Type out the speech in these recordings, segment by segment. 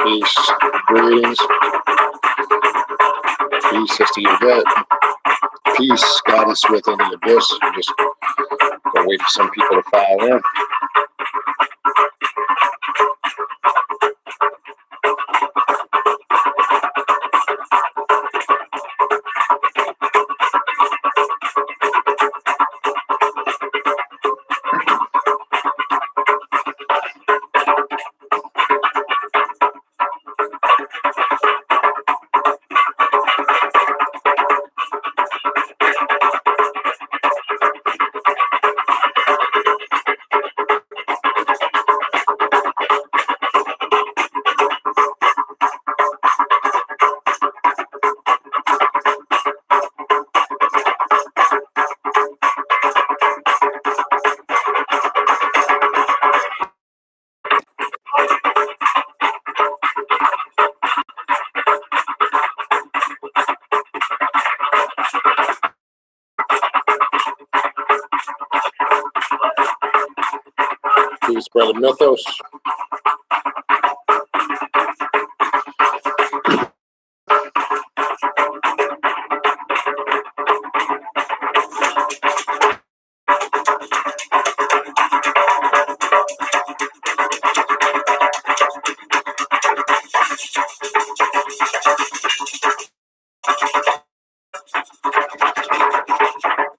Peace. Greetings. Peace, Sister Yvette. Peace, Goddess within the abyss. Just gonna wait for some people to file in. Peace, Brother Mythos.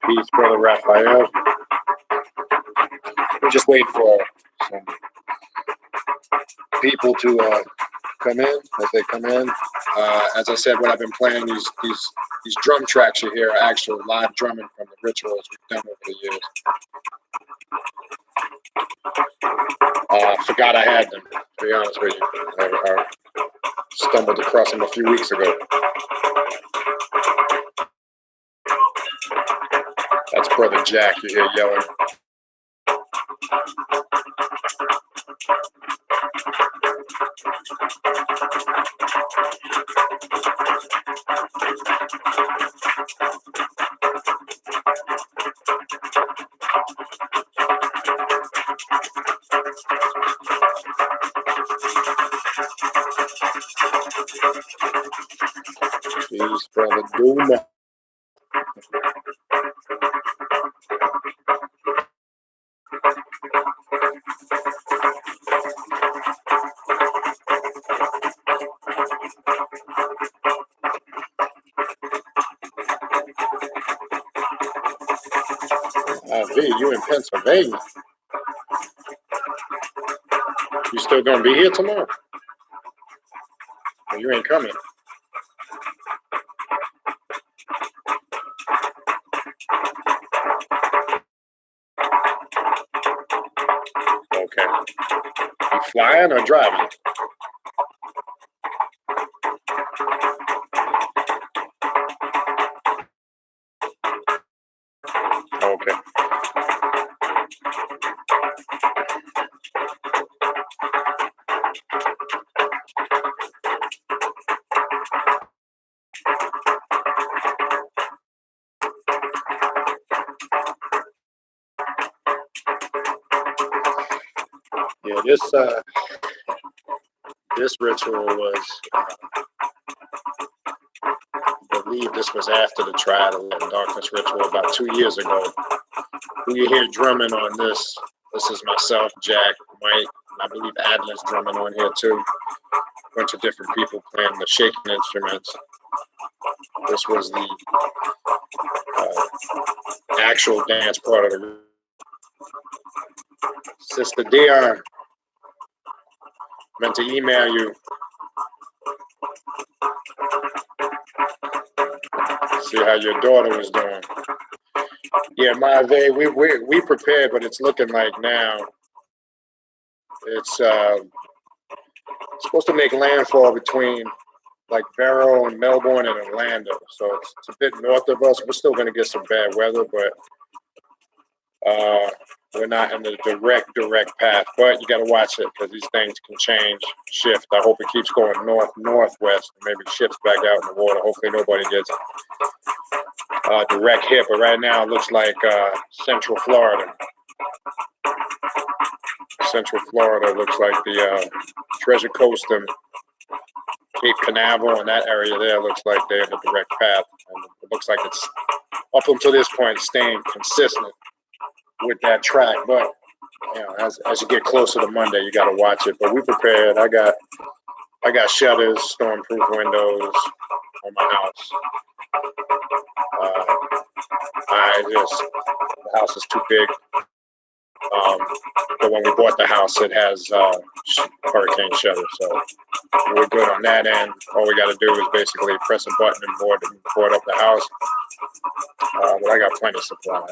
Peace, Brother Raphael. We're just waiting for some people to come in. As they come in, as I said, what I've been playing, these drum tracks you hear are actual live drumming from the rituals we've done over the years. I forgot I had them, to be honest with you. I stumbled across them a few weeks ago. That's Brother Jack you hear yelling. Peace, Brother Doom. V, you in Pennsylvania? You still gonna be here tomorrow? Or you ain't coming? Okay. You flying or driving? Okay. Yeah, this ritual was, I believe this was after the Triad of Light and Darkness ritual about 2 years ago. Who you hear drumming on this is myself, Jack, Mike, and I believe Adler's drumming on here too. A bunch of different people playing the shaking instruments. This was the actual dance part of the Sister Dion. Meant to email you. See how your daughter was doing. Yeah, Maave, we prepared, but it's looking like now it's supposed to make landfall between like Barrow and Melbourne and Orlando. So it's a bit north of us. We're still going to get some bad weather, but we're not in the direct path. But you got to watch it because these things can change, shift. I hope it keeps going northwest, and maybe shifts back out in the water. Hopefully nobody gets direct hit. But right now it looks like Central Florida. Central Florida looks like the Treasure Coast and Cape Canaveral and that area there looks like they're in the direct path. And it looks like it's, up until this point, staying consistent with that track. But, you know, as you get closer to Monday, you got to watch it. But we prepared. I got shutters, storm-proof windows on my house. The house is too big. But when we bought the house, it has hurricane shutters, so we're good on that end. All we got to do is basically press a button and board up the house. But I got plenty of supplies,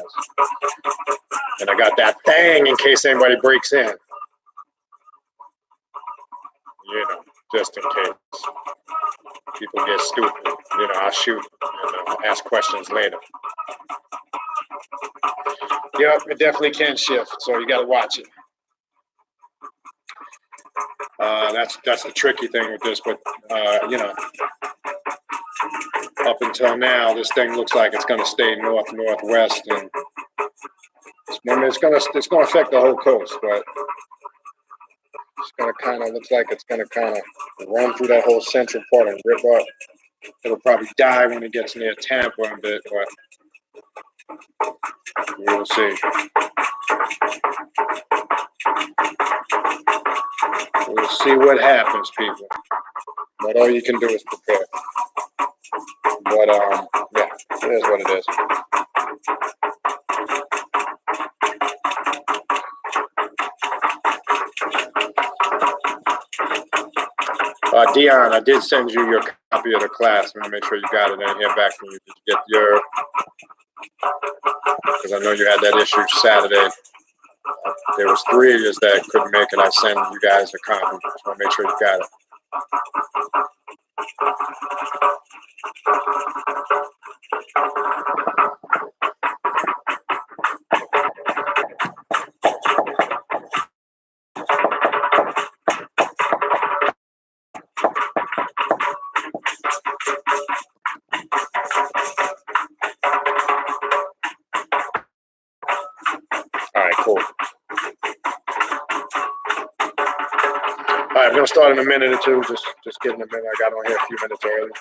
and I got that thing in case anybody breaks in. You know, just in case people get stupid. You know, I'll shoot and ask questions later. Yep, it definitely can shift, so you got to watch it. That's the tricky thing with this, but you know, up until now, this thing looks like it's going to stay northwest, and it's going to affect the whole coast, but it's going to kind of looks like it's going to kind of run through that whole central part and rip up. It'll probably die when it gets near Tampa a bit, but we'll see. We'll see what happens, people. But all you can do is prepare. But yeah, it is what it is. Dion, I did send you your copy of the class. I'm gonna make sure you got it. I didn't hear back from you. Did you get your? Because I know you had that issue Saturday. There was 3 of you that couldn't make it. I sent you guys a copy. Just want to make sure you got it. All right, cool. All right, we're gonna start in a minute or two. Just getting a minute. I got on here a few minutes early.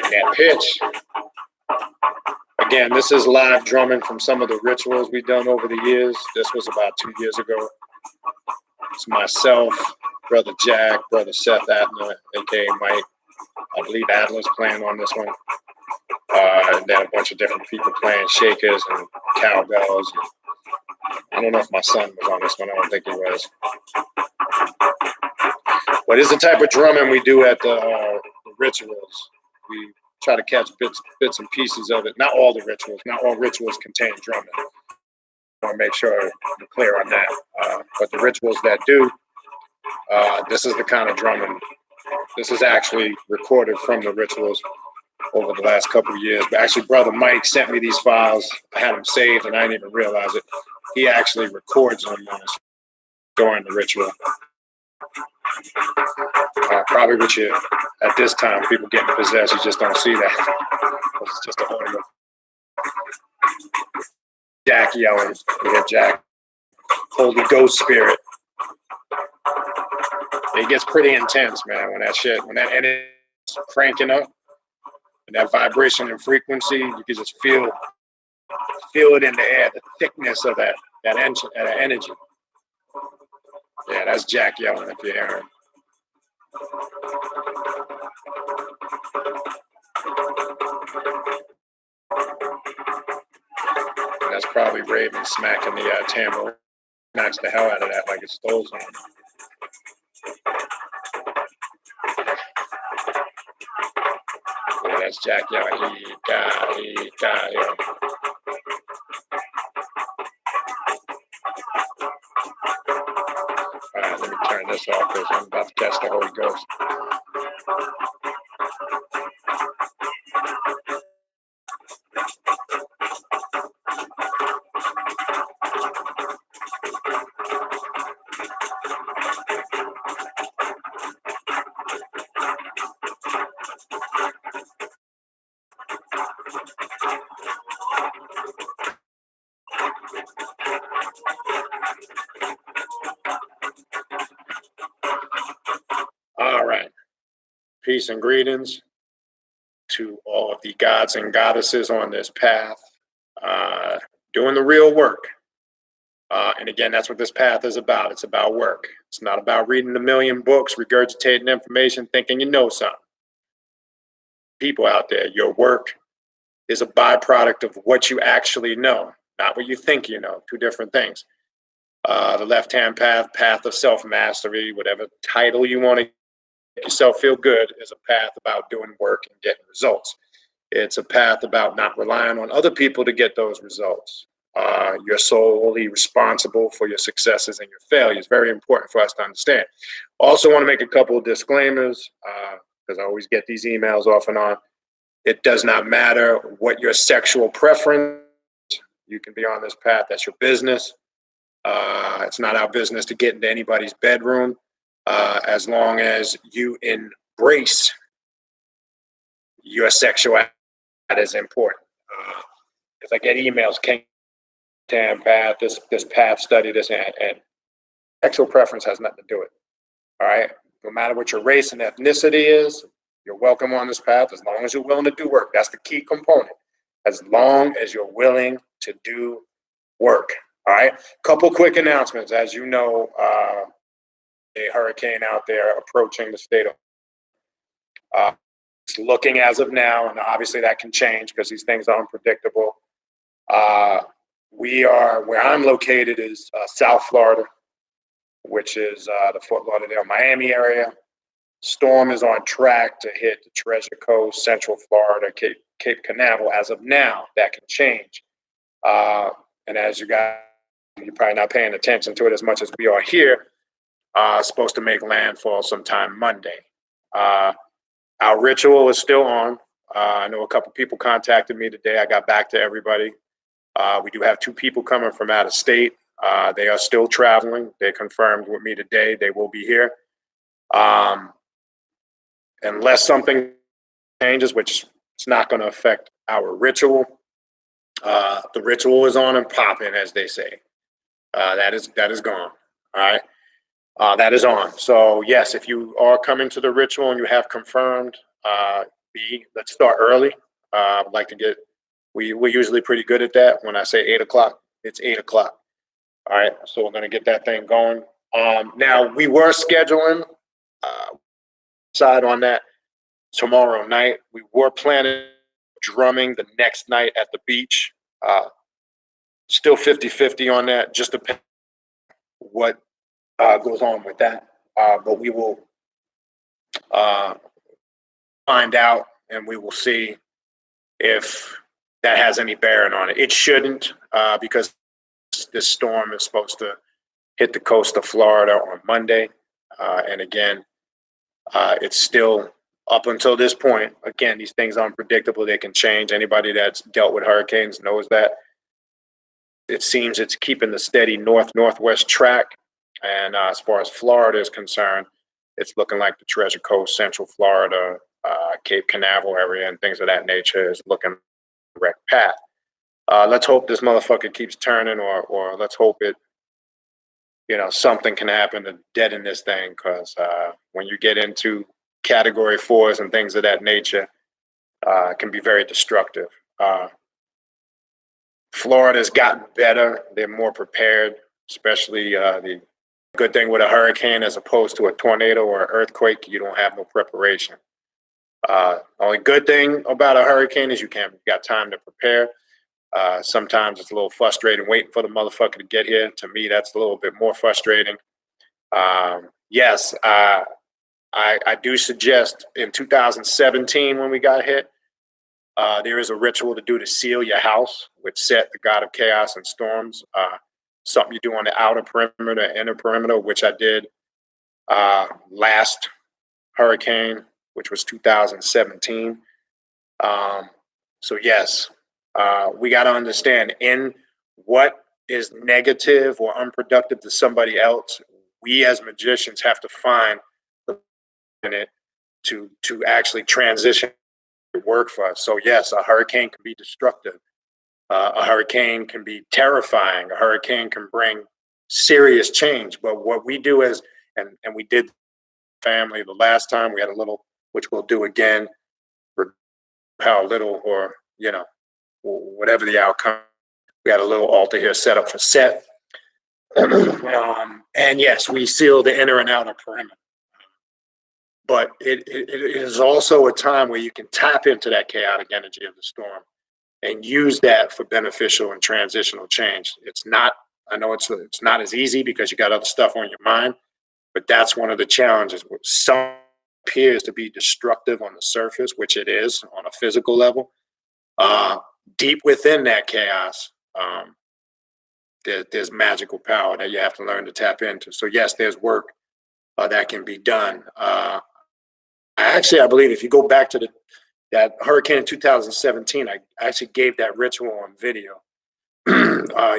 That pitch. Again, this is live drumming from some of the rituals we've done over the years. This was about 2 years ago. It's myself, Brother Jack, Brother Seth Adler, aka Mike. I believe Adler's playing on this one. And then a bunch of different people playing shakers and cowbells. I don't know if my son was on this one. I don't think he was. But it's the type of drumming we do at the rituals. We try to catch bits and pieces of it. Not all the rituals. Not all rituals contain drumming. I want to make sure we're clear on that. But the rituals that do, this is the kind of drumming. This is actually recorded from the rituals over the last couple of years. But actually, Brother Mike sent me these files. I had them saved, and I didn't even realize it. He actually records them during the ritual. Probably with you at this time, people getting possessed, you just don't see that. It's just a audio. Jack yelling. You hear Jack. Holy Ghost spirit. It gets pretty intense, man, when that energy is cranking up, and that vibration and frequency, you can just feel it in the air, the thickness of that energy. Yeah, that's Jack yelling if you hear him. That's probably Raven smacking the tambourine. Knocks the hell out of that like it stole something. Yeah, that's Jack yelling. He got. this off because I'm about to catch the Holy Ghost. All right. Peace and greetings to all of the gods and goddesses on this path, doing the real work. And again, that's what this path is about. It's about work. It's not about reading a million books, regurgitating information, thinking you know something. People out there, your work is a byproduct of what you actually know, not what you think you know. Two different things. The left-hand path, path of self-mastery, whatever title you want to make yourself feel good, is a path about doing work and getting results. It's a path about not relying on other people to get those results. You're solely responsible for your successes and your failures. Very important for us to understand. Also want to make a couple of disclaimers because I always get these emails off and on. It does not matter what your sexual preference. You can be on this path. That's your business. It's not our business to get into anybody's bedroom as long as you embrace your sexuality. That is important. Because I get emails, path, this path study, this, and sexual preference has nothing to do with it. All right? No matter what your race and ethnicity is, you're welcome on this path as long as you're willing to do work. That's the key component. As long as you're willing to do work. All right? Couple quick announcements. As you know, a hurricane out there approaching the state of it's looking as of now, and obviously that can change because these things are unpredictable. Where I'm located is South Florida, which is the Fort Lauderdale, Miami area. Storm is on track to hit the Treasure Coast, Central Florida, Cape Canaveral. As of now, that can change. And as you guys, you're probably not paying attention to it as much as we are here. Supposed to make landfall sometime Monday. Our ritual is still on. I know a couple people contacted me today. I got back to everybody. We do have 2 people coming from out of state. They are still traveling. They confirmed with me today they will be here. Unless something changes, which it's not going to affect our ritual. The ritual is on and popping, as they say. That is gone. All right. That is on. So yes, if you are coming to the ritual and you have confirmed, let's start early. I'd like to get. We're usually pretty good at that. When I say 8 o'clock, it's 8 o'clock. All right. So we're going to get that thing going. Now we were scheduling side on that tomorrow night. We were planning drumming the next night at the beach. Still 50-50 on that. Just depends what goes on with that. But we will find out and we will see if that has any bearing on it. It shouldn't because this storm is supposed to hit the coast of Florida on Monday. And again, it's still up until this point. Again, these things are unpredictable. They can change. Anybody that's dealt with hurricanes knows that. It seems it's keeping the steady northwest track. And as far as Florida is concerned, it's looking like the Treasure Coast, Central Florida, Cape Canaveral area, and things of that nature is looking direct path. Let's hope this motherfucker keeps turning, or let's hope it, something can happen to deaden this thing. Because when you get into Category 4s and things of that nature, it can be very destructive. Florida's gotten better. They're more prepared, especially the good thing with a hurricane as opposed to a tornado or an earthquake, you don't have no preparation. Only good thing about a hurricane is you got time to prepare. Sometimes it's a little frustrating waiting for the motherfucker to get here. To me, that's a little bit more frustrating. Yes, I do suggest in 2017 when we got hit, there is a ritual to do to seal your house with Set, the god of chaos and storms. Something you do on the outer perimeter, inner perimeter, which I did last hurricane, which was 2017. So yes, we got to understand in what is negative or unproductive to somebody else, we as magicians have to find in it to actually transition to work for us. So yes, a hurricane can be destructive. A hurricane can be terrifying. A hurricane can bring serious change. But what we do is, and we did family the last time, we had a little, which we'll do again, for how little or, whatever the outcome. We had a little altar here set up for set. And yes, we seal the inner and outer perimeter. But it is also a time where you can tap into that chaotic energy of the storm and use that for beneficial and transitional change. It's not, I know it's not as easy because you got other stuff on your mind, but that's one of the challenges. Some appears to be destructive on the surface, which it is on a physical level. Deep within that chaos, there's magical power that you have to learn to tap into. So yes, there's work that can be done. I believe if you go back to that hurricane in 2017, I actually gave that ritual on video.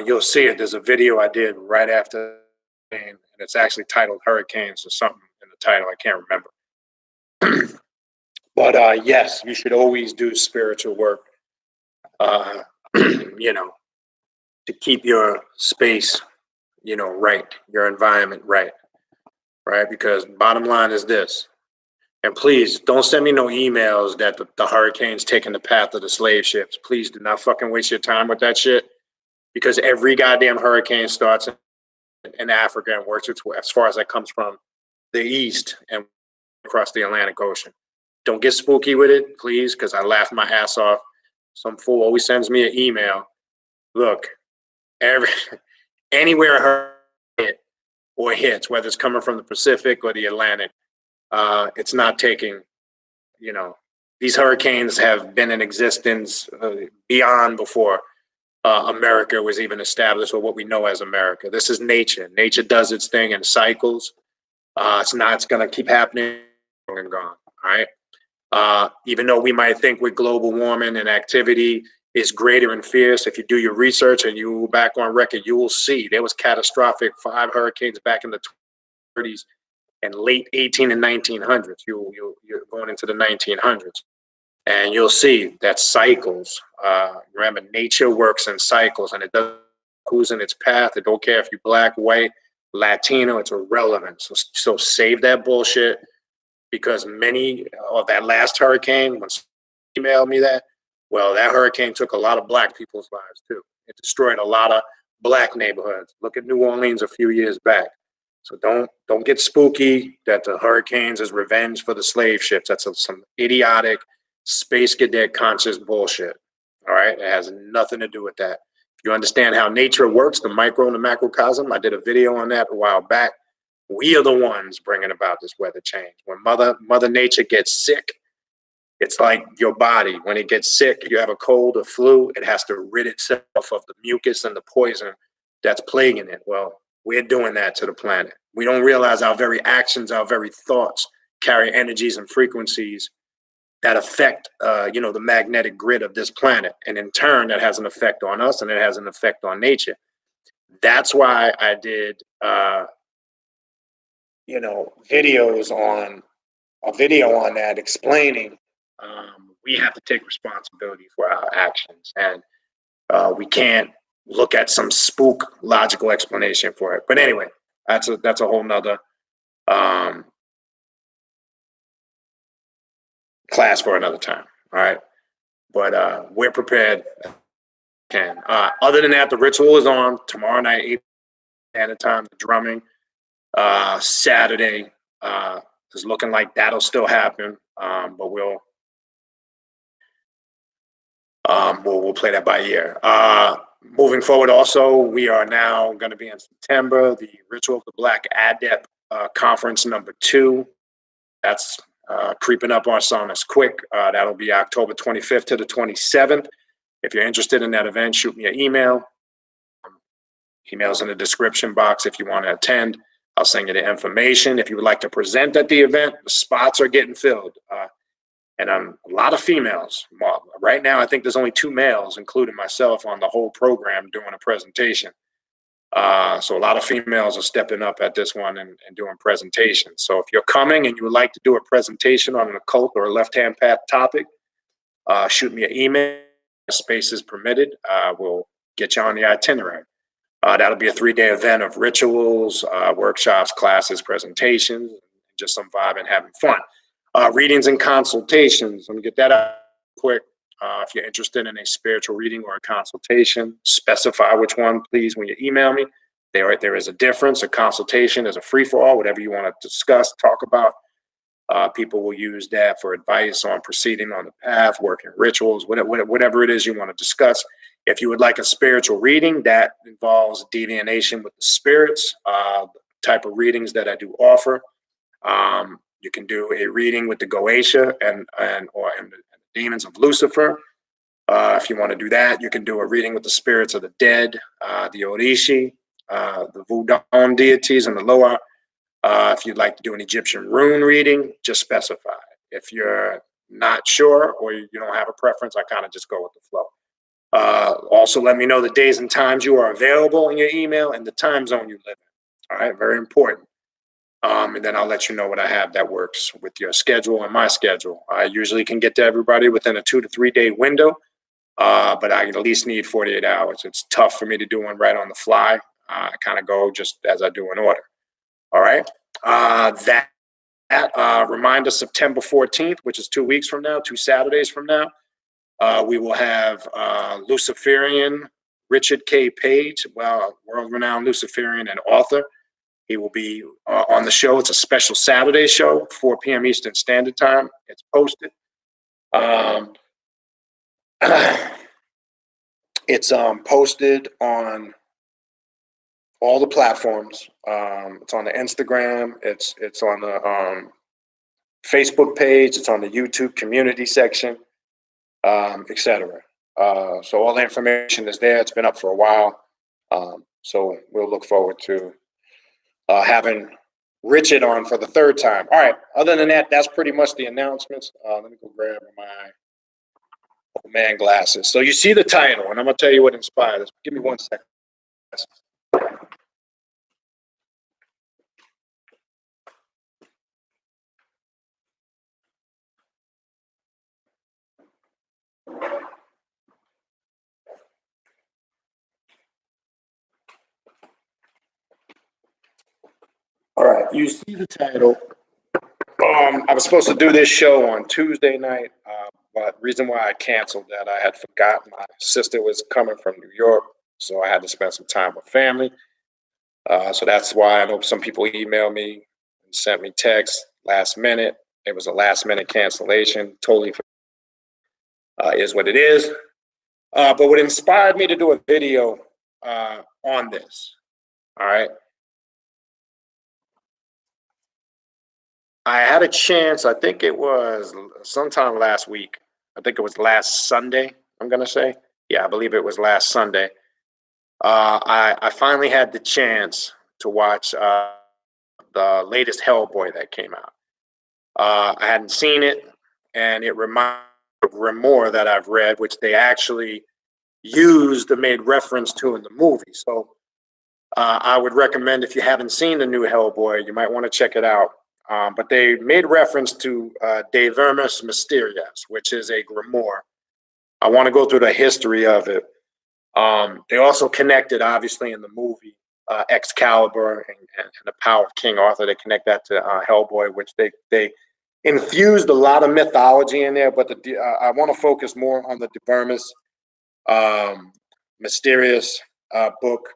You'll see it. There's a video I did right after, and it's actually titled Hurricanes or something in the title. I can't remember. But yes, you should always do spiritual work, to keep your space, right, your environment right? Because bottom line is this. And please don't send me no emails that the hurricane's taking the path of the slave ships. Please do not fucking waste your time with that shit. Because every goddamn hurricane starts in Africa and works its way, as far as that comes from the east and across the Atlantic Ocean. Don't get spooky with it, please, because I laughed my ass off. Some fool always sends me an email. Look, anywhere a hurricane hits, whether it's coming from the Pacific or the Atlantic, it's not taking, these hurricanes have been in existence beyond before America was even established, or what we know as America. This is nature. Nature does its thing in cycles. It's going to keep happening and gone. All right. Even though we might think with global warming and activity is greater and fierce, if you do your research and you back on record, you will see there was catastrophic 5 hurricanes back in the 30s. And late 18 and 1900s, you're going into the 1900s, and you'll see that cycles. Remember, nature works in cycles, and it doesn't who's in its path. It don't care if you're black, white, Latino. It's irrelevant. So save that bullshit, because many of that last hurricane, when someone emailed me that, well, that hurricane took a lot of black people's lives too. It destroyed a lot of black neighborhoods. Look at New Orleans a few years back. So don't get spooky that the hurricanes is revenge for the slave ships. That's some idiotic space cadet conscious bullshit. All right, it has nothing to do with that. If you understand how nature works, the micro and the macrocosm, I did a video on that a while back. We are the ones bringing about this weather change. When Mother Nature gets sick, it's like your body. When it gets sick, you have a cold or flu, it has to rid itself of the mucus and the poison that's plaguing it. Well, we're doing that to the planet. We don't realize our very actions, our very thoughts carry energies and frequencies that affect, the magnetic grid of this planet. And in turn, that has an effect on us, and it has an effect on nature. That's why I did, videos on a video on that explaining we have to take responsibility for our actions, and we can't look at some spook logical explanation for it. But anyway, that's a whole nother class for another time. All right. But we're prepared. Other than that, the ritual is on tomorrow night, 8 standard time, the drumming. Saturday is looking like that'll still happen. But we'll play that by ear. Moving forward, also, we are now going to be in September, the Ritual of the Black Adept Conference #2. That's creeping up on us quick. That'll be October 25th to the 27th. If you're interested in that event, shoot me an email. Email's in the description box if you want to attend. I'll send you the information. If you would like to present at the event, the spots are getting filled. And a lot of females. Well, right now, I think there's only 2 males, including myself, on the whole program doing a presentation. So a lot of females are stepping up at this one and doing presentations. So if you're coming and you would like to do a presentation on an occult or a left-hand path topic, shoot me an email. Space is permitted. We'll get you on the itinerary. That'll be a 3-day event of rituals, workshops, classes, presentations, just some vibe and having fun. Readings and consultations. Let me get that out quick. If you're interested in a spiritual reading or a consultation, specify which one, please, when you email me. There is a difference. A consultation is a free-for-all, whatever you want to discuss, talk about. People will use that for advice on proceeding on the path, working rituals, whatever it is you want to discuss. If you would like a spiritual reading, that involves divination with the spirits, type of readings that I do offer. You can do a reading with the Goetia and the demons of Lucifer. If you want to do that, you can do a reading with the spirits of the dead, the Orishi, the Voodoo deities, and the Loa. If you'd like to do an Egyptian rune reading, just specify. If you're not sure or you don't have a preference, I kind of just go with the flow. Also, let me know the days and times you are available in your email and the time zone you live in. All right, very important. And then I'll let you know what I have that works with your schedule and my schedule. I usually can get to everybody within a 2 to 3 day window, but I at least need 48 hours. It's tough for me to do one right on the fly. I kind of go just as I do in order. All right. Reminder, September 14th, which is 2 weeks from now, 2 Saturdays from now, we will have Luciferian Richard K. Page, world-renowned Luciferian and author. He will be on the show. It's a special Saturday show, 4 p.m. Eastern Standard Time. It's posted. It's posted on all the platforms. It's on the Instagram. It's on the Facebook page. It's on the YouTube community section, etc. So all the information is there. It's been up for a while. So we'll look forward to having Richard on for the 3rd time. All right. Other than that, that's pretty much the announcements. Let me go grab my old man glasses. So you see the title, and I'm going to tell you what inspired us. Give me 1 second. All right, you see the title. I was supposed to do this show on Tuesday night, but the reason why I canceled that, I had forgotten my sister was coming from New York, so I had to spend some time with family. So that's why I know some people emailed me and sent me texts last minute. It was a last minute cancellation, totally is what it is. But what inspired me to do a video on this, all right? I had a chance, I think it was sometime last week. I think it was last Sunday, I'm going to say. Yeah, I believe it was last Sunday. I finally had the chance to watch the latest Hellboy that came out. I hadn't seen it, and it reminded me of Grimoire that I've read, which they actually used and made reference to in the movie. So I would recommend, if you haven't seen the new Hellboy, you might want to check it out. But they made reference to De Vermis Mysteriis, which is a grimoire. I want to go through the history of it. They also connected, obviously, in the movie, Excalibur and the power of King Arthur. They connect that to Hellboy, which they infused a lot of mythology in there. But I want to focus more on the De Vermis Mysteriis book,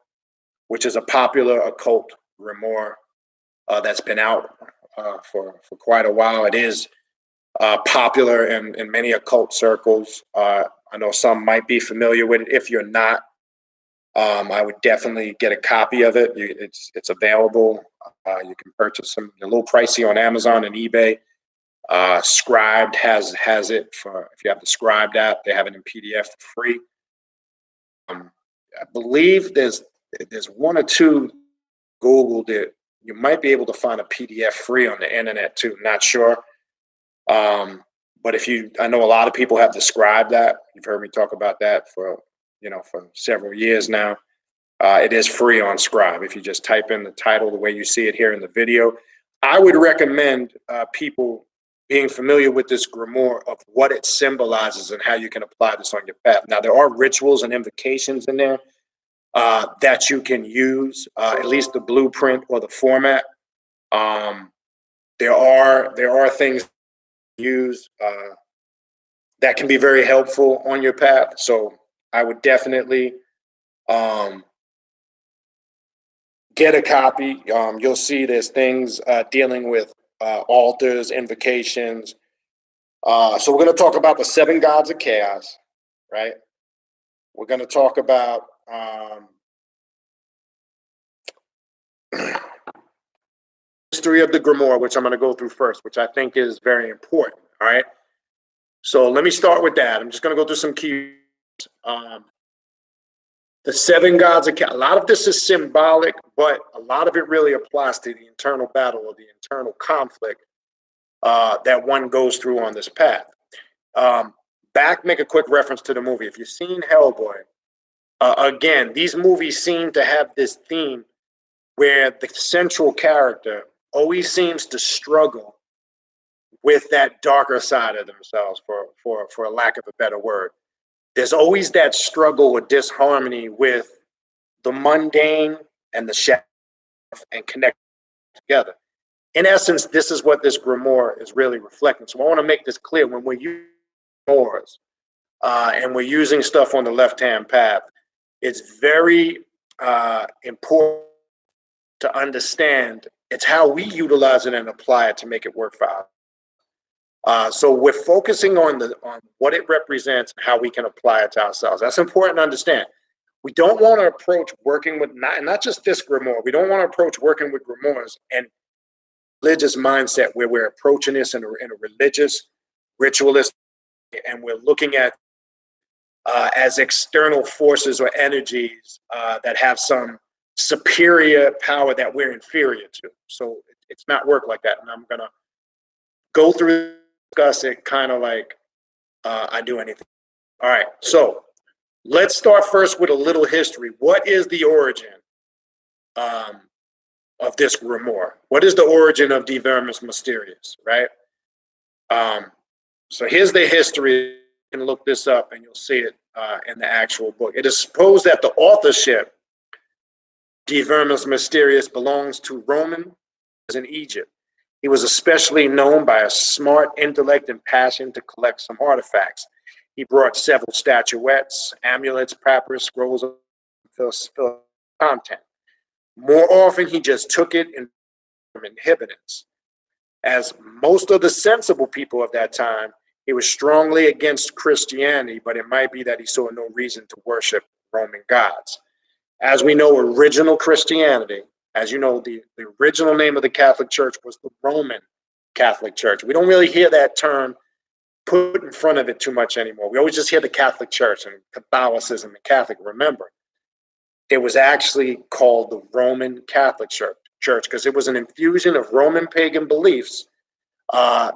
which is a popular occult grimoire that's been out for quite a while. It is popular in many occult circles. I know some might be familiar with it. If you're not, I would definitely get a copy of it. It's available. You can purchase them. They're a little pricey on Amazon and eBay. Scribed has it for, if you have the Scribed app, they have it in PDF for free. I believe there's 1 or 2 Googled it You might be able to find a PDF free on the internet too. Not sure. But I know a lot of people have described that. You've heard me talk about that for several years now. It is free on Scribe. If you just type in the title the way you see it here in the video, I would recommend people being familiar with this grimoire of what it symbolizes and how you can apply this on your path. Now, there are rituals and invocations in there that you can use, at least the blueprint or the format. There are things use that can be very helpful on your path. So I would definitely get a copy. You'll see there's things dealing with altars, invocations. So we're going to talk about the 7 gods of chaos, right? We're going to talk about history of the grimoire, which I'm going to go through first, which I think is very important. All right. So let me start with that. I'm just going to go through some key. The 7 gods of chaos. A lot of this is symbolic, but a lot of it really applies to the internal battle or the internal conflict that one goes through on this path. Make a quick reference to the movie. If you've seen Hellboy, again, these movies seem to have this theme where the central character always seems to struggle with that darker side of themselves, for a lack of a better word. There's always that struggle or disharmony with the mundane and the shadow and connect together. In essence, this is what this grimoire is really reflecting. So I want to make this clear. When we're using grimoires and we're using stuff on the left-hand path, it's very important to understand it's how we utilize it and apply it to make it work for us. So we're focusing on what it represents and how we can apply it to ourselves. That's important to understand. We don't want to approach working with, not just this grimoire, we don't want to approach working with grimoires and religious mindset where we're approaching this in a religious, ritualist, and we're looking at as external forces or energies that have some superior power that we're inferior to. So it's not work like that. And I'm going to go through, discuss it kind of like I do anything. All right. So let's start first with a little history. What is the origin of this grimoire? What is the origin of the Vermis Mysteriis, right? So here's the history. You can look this up and you'll see it in the actual book. It is supposed that the authorship De Vermis Mysteriis belongs to Roman in Egypt. He was especially known by a smart intellect and passion to collect some artifacts. He brought several statuettes, amulets, papyrus, scrolls of content. More often, he just took it and inhibitants. As most of the sensible people of that time, he was strongly against Christianity, but it might be that he saw no reason to worship Roman gods. As we know, original Christianity, as you know, the original name of the Catholic Church was the Roman Catholic Church. We don't really hear that term put in front of it too much anymore. We always just hear the Catholic Church and Catholicism and Catholic. Remember, it was actually called the Roman Catholic Church because it was an infusion of Roman pagan beliefs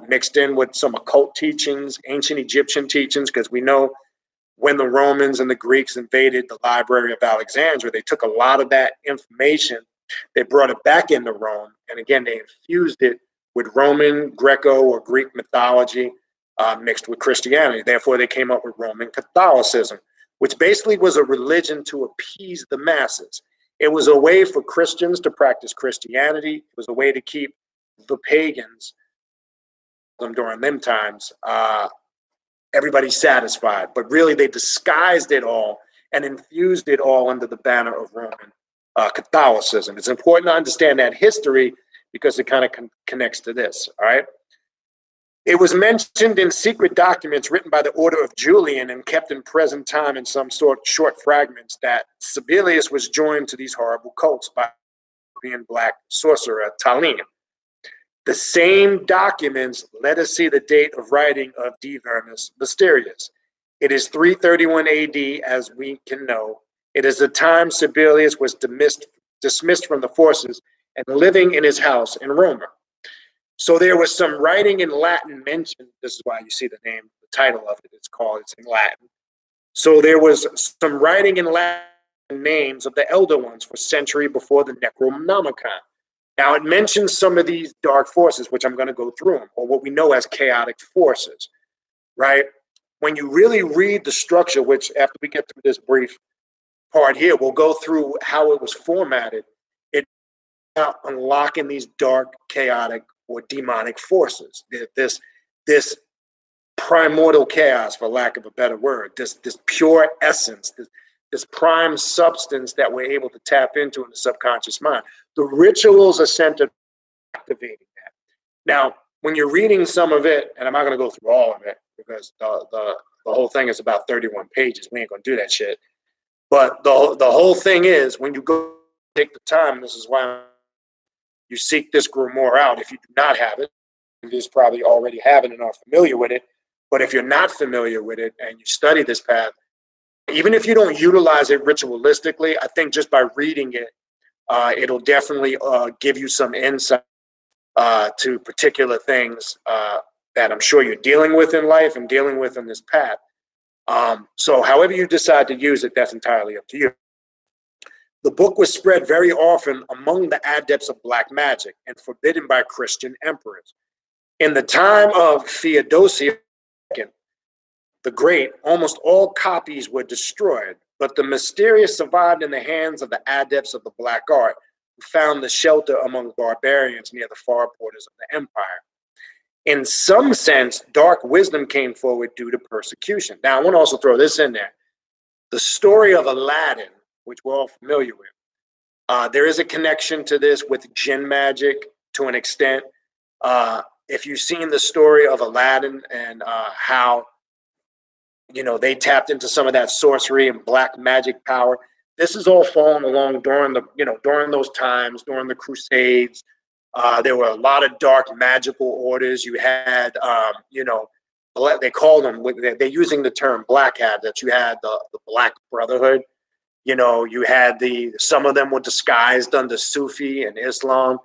mixed in with some occult teachings, ancient Egyptian teachings, because we know when the Romans and the Greeks invaded the Library of Alexandria, they took a lot of that information, they brought it back into Rome, and again, they infused it with Roman, Greco, or Greek mythology mixed with Christianity. Therefore, they came up with Roman Catholicism, which basically was a religion to appease the masses. It was a way for Christians to practice Christianity. It was a way to keep the pagans during them times, everybody satisfied. But really, they disguised it all and infused it all under the banner of Roman Catholicism. It's important to understand that history because it kind of connects to this, all right? It was mentioned in secret documents written by the order of Julian and kept in present time in some short fragments that Sibelius was joined to these horrible cults by European black sorcerer Talim. The same documents let us see the date of writing of De Vermis Mysteriis. It is 331 AD, as we can know. It is the time Sibelius was dismissed from the forces and living in his house in Rome. So there was some writing in Latin mentioned. This is why you see the name, the title of it. It's in Latin. So there was some writing in Latin names of the elder ones for century before the Necronomicon. Now it mentions some of these dark forces, which I'm going to go through them, or what we know as chaotic forces, right? When you really read the structure, which after we get through this brief part here, we'll go through how it was formatted. It's unlocking these dark, chaotic, or demonic forces. This primordial chaos, for lack of a better word, this pure essence, this prime substance that we're able to tap into in the subconscious mind. The rituals are centered on activating that. Now, when you're reading some of it, and I'm not going to go through all of it because the whole thing is about 31 pages. We ain't going to do that shit. But the whole thing is, when you go take the time, this is why you seek this grimoire out. If you do not have it, you just probably already have it and are familiar with it. But if you're not familiar with it and you study this path, even if you don't utilize it ritualistically, I think just by reading it, it'll definitely give you some insight to particular things that I'm sure you're dealing with in life and dealing with in this path. So however you decide to use it, that's entirely up to you. The book was spread very often among the adepts of black magic and forbidden by Christian emperors. In the time of Theodosius the Great, almost all copies were destroyed, but the Mysteriis survived in the hands of the adepts of the black art, who found the shelter among barbarians near the far borders of the empire. In some sense, dark wisdom came forward due to persecution. Now, I want to also throw this in there. The story of Aladdin, which we're all familiar with, there is a connection to this with jinn magic to an extent. If you've seen the story of Aladdin and how they tapped into some of that sorcery and black magic power. This is all falling along during during those times, during the Crusades. There were a lot of dark magical orders. You had, they called them, they're using the term black hat, that you had the Black Brotherhood. You had some of them were disguised under Sufi and Islam.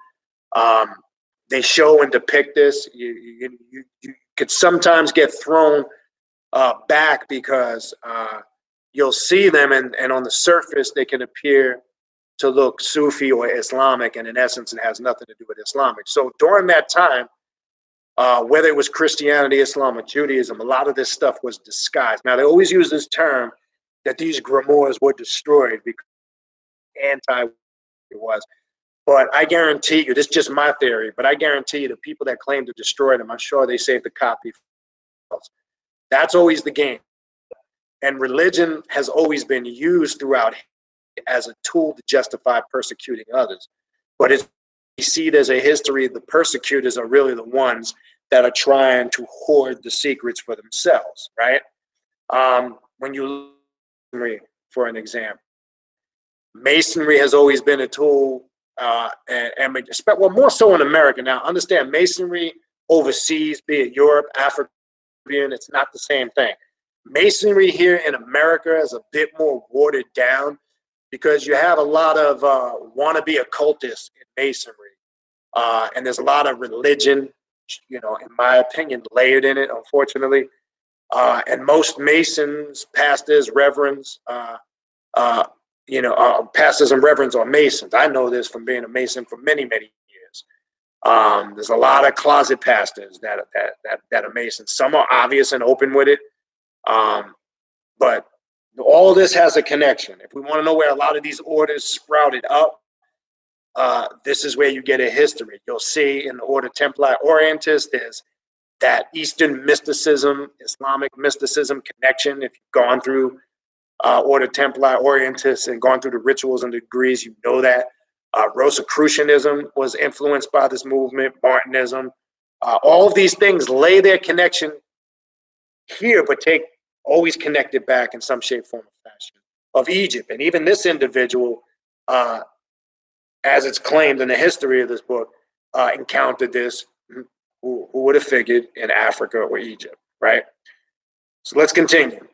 They show and depict this. You could sometimes get thrown back because you'll see them and on the surface they can appear to look Sufi or Islamic, and in essence it has nothing to do with Islamic. So during that time, whether it was Christianity, Islam, or Judaism, a lot of this stuff was disguised. Now they always use this term that these grimoires were destroyed because it was. But I guarantee you, this is just my theory, but I guarantee you the people that claim to destroy them, I'm sure they saved a copy for themselves. That's always the game. And religion has always been used throughout as a tool to justify persecuting others. But it's see there's a history, the persecutors are really the ones that are trying to hoard the secrets for themselves, right? When you look, for an example, Masonry has always been a tool, well, more so in America. Now, understand, Masonry overseas, be it Europe, Africa, it's not the same thing. Masonry here in America is a bit more watered down because you have a lot of wannabe occultists in Masonry. And there's a lot of religion, in my opinion, layered in it, unfortunately. And most Masons, pastors, reverends, pastors and reverends are Masons. I know this from being a Mason for many, many years. There's a lot of closet pastors that are Masons. Some are obvious and open with it. But all this has a connection. If we want to know where a lot of these orders sprouted up, this is where you get a history. You'll see in the Order Templi Orientis, there's that Eastern mysticism, Islamic mysticism connection. If you've gone through Order Templi Orientis and gone through the rituals and degrees, you know that. Rosicrucianism was influenced by this movement, Martinism. All of these things lay their connection here, but always connected back in some shape, form, or fashion of Egypt. And even this individual, as it's claimed in the history of this book, encountered this, who would have figured in Africa or Egypt, right? So let's continue.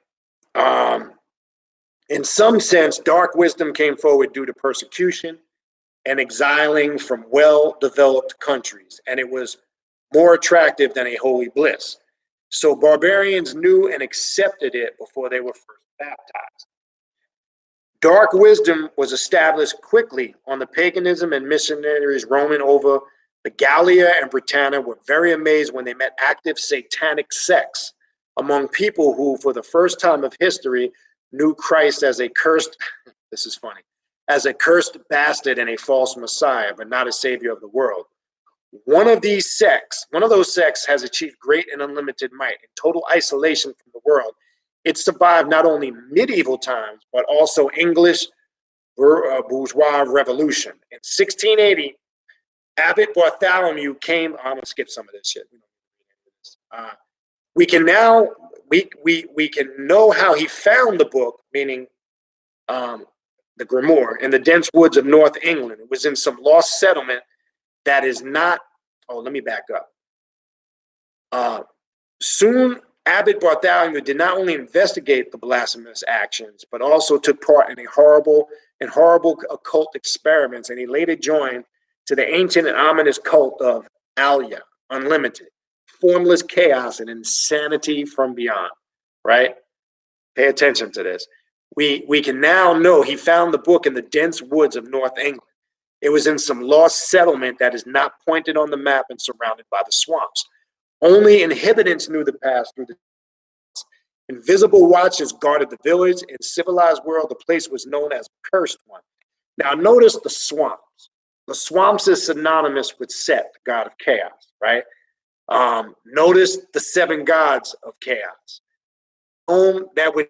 In some sense, dark wisdom came forward due to persecution. and exiling from well-developed countries, and it was more attractive than a holy bliss. So barbarians knew and accepted it before they were first baptized. Dark wisdom was established quickly on the paganism, and missionaries roaming over the Gallia and Britannia were very amazed when they met active satanic sects among people who, for the first time of history, knew Christ as a cursed, this is funny, as a cursed bastard and a false messiah, but not a savior of the world. One of those sects has achieved great and unlimited might in total isolation from the world. It survived not only medieval times, but also English bourgeois revolution. In 1680, Abbot Bartholomew came, I'm gonna skip some of this shit. We can know how he found the book, meaning the Grimoire, in the dense woods of North England. It was in some lost settlement that is not, let me back up. Soon, Abbot Bartholomew did not only investigate the blasphemous actions, but also took part in horrible occult experiments, and he later joined to the ancient and ominous cult of Alia, unlimited, formless chaos and insanity from beyond, right? Pay attention to this. We can now know he found the book in the dense woods of North England. It was in some lost settlement that is not pointed on the map and surrounded by the swamps. Only inhabitants knew the path through the invisible watches guarded the village. In civilized world, the place was known as a cursed one. Now notice the swamps. The swamps is synonymous with Set, the god of chaos, right? Notice the 7 gods of chaos. That would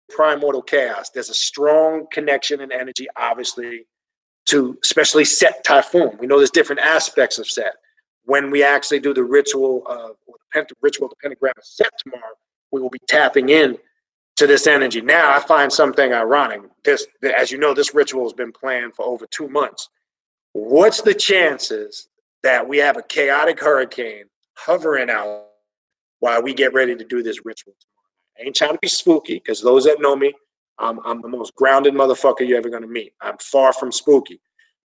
primordial chaos. There's a strong connection and energy, obviously, to especially Set Typhoon. We know there's different aspects of Set. When we actually do the ritual of the pentagram of Set tomorrow, we will be tapping in to this energy. Now, I find something ironic. As you know, this ritual has been planned for over 2 months. What's the chances that we have a chaotic hurricane hovering out while we get ready to do this ritual tomorrow? I ain't trying to be spooky, because those that know me, I'm the most grounded motherfucker you're ever going to meet. I'm far from spooky.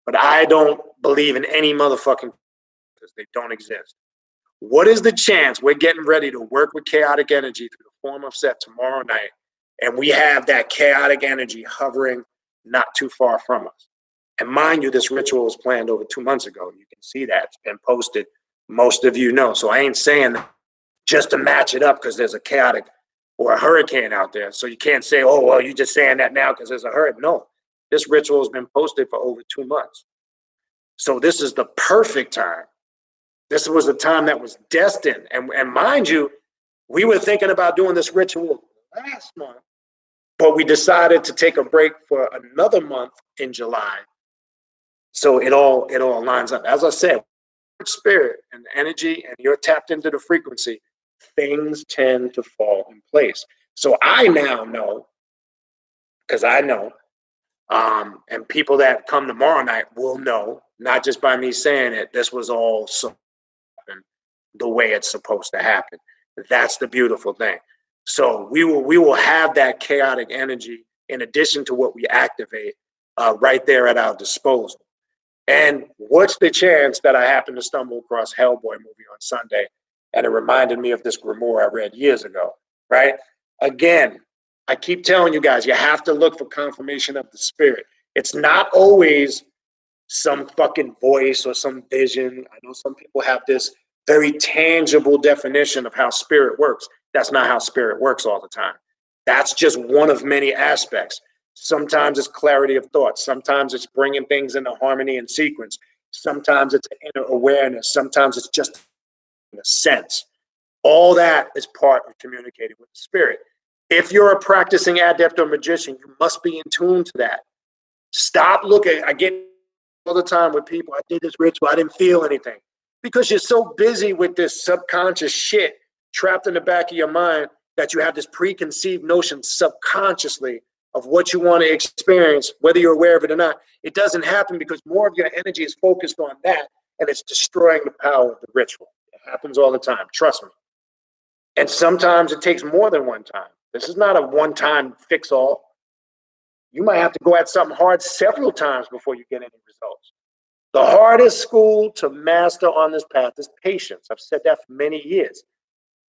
But I don't believe in any motherfucking, because they don't exist. What is the chance we're getting ready to work with chaotic energy through the form of Set tomorrow night, and we have that chaotic energy hovering not too far from us? And mind you, this ritual was planned over 2 months ago. You can see that. It's been posted. Most of you know. So I ain't saying that just to match it up because there's a chaotic or a hurricane out there. So you can't say, oh, well, you're just saying that now because there's a hurricane. No, this ritual has been posted for over 2 months. So this is the perfect time. This was the time that was destined. And mind you, we were thinking about doing this ritual last month, but we decided to take a break for another month in July. So it all lines up. As I said, spirit and energy, and you're tapped into the frequency, things tend to fall in place. So I now know, because I know, and people that come tomorrow night will know, not just by me saying it, this was all so the way it's supposed to happen. That's the beautiful thing. So we will have that chaotic energy in addition to what we activate right there at our disposal. And what's the chance that I happened to stumble across Hellboy movie on Sunday, and it reminded me of this grimoire I read years ago, right? Again, I keep telling you guys, you have to look for confirmation of the spirit. It's not always some fucking voice or some vision. I know some people have this very tangible definition of how spirit works. That's not how spirit works all the time. That's just one of many aspects. Sometimes it's clarity of thought. Sometimes it's bringing things into harmony and sequence. Sometimes it's inner awareness. Sometimes it's just a sense. All that is part of communicating with the spirit. If you're a practicing adept or magician, you must be in tune to that. Stop looking. I get all the time with people, I did this ritual, I didn't feel anything. Because you're so busy with this subconscious shit trapped in the back of your mind that you have this preconceived notion subconsciously of what you want to experience, whether you're aware of it or not. It doesn't happen because more of your energy is focused on that, and it's destroying the power of the ritual. It happens all the time, trust me. And sometimes it takes more than one time. This is not a one-time fix-all. You might have to go at something hard several times before you get any results. The hardest school to master on this path is patience. I've said that for many years.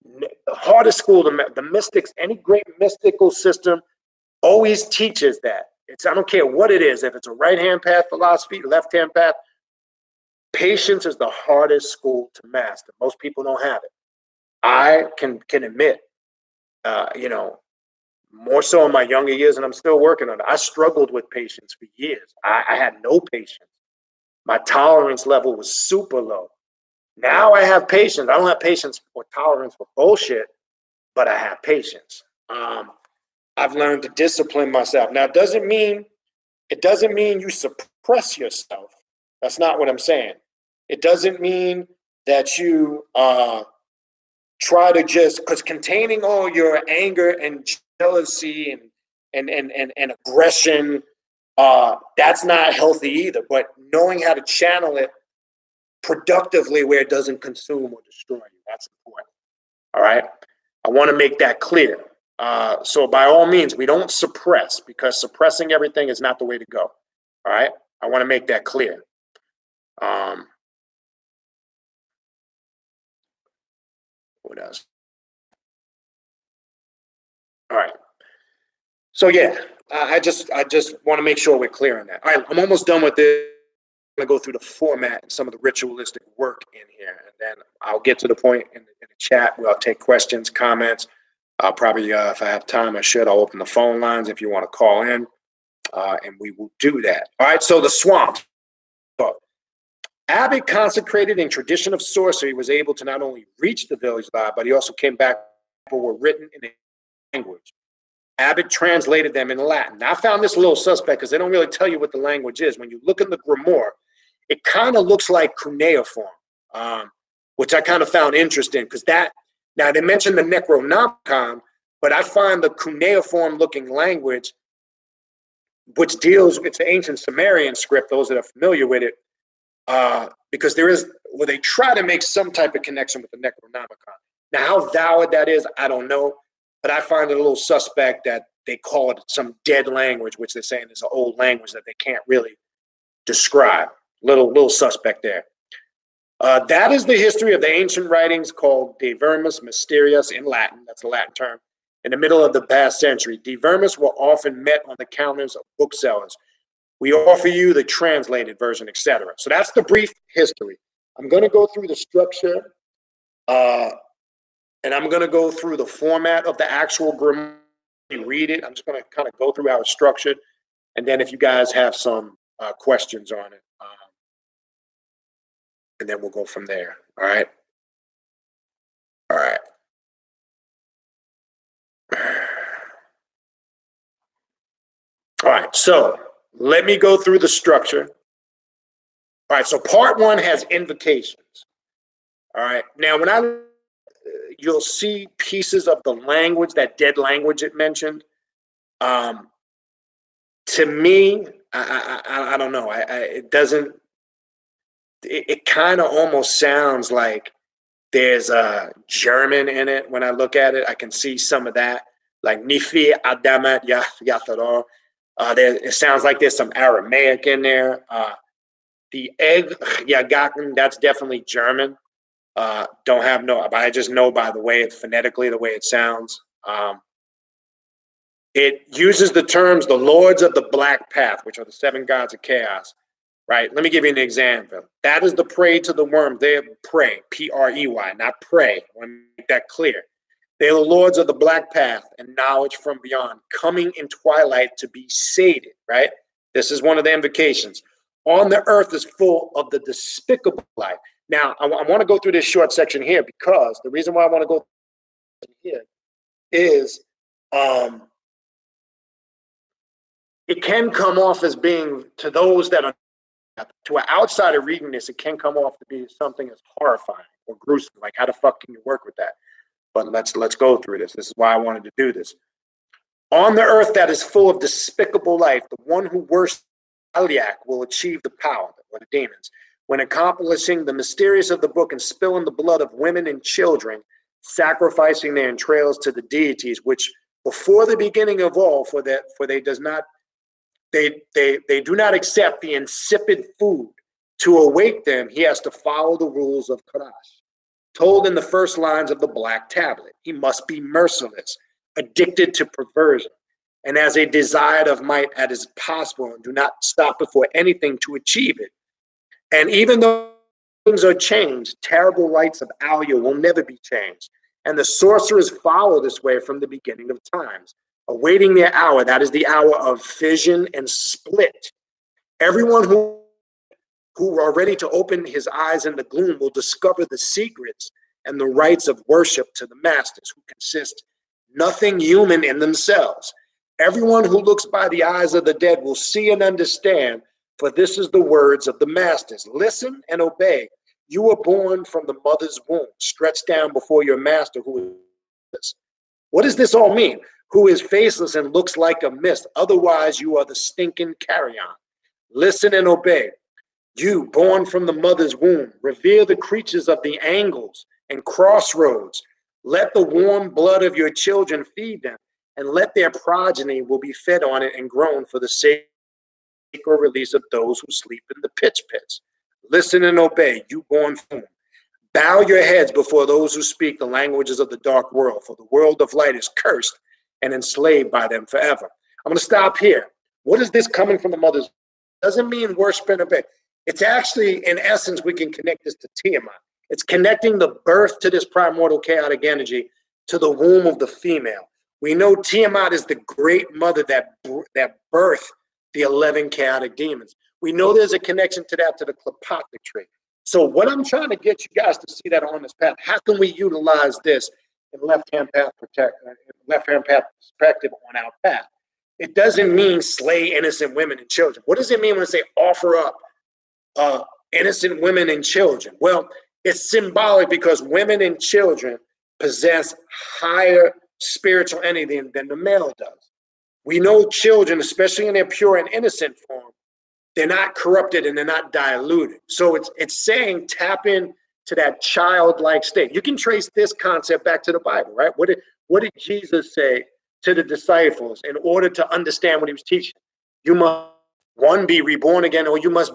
The hardest school, the mystics, any great mystical system always teaches that. I don't care what it is, if it's a right-hand path philosophy, left-hand path, patience is the hardest school to master. Most people don't have it. I can admit, more so in my younger years, and I'm still working on it. I struggled with patience for years. I had no patience. My tolerance level was super low. Now I have patience. I don't have patience or tolerance for bullshit, but I have patience. I've learned to discipline myself. Now, it doesn't mean you suppress yourself. That's not what I'm saying. It doesn't mean that you try to just, because containing all your anger and jealousy and aggression, that's not healthy either. But knowing how to channel it productively where it doesn't consume or destroy you, that's important. All right, I want to make that clear. So by all means, we don't suppress, because suppressing everything is not the way to go. All right, I want to make that clear. What else? All right. So yeah, I just want to make sure we're clear on that. All right, I'm almost done with this. I'm gonna go through the format and some of the ritualistic work in here, and then I'll get to the point in the chat where I'll take questions, comments. I'll probably, if I have time, I'll open the phone lines if you want to call in, and we will do that. All right, so the swamp. So, Abbott, consecrated in tradition of sorcery, was able to not only reach the village alive, but he also came back, but were written in a language. Abbott translated them in Latin. Now, I found this a little suspect because they don't really tell you what the language is. When you look in the grimoire, it kind of looks like cuneiform, which I kind of found interesting, because now they mentioned the Necronomicon, but I find the cuneiform looking language, which deals, it's an ancient Sumerian script, those that are familiar with it, because they try to make some type of connection with the Necronomicon. Now, how valid that is, I don't know, but I find it a little suspect that they call it some dead language, which they're saying is an old language that they can't really describe. Little suspect there. That is the history of the ancient writings called De Vermis Mysteriis in Latin. That's a Latin term. In the middle of the past century, De Vermis were often met on the counters of booksellers. We offer you the translated version, etc. So that's the brief history. I'm going to go through the structure, and I'm going to go through the format of the actual grimoire. You read it. I'm just going to kind of go through how it's structured, and then if you guys have some questions on it, and then we'll go from there. All right. All right. All right. So let me go through the structure. All right. So part one has invocations. All right. Now, you'll see pieces of the language, that dead language it mentioned. To me, I don't know. It doesn't. It kind of almost sounds like there's a German in it. When I look at it, I can see some of that, like Nifi Adamat Yatharo. It sounds like there's some Aramaic in there. The Egg Yagaken, that's definitely German. Don't have but I just know by the way phonetically, the way it sounds. It uses the terms the Lords of the Black Path, which are the 7 gods of chaos. Right. Let me give you an example. That is the prey to the worm. They prey, Prey, not pray. I want to make that clear. They are the lords of the black path and knowledge from beyond, coming in twilight to be sated. Right. This is one of the invocations. On the earth is full of the despicable life. Now, I want to go through this short section here because the reason why I want to go here is it can come off as being, to those that are, to an outsider reading this, it can come off to be something as horrifying or gruesome. Like, how the fuck can you work with that? But let's go through this. This is why I wanted to do this. On the earth that is full of despicable life, the one who worships Aliak will achieve the power, or the demons, when accomplishing the Mysteriis of the book and spilling the blood of women and children, sacrificing their entrails to the deities, which before the beginning of all, for they do not accept the insipid food To awake them, he has to follow the rules of Karash, told in the first lines of the Black Tablet. He must be merciless, addicted to perversion, and as a desire of might as possible, and do not stop before anything to achieve it. And even though things are changed, terrible rites of Alia will never be changed. And the sorcerers follow this way from the beginning of times, awaiting their hour. That is the hour of fission and split. Everyone who are ready to open his eyes in the gloom will discover the secrets and the rites of worship to the masters, who consist nothing human in themselves. Everyone who looks by the eyes of the dead will see and understand, for this is the words of the masters. Listen and obey. You were born from the mother's womb, stretched down before your master, who is. What does this all mean? Who is faceless and looks like a mist. Otherwise, you are the stinking carrion. Listen and obey. You, born from the mother's womb, revere the creatures of the angles and crossroads. Let the warm blood of your children feed them, and let their progeny will be fed on it and grown for the sake or release of those who sleep in the pits. Listen and obey, you born from whom. Bow your heads before those who speak the languages of the dark world, for the world of light is cursed and enslaved by them forever. I'm going to stop here. What is this coming from the mother's? Doesn't mean worship and obey. It's actually, in essence, we can connect this to Tiamat. It's connecting the birth to this primordial chaotic energy to the womb of the female. We know Tiamat is the great mother that birthed the 11 chaotic demons. We know there's a connection to that, to the Klepothic tree. So what I'm trying to get you guys to see that on this path, how can we utilize this in left-hand path perspective on our path? It doesn't mean slay innocent women and children. What does it mean when they say offer up innocent women and children? Well, it's symbolic because women and children possess higher spiritual energy than the male does. We know children, especially in their pure and innocent form, they're not corrupted and they're not diluted. So it's saying tap in to that childlike state. You can trace this concept back to the Bible, right? What did Jesus say to the disciples in order to understand what he was teaching? You must, one, be reborn again, or you must,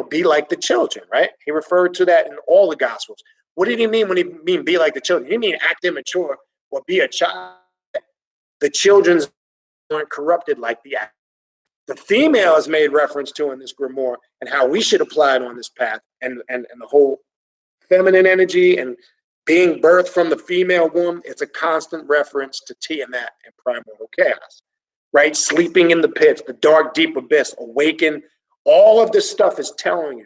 be like the children, right? He referred to that in all the Gospels. What did he mean when he mean be like the children? He mean act immature or be a child. The children's aren't corrupted like the act. The female is made reference to in this grimoire and how we should apply it on this path, and the whole feminine energy and being birthed from the female womb. It's a constant reference to Tiamat and primordial chaos, right? Sleeping in the pits, the dark, deep abyss, awaken. All of this stuff is telling you,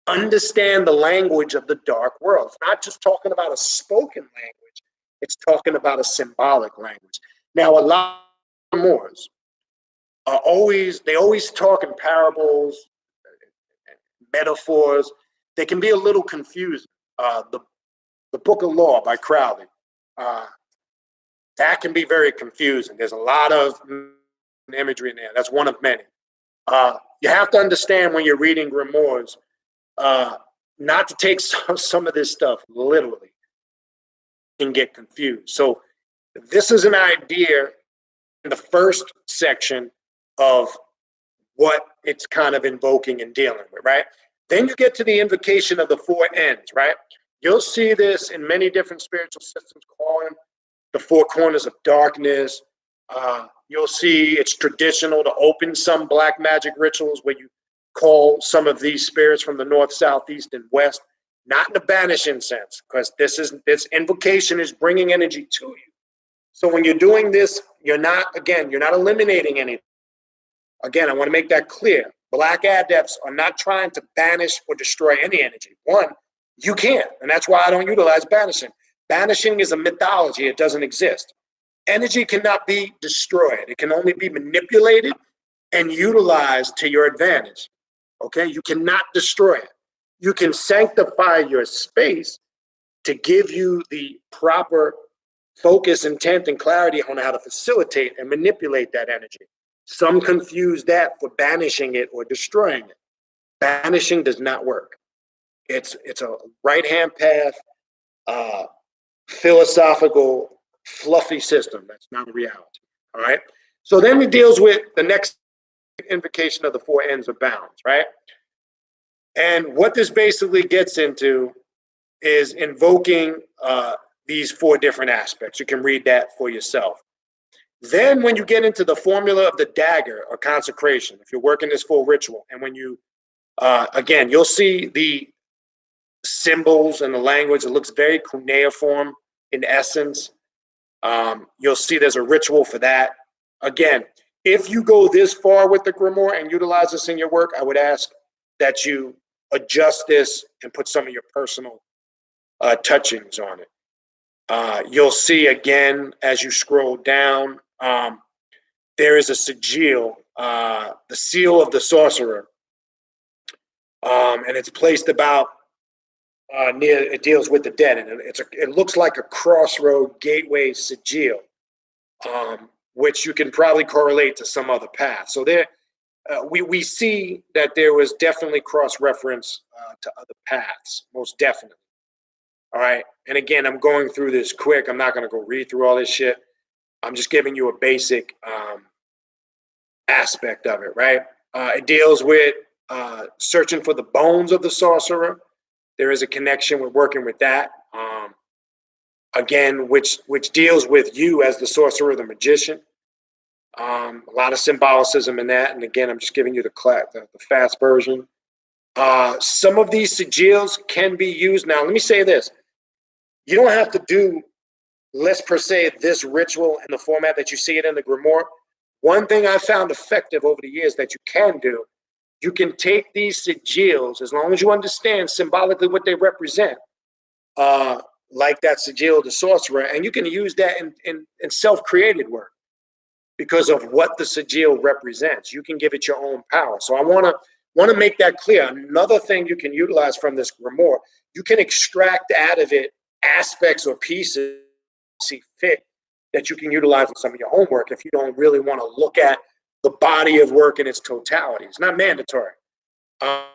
understand the language of the dark world. It's not just talking about a spoken language. It's talking about a symbolic language. Now, a lot of Moors they always talk in parables, metaphors. They can be a little confusing. The Book of Law by Crowley, that can be very confusing. There's a lot of imagery in there. That's one of many. You have to understand when you're reading grimoires, not to take some of this stuff literally. You can get confused. So this is an idea in the first section of what it's kind of invoking and dealing with, right? Then you get to the invocation of the four ends, right? You'll see this in many different spiritual systems calling the four corners of darkness. You'll see it's traditional to open some black magic rituals where you call some of these spirits from the north, south, east, and west, not in a banishing sense, because this invocation is bringing energy to you. So when you're doing this, you're not eliminating anything. Again, I want to make that clear. Black adepts are not trying to banish or destroy any energy. One, you can't, and that's why I don't utilize banishing. Banishing is a mythology. It doesn't exist. Energy cannot be destroyed. It can only be manipulated and utilized to your advantage. Okay? You cannot destroy it. You can sanctify your space to give you the proper focus, intent, and clarity on how to facilitate and manipulate that energy. Some confuse that for banishing it or destroying it. Banishing does not work. It's a right-hand path, philosophical, fluffy system. That's not a reality. All right. So then it deals with the next invocation of the four ends of bounds, right? And what this basically gets into is invoking these 4 different aspects. You can read that for yourself. Then when you get into the formula of the dagger or consecration, if you're working this full ritual, and when you, again, you'll see the symbols and the language. It looks very cuneiform in essence. You'll see there's a ritual for that. Again, if you go this far with the grimoire and utilize this in your work, I would ask that you adjust this and put some of your personal touchings on it. You'll see again as you scroll down, there is a sigil, the seal of the sorcerer, and it's placed about near. It deals with the dead, and it looks like a crossroad gateway sigil, which you can probably correlate to some other path. So there, we see that there was definitely cross-reference to other paths, most definitely. All right, and again, I'm going through this quick. I'm not going to go read through all this shit. I'm just giving you a basic aspect of it, right? It deals with searching for the bones of the sorcerer. There is a connection with working with that. Again, which deals with you as the sorcerer, the magician. A lot of symbolicism in that. And again, I'm just giving you the fast version. Some of these sigils can be used. Now, let me say this. You don't have to do, let's per se, this ritual in the format that you see it in the grimoire. One thing I found effective over the years that you can do, you can take these sigils, as long as you understand symbolically what they represent, like that sigil of the sorcerer, and you can use that in self-created work because of what the sigil represents. You can give it your own power. So I want to make that clear. Another thing you can utilize from this grimoire, you can extract out of it aspects or pieces see fit that you can utilize in some of your own work if you don't really want to look at the body of work in its totality. It's not mandatory. I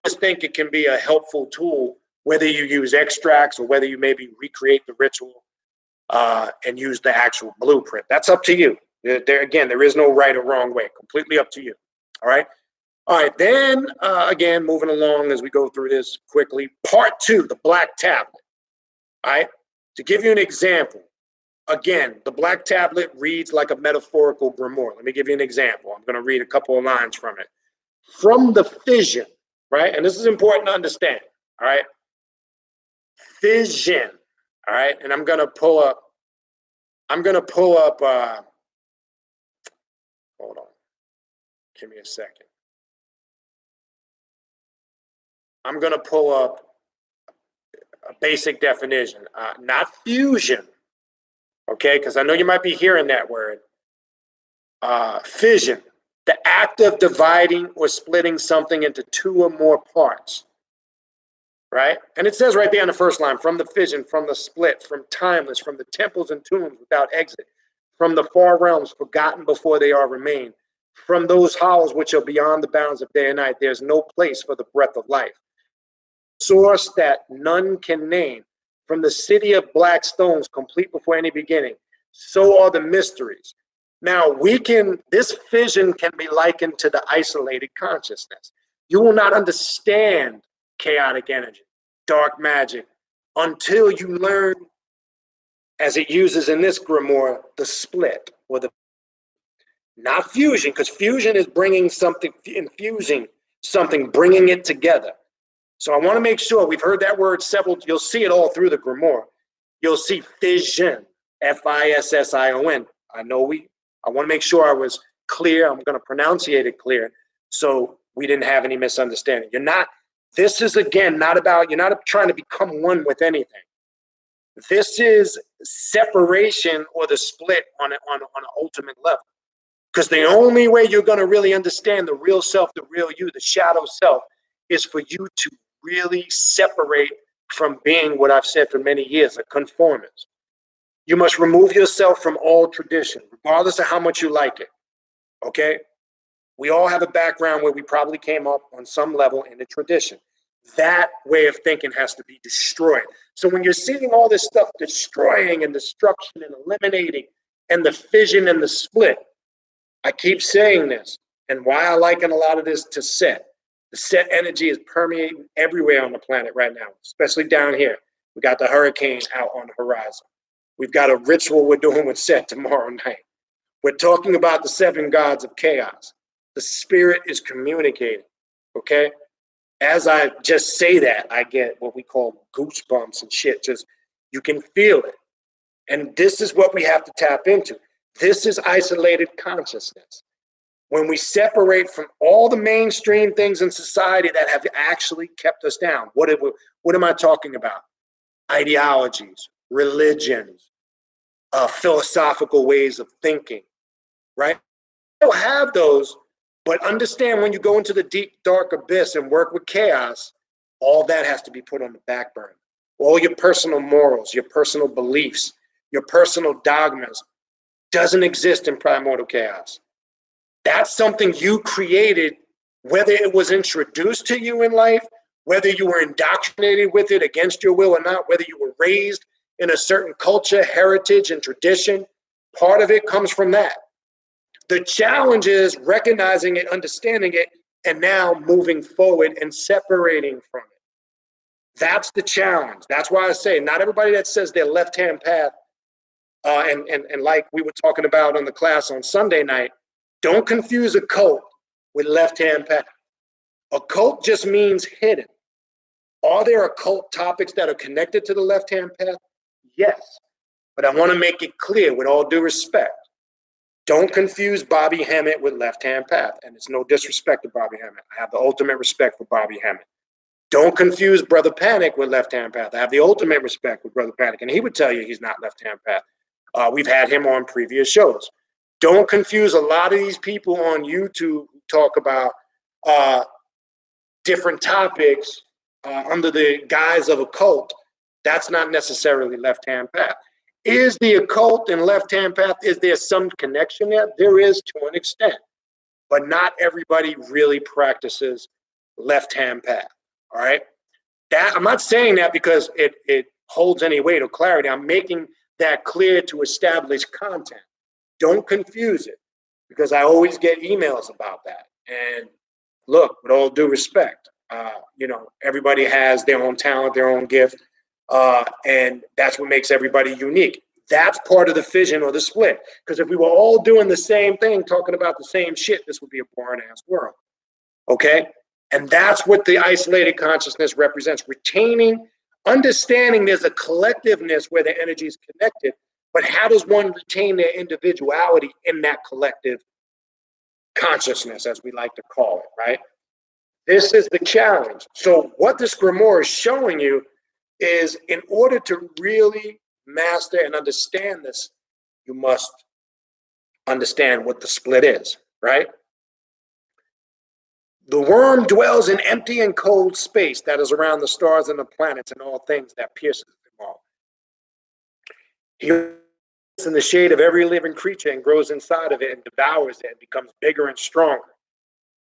just think it can be a helpful tool, whether you use extracts or whether you maybe recreate the ritual and use the actual blueprint. That's up to you. There is no right or wrong way. Completely up to you. All right. All right. Then, again, moving along as we go through this quickly. Part 2, the black tablet. All right. To give you an example, again, the black tablet reads like a metaphorical grimoire. Let me give you an example. I'm going to read a couple of lines from it. From the fission, right? And this is important to understand. All right. Fission. All right. And I'm going to pull up, hold on. Give me a second. I'm going to pull up a basic definition, not fusion. Okay, because I know you might be hearing that word. Fission, the act of dividing or splitting something into 2 or more parts, right? And it says right there on the first line, from the fission, from the split, from timeless, from the temples and tombs without exit, from the far realms forgotten before they are remained, from those halls which are beyond the bounds of day and night, there's no place for the breath of life. Source that none can name, from the city of black stones, complete before any beginning, so are the mysteries. Now, this fission can be likened to the isolated consciousness. You will not understand chaotic energy, dark magic, until you learn, as it uses in this grimoire, the split, or not fusion, because fusion is bringing something, infusing something, bringing it together. So I want to make sure we've heard that word several. You'll see it all through the grimoire. You'll see fission, Fission. I want to make sure I was clear. I'm going to pronunciate it clear so we didn't have any misunderstanding. This is again not about, you're not trying to become one with anything. This is separation or the split on an ultimate level. Because the only way you're going to really understand the real self, the real you, the shadow self, is for you to really separate from being what I've said for many years, a conformist. You must remove yourself from all tradition, regardless of how much you like it. Okay? We all have a background where we probably came up on some level in a tradition. That way of thinking has to be destroyed. So when you're seeing all this stuff destroying and destruction and eliminating and the fission and the split, I keep saying this, and why I liken a lot of this to Set. The set energy is permeating everywhere on the planet right now, especially down here. We got the hurricane out on the horizon. We've got a ritual we're doing with Set tomorrow night. We're talking about the 7 gods of chaos. The spirit is communicating, okay? As I just say that, I get what we call goosebumps and shit. Just, you can feel it. And this is what we have to tap into. This is isolated consciousness. When we separate from all the mainstream things in society that have actually kept us down, what am I talking about? Ideologies, religions, philosophical ways of thinking, right? We don't have those, but understand when you go into the deep, dark abyss and work with chaos, all that has to be put on the back burner. All your personal morals, your personal beliefs, your personal dogmas doesn't exist in primordial chaos. That's something you created, whether it was introduced to you in life, whether you were indoctrinated with it against your will or not, whether you were raised in a certain culture, heritage, and tradition. Part of it comes from that. The challenge is recognizing it, understanding it, and now moving forward and separating from it. That's the challenge. That's why I say not everybody that says their left-hand path, and like we were talking about on the class on Sunday night, don't confuse occult with left-hand path. Occult just means hidden. Are there occult topics that are connected to the left-hand path? Yes. But I want to make it clear with all due respect. Don't confuse Bobby Hemmett with left-hand path. And it's no disrespect to Bobby Hemmett. I have the ultimate respect for Bobby Hemmett. Don't confuse Brother Panic with left-hand path. I have the ultimate respect for Brother Panic. And he would tell you he's not left-hand path. We've had him on previous shows. Don't confuse a lot of these people on YouTube who talk about different topics under the guise of occult. That's not necessarily left-hand path. Is the occult and left-hand path, is there some connection there? There is to an extent, but not everybody really practices left-hand path, all right? I'm not saying that because it holds any weight or clarity. I'm making that clear to establish content. Don't confuse it, because I always get emails about that. And look, with all due respect, everybody has their own talent, their own gift, and that's what makes everybody unique. That's part of the fission or the split. Because if we were all doing the same thing, talking about the same shit, this would be a boring-ass world, okay? And that's what the isolated consciousness represents, retaining, understanding there's a collectiveness where the energy is connected, but how does one retain their individuality in that collective consciousness, as we like to call it, right? This is the challenge. So what this grimoire is showing you is, in order to really master and understand this, you must understand what the split is, right? The worm dwells in empty and cold space that is around the stars and the planets and all things that pierces them all. He in the shade of every living creature and grows inside of it and devours it and becomes bigger and stronger.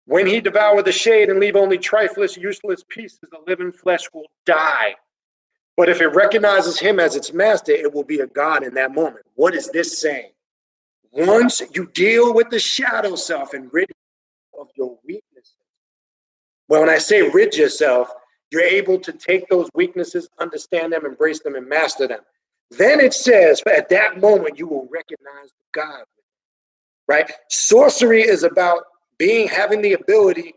When he devour the shade and leave only trifling, useless pieces, the living flesh will die. But if it recognizes him as its master, it will be a god in that moment. What is this saying? Once you deal with the shadow self and rid of your weaknesses. Well, when I say rid yourself, you're able to take those weaknesses, understand them, embrace them, and master them. Then it says, at that moment, you will recognize God, right? Sorcery is about having the ability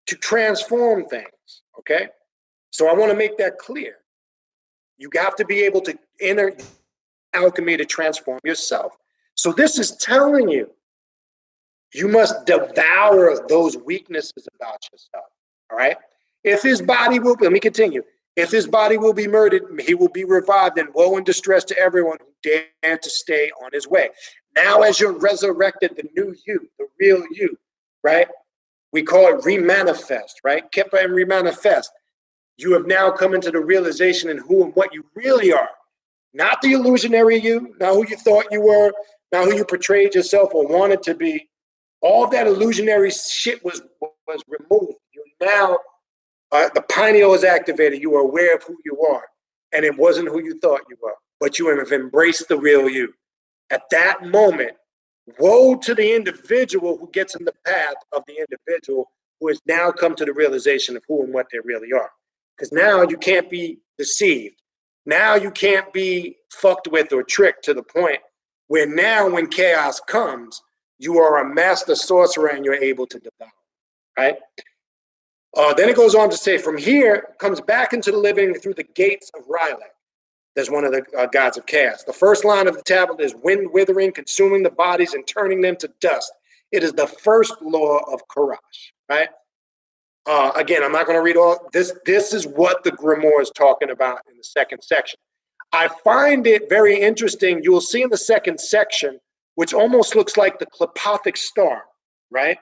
to transform things, okay? So I want to make that clear. You have to be able to enter alchemy to transform yourself. So this is telling you, you must devour those weaknesses about yourself, all right? If his body will, let me continue. If his body will be murdered, he will be revived, and woe and distress to everyone who dare to stay on his way. Now, as you're resurrected, the new you, the real you, right? We call it remanifest, right? Kippa and remanifest. You have now come into the realization in who and what you really are. Not the illusionary you, not who you thought you were, not who you portrayed yourself or wanted to be. All of that illusionary shit was removed. You now, the pineal is activated. You are aware of who you are. And it wasn't who you thought you were, but you have embraced the real you. At that moment, woe to the individual who gets in the path of the individual who has now come to the realization of who and what they really are. Because now you can't be deceived. Now you can't be fucked with or tricked to the point where now when chaos comes, you are a master sorcerer and you're able to devour, right? Then it goes on to say, from here, comes back into the living through the gates of Rylak. There's one of the gods of chaos. The first line of the tablet is wind withering, consuming the bodies and turning them to dust. It is the first law of Karash, right? Again, I'm not going to read all this. This is what the Grimoire is talking about in the second section. I find it very interesting. You will see in the second section, which almost looks like the Klepothic star, right?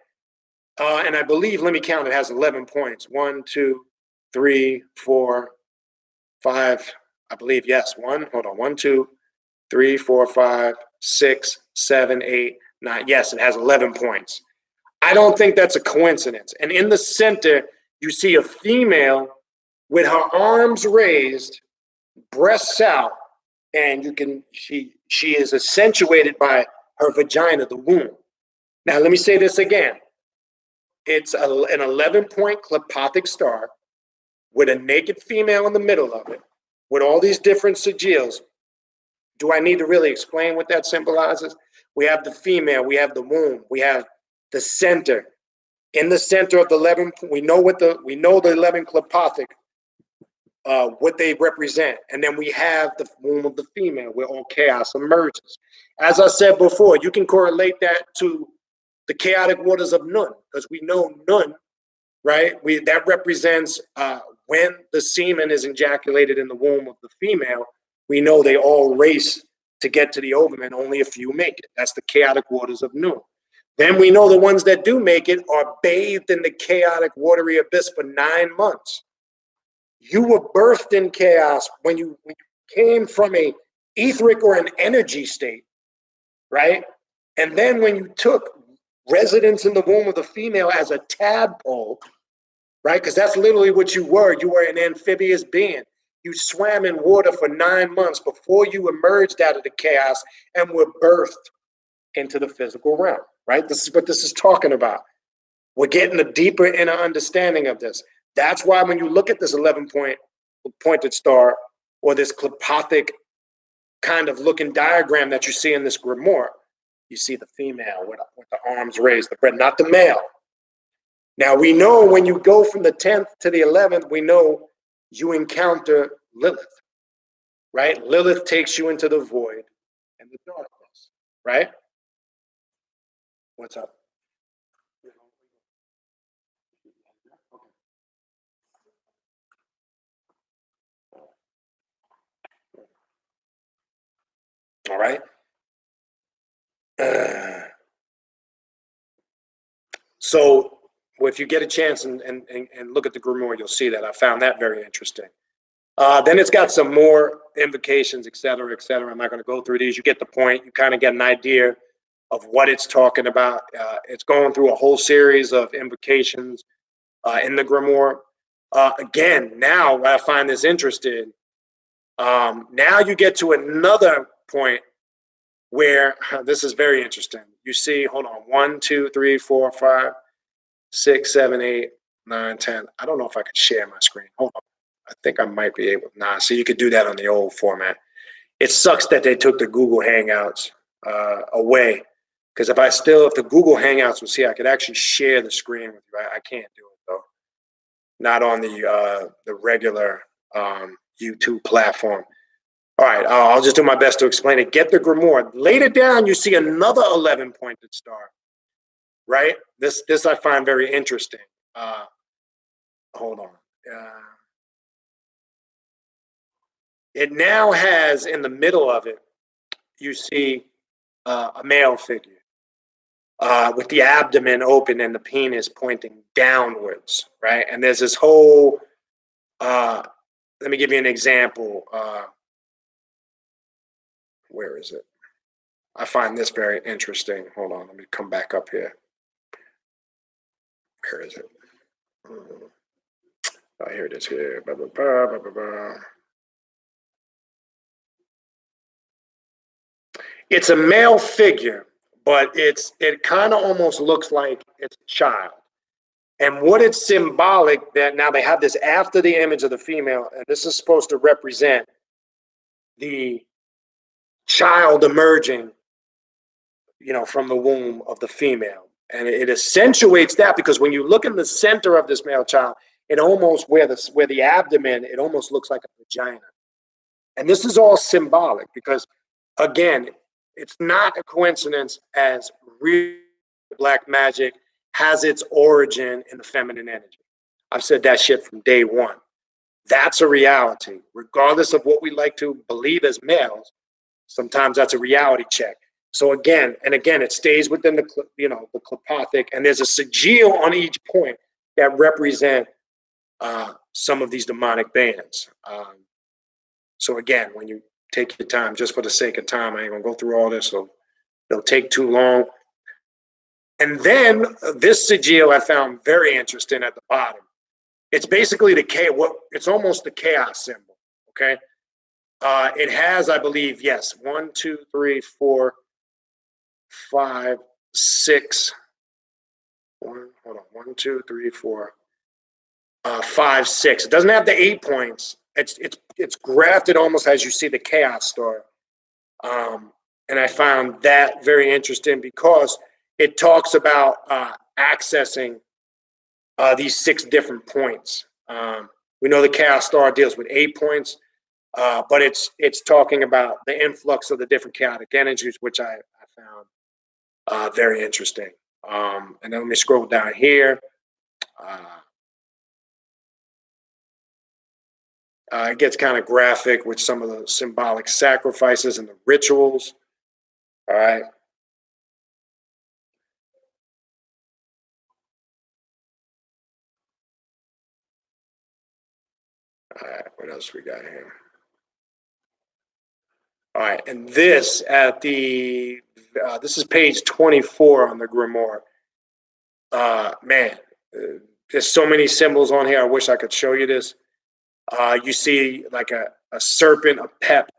And I believe, let me count, it has 11 points. 1, 2, 3, 4, 5. I believe, yes. 1, 2, 3, 4, 5, 6, 7, 8, 9. Yes, it has 11 points. I don't think that's a coincidence. And in the center, you see a female with her arms raised, breasts out, and she is accentuated by her vagina, the womb. Now, let me say this again. It's an 11-point Klepothic star with a naked female in the middle of it, with all these different sigils. Do I need to really explain what that symbolizes? We have the female, we have the womb, we have the center. In the center of the 11, we know the 11 Klepothic, what they represent. And then we have the womb of the female where all chaos emerges. As I said before, you can correlate that to the chaotic waters of Nun, because we know Nun, right? That represents when the semen is ejaculated in the womb of the female, we know they all race to get to the ovum and only a few make it. That's the chaotic waters of Nun. Then we know the ones that do make it are bathed in the chaotic watery abyss for 9 months. You were birthed in chaos when you came from a etheric or an energy state, right? And then when you took residence in the womb of the female as a tadpole, right? Because that's literally what you were. You were an amphibious being. You swam in water for 9 months before you emerged out of the chaos and were birthed into the physical realm, right? This is what this is talking about. We're getting a deeper inner understanding of this. That's why when you look at this 11-pointed star or this Klepothic kind of looking diagram that you see in this grimoire, you see the female with the arms raised, the bread, not the male. Now we know when you go from the 10th to the 11th, we know you encounter Lilith, right? Lilith takes you into the void and the darkness, right? What's up? All right. So if you get a chance and look at the grimoire, you'll see that. I found that very interesting. Then it's got some more invocations, et cetera, et cetera. I'm not going to go through these. You get the point. You kind of get an idea of what it's talking about. It's going through a whole series of invocations in the grimoire. Again, now I find this interesting. Now you get to another point where this is very interesting. You see, hold on, 1, 2, 3, 4, 5, 6, 7, 8, 9, 10. I don't know if I could share my screen. Hold on. I think I might be able. Nah, so you could do that on the old format. It sucks that they took the Google Hangouts away. Because if the Google Hangouts was here, I could actually share the screen with you. I can't do it though. Not on the regular YouTube platform. All right, I'll just do my best to explain it. Get the grimoire. Later down, you see another 11-pointed star, right? This I find very interesting. Hold on. It now has in the middle of it, you see a male figure with the abdomen open and the penis pointing downwards, right? And there's this whole, let me give you an example. Where is it? I find this very interesting. Hold on, let me come back up here. Where is it? Oh, here it is here. Blah, blah, blah, blah, blah, blah. It's a male figure, but it kind of almost looks like it's a child. And what it's symbolic that now they have this after the image of the female, and this is supposed to represent the child emerging, from the womb of the female. And it accentuates that because when you look in the center of this male child, it almost where the abdomen, it almost looks like a vagina. And this is all symbolic because, again, it's not a coincidence as real black magic has its origin in the feminine energy. I've said that shit from day one. That's a reality, regardless of what we like to believe as males. Sometimes that's a reality check. So again, it stays within the Klepothic, and there's a sigil on each point that represent some of these demonic bands. So again, when you take your time, just for the sake of time, I ain't gonna go through all this, so it'll take too long. And then this sigil I found very interesting at the bottom. It's basically it's almost the chaos symbol. Okay, it has, I believe, yes, 1, 2, 3, 4, 5, 6. Hold on, 1, 2, 3, 4, 5, 6. It doesn't have the 8 points. It's grafted almost as you see the chaos star. And I found that very interesting because it talks about accessing these 6 different points. We know the chaos star deals with 8 points, but it's talking about the influx of the different chaotic energies, which I found very interesting. And then let me scroll down here. It gets kind of graphic with some of the symbolic sacrifices and the rituals. All right. All right, what else we got here? All right, and this this is page 24 on the Grimoire. Man, there's so many symbols on here. I wish I could show you this. You see like a serpent, a pep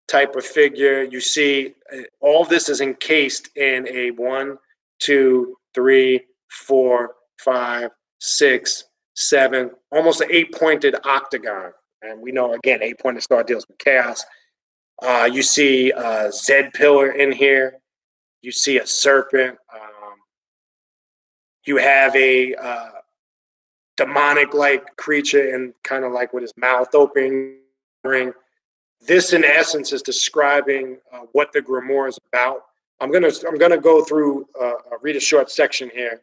type of figure. You see all this is encased in a 1, 2, 3, 4, 5, 6, 7, almost an 8-pointed octagon. And we know, again, 8-pointed star deals with chaos. You see a Zed pillar in here. You see a serpent. You have a demonic-like creature and kind of like with his mouth open. This, in essence, is describing what the Grimoire is about. I'm gonna go through, read a short section here.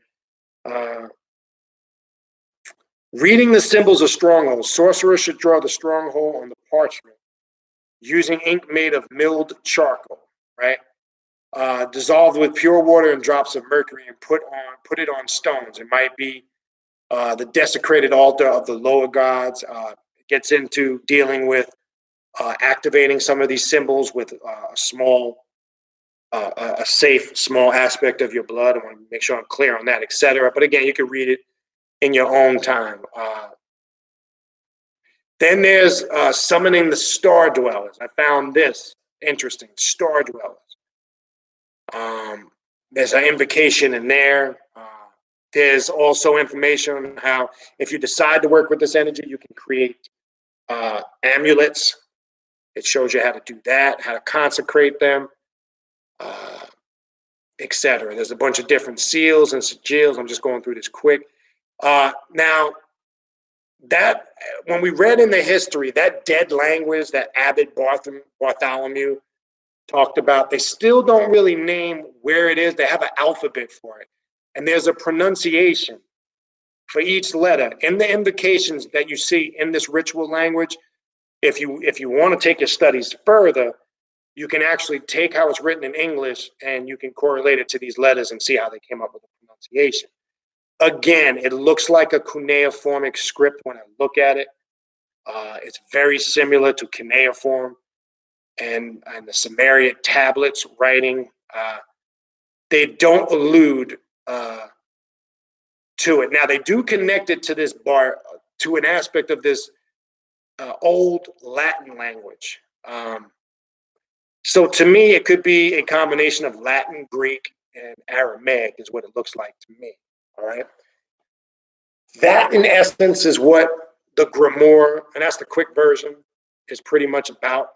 Reading the symbols of strongholds, sorcerers should draw the stronghold on the parchment using ink made of milled charcoal, right? Dissolved with pure water and drops of mercury and put it on stones. It might be the desecrated altar of the lower gods. It gets into dealing with activating some of these symbols with a safe, small aspect of your blood. I want to make sure I'm clear on that, etc. But again, you can read it in your own time. Then there's summoning the star dwellers. I found this interesting, star dwellers. There's an invocation in there. There's also information on how if you decide to work with this energy, you can create amulets. It shows you how to do that, how to consecrate them, etc. There's a bunch of different seals and sigils. I'm just going through this quick. Now, that when we read in the history, that dead language that Abbot Bartholomew talked about, they still don't really name where it is. They have an alphabet for it. And there's a pronunciation for each letter. In the invocations that you see in this ritual language, if you want to take your studies further, you can actually take how it's written in English and you can correlate it to these letters and see how they came up with the pronunciation. Again, it looks like a cuneiformic script when I look at it. It's very similar to cuneiform and the Sumerian tablets writing. They don't allude to it. Now, they do connect it to this to an aspect of this old Latin language. So to me, it could be a combination of Latin, Greek, and Aramaic is what it looks like to me. All right. That, in essence, is what the Grimoire, and that's the quick version, is pretty much about.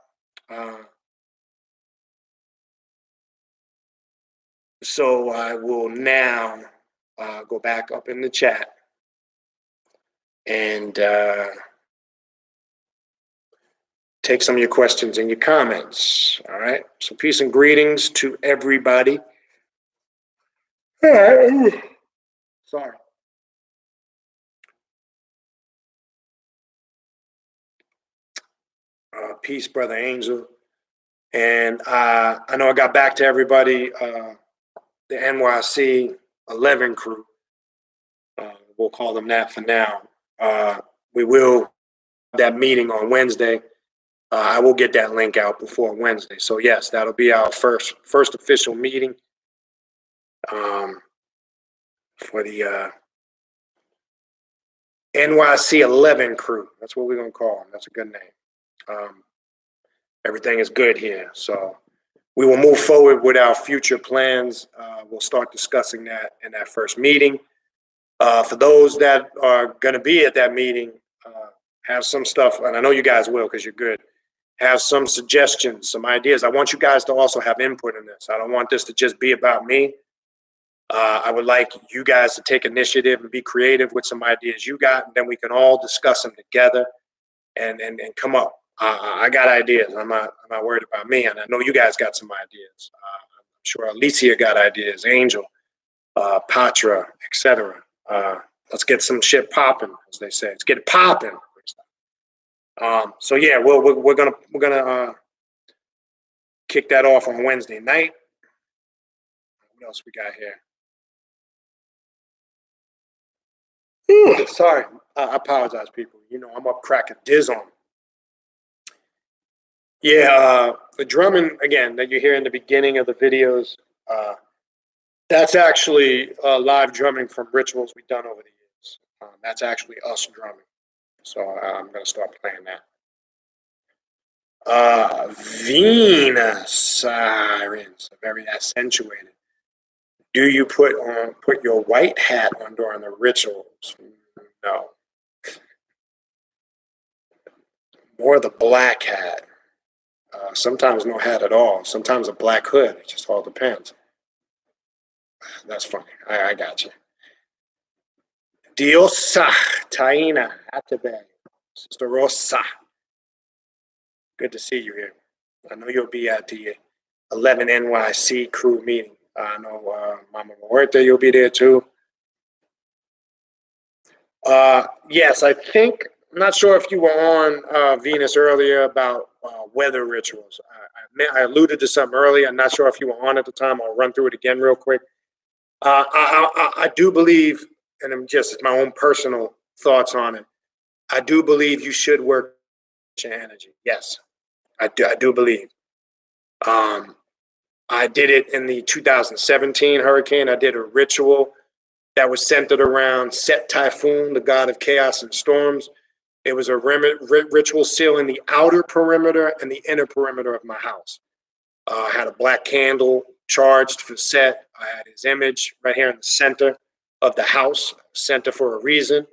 So I will now go back up in the chat and take some of your questions and your comments. All right. So peace and greetings to everybody. All right. Sorry. Peace, Brother Angel. And I know I got back to everybody, the NYC 11 crew. We'll call them that for now. We will have that meeting on Wednesday. I will get that link out before Wednesday. So yes, that'll be our first official meeting for the NYC 11 crew. That's what we're gonna call them. That's a good name. Everything is good here, so we will move forward with our future plans. We'll start discussing that in that first meeting. For those that are going to be at that meeting, have some stuff, and I know you guys will because you're good. Have some suggestions, some ideas. I want you guys to also have input in this. I don't want this to just be about me. I would like you guys to take initiative and be creative with some ideas you got, and then we can all discuss them together and come up. I got ideas. I'm not worried about me, and I know you guys got some ideas. I'm sure Alicia got ideas, Angel, Patra, etc. Let's get some shit popping, as they say. Let's get it popping. So yeah, we're gonna kick that off on Wednesday night. What else we got here? Ooh, sorry, I apologize, people. You know I'm up cracking diz on. Yeah, the drumming again that you hear in the beginning of the videos. That's actually live drumming from rituals we've done over the years. That's actually us drumming. So I'm going to start playing that. Venus sirens, very accentuated. Do you put your white hat on during the rituals? No. More the black hat. Sometimes no hat at all. Sometimes a black hood. It just all depends. That's funny. I got you. Diosa, Taina, Atabe, Sister Rosa. Good to see you here. I know you'll be at the 11 NYC crew meeting. I know Mama Muerte, you'll be there too. Yes, I think, I'm not sure if you were on Venus earlier about weather rituals. I alluded to something earlier. I'm not sure if you were on at the time. I'll run through it again real quick. I do believe, and it's my own personal thoughts on it. I do believe you should work your energy. Yes, I do believe. I did it in the 2017 hurricane. I did a ritual that was centered around Set Typhoon, the god of chaos and storms. It was a ritual sealing the outer perimeter and the inner perimeter of my house. I had a black candle charged for Set. I had his image right here in the center of the house, center for a reason.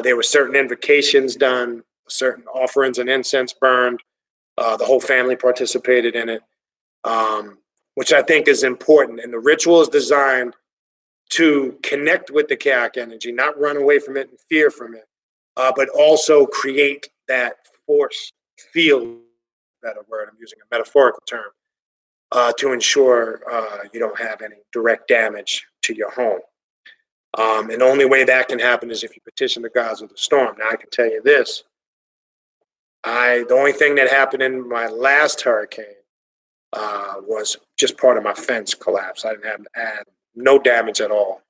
There were certain invocations done, certain offerings and incense burned. The whole family participated in it, which I think is important. And the ritual is designed to connect with the chaotic energy, not run away from it and fear from it, but also create that force field, better word, I'm using a metaphorical term, to ensure you don't have any direct damage to your home. And the only way that can happen is if you petition the gods of the storm. Now, I can tell you this. The only thing that happened in my last hurricane was just part of my fence collapse. I didn't have to add no damage at all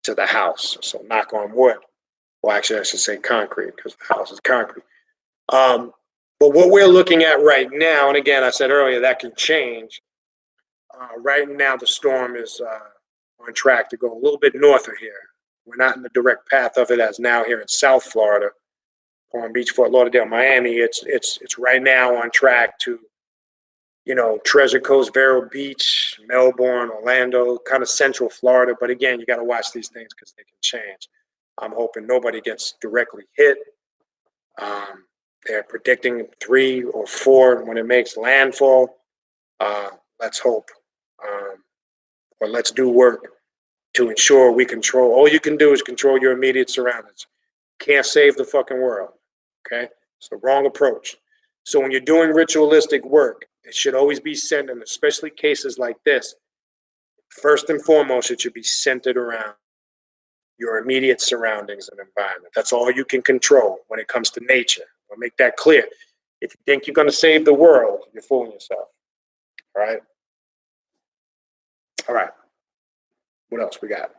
to the house. So knock on wood. Well, actually, I should say concrete because the house is concrete. But what we're looking at right now, and again, I said earlier, that can change. Right now, the storm is on track to go a little bit north of here. We're not in the direct path of it as now here in South Florida, Palm Beach, Fort Lauderdale, Miami. It's right now on track to, Treasure Coast, Vero Beach, Melbourne, Orlando, kind of central Florida. But again, you got to watch these things because they can change. I'm hoping nobody gets directly hit. They're predicting 3 or 4 when it makes landfall. Let's hope, or let's do work to ensure we control. All you can do is control your immediate surroundings. Can't save the fucking world. Okay, it's the wrong approach. So when you're doing ritualistic work, it should always be centered, especially cases like this. First and foremost, it should be centered around your immediate surroundings and environment. That's all you can control when it comes to nature. I'll make that clear. If you think you're going to save the world, you're fooling yourself. All right? All right. What else we got?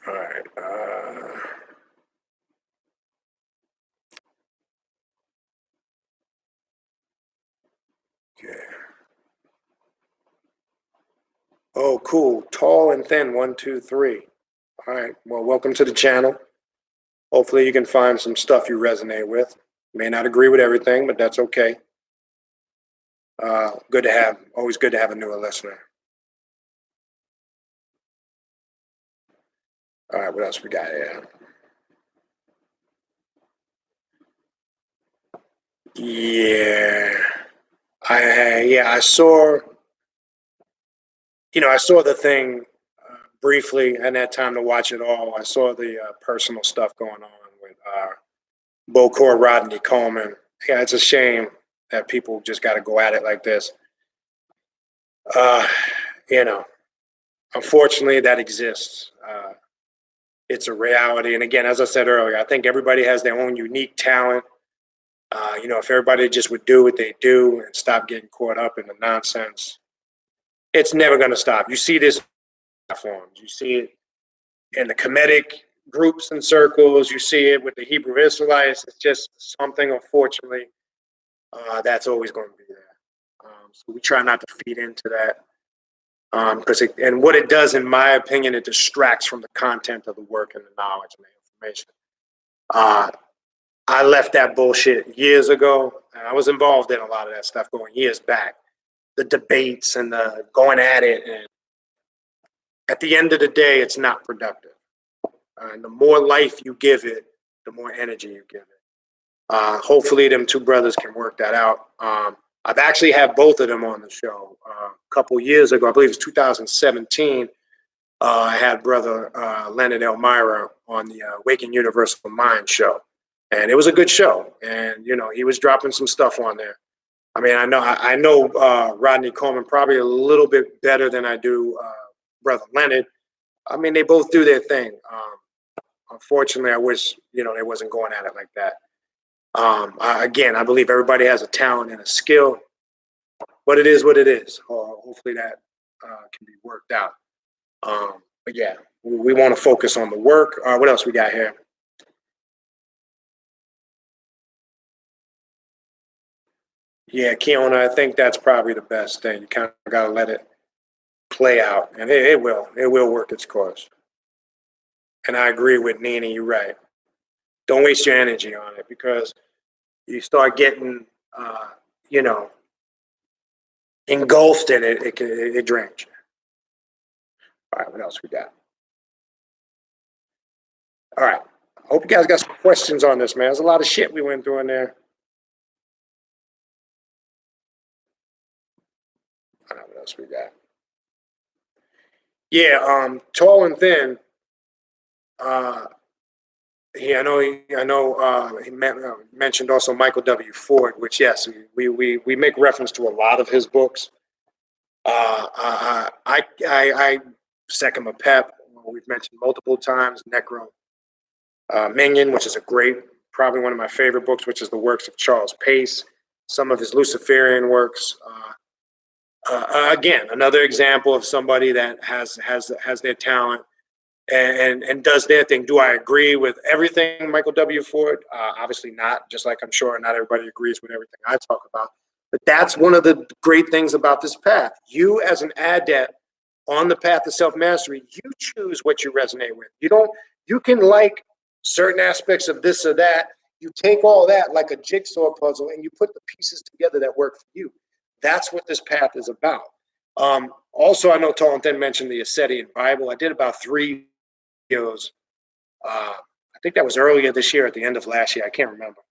All right. Okay. Oh, cool. Tall and thin, 1, 2, 3. All right. Well, welcome to the channel. Hopefully you can find some stuff you resonate with. May not agree with everything, but that's okay. Good to have, always good to have a newer listener. All right, what else we got here? Yeah, I saw, I saw the thing briefly. I hadn't had time to watch it all. I saw the personal stuff going on with Bokor Rodney Coleman. Yeah, it's a shame that people just got to go at it like this. You know, unfortunately, that exists. It's a reality. And again, as I said earlier, I think everybody has their own unique talent. If everybody just would do what they do and stop getting caught up in the nonsense, it's never going to stop. You see this platforms. You see it in the Kemetic groups and circles. You see it with the Hebrew Israelites. It's just something, unfortunately, that's always going to be there. So we try not to feed into that. And what it does, in my opinion, it distracts from the content of the work and the knowledge and the information. I left that bullshit years ago, and I was involved in a lot of that stuff going years back. The debates and the going at it, and at the end of the day, it's not productive. And the more life you give it, the more energy you give it. Hopefully, them 2 brothers can work that out. I've actually had both of them on the show a couple years ago. I believe it's 2017. I had brother Leonard Elmira on the Waking Universal Mind show. And it was a good show. And, he was dropping some stuff on there. I mean, I know Rodney Coleman probably a little bit better than I do brother Leonard. I mean, they both do their thing. Unfortunately, I wish, they wasn't going at it like that. Again, I believe everybody has a talent and a skill, but it is what it is. Hopefully that can be worked out. But yeah, we want to focus on the work. What else we got here? Yeah, Keona, I think that's probably the best thing. You kind of got to let it play out, and it will work its course. And I agree with Nina, you're right. Don't waste your energy on it, because you start getting, engulfed in it, it drains you. All right, what else we got? All right, I hope you guys got some questions on this, man. There's a lot of shit we went through in there. All right, what else we got? Yeah, tall and thin. Yeah, I know. He mentioned also Michael W. Ford, which, yes, we make reference to a lot of his books. I second my pep. We've mentioned multiple times Necro Minion, which is probably one of my favorite books, which is the works of Charles Pace. Some of his Luciferian works. Again, another example of somebody that has their talent and does their thing. Do I agree with everything Michael W. Ford? Obviously not, just like I'm sure not everybody agrees with everything I talk about. But that's one of the great things about this path. You, as an adept on the path of self-mastery, you choose what you resonate with. You can like certain aspects of this or that. You take all that like a jigsaw puzzle and you put the pieces together that work for you. That's what this path is about. Also, I know Tolentine mentioned the Ascetian Bible. I did about 3 videos. I think that was earlier this year, at the end of last year. I can't remember.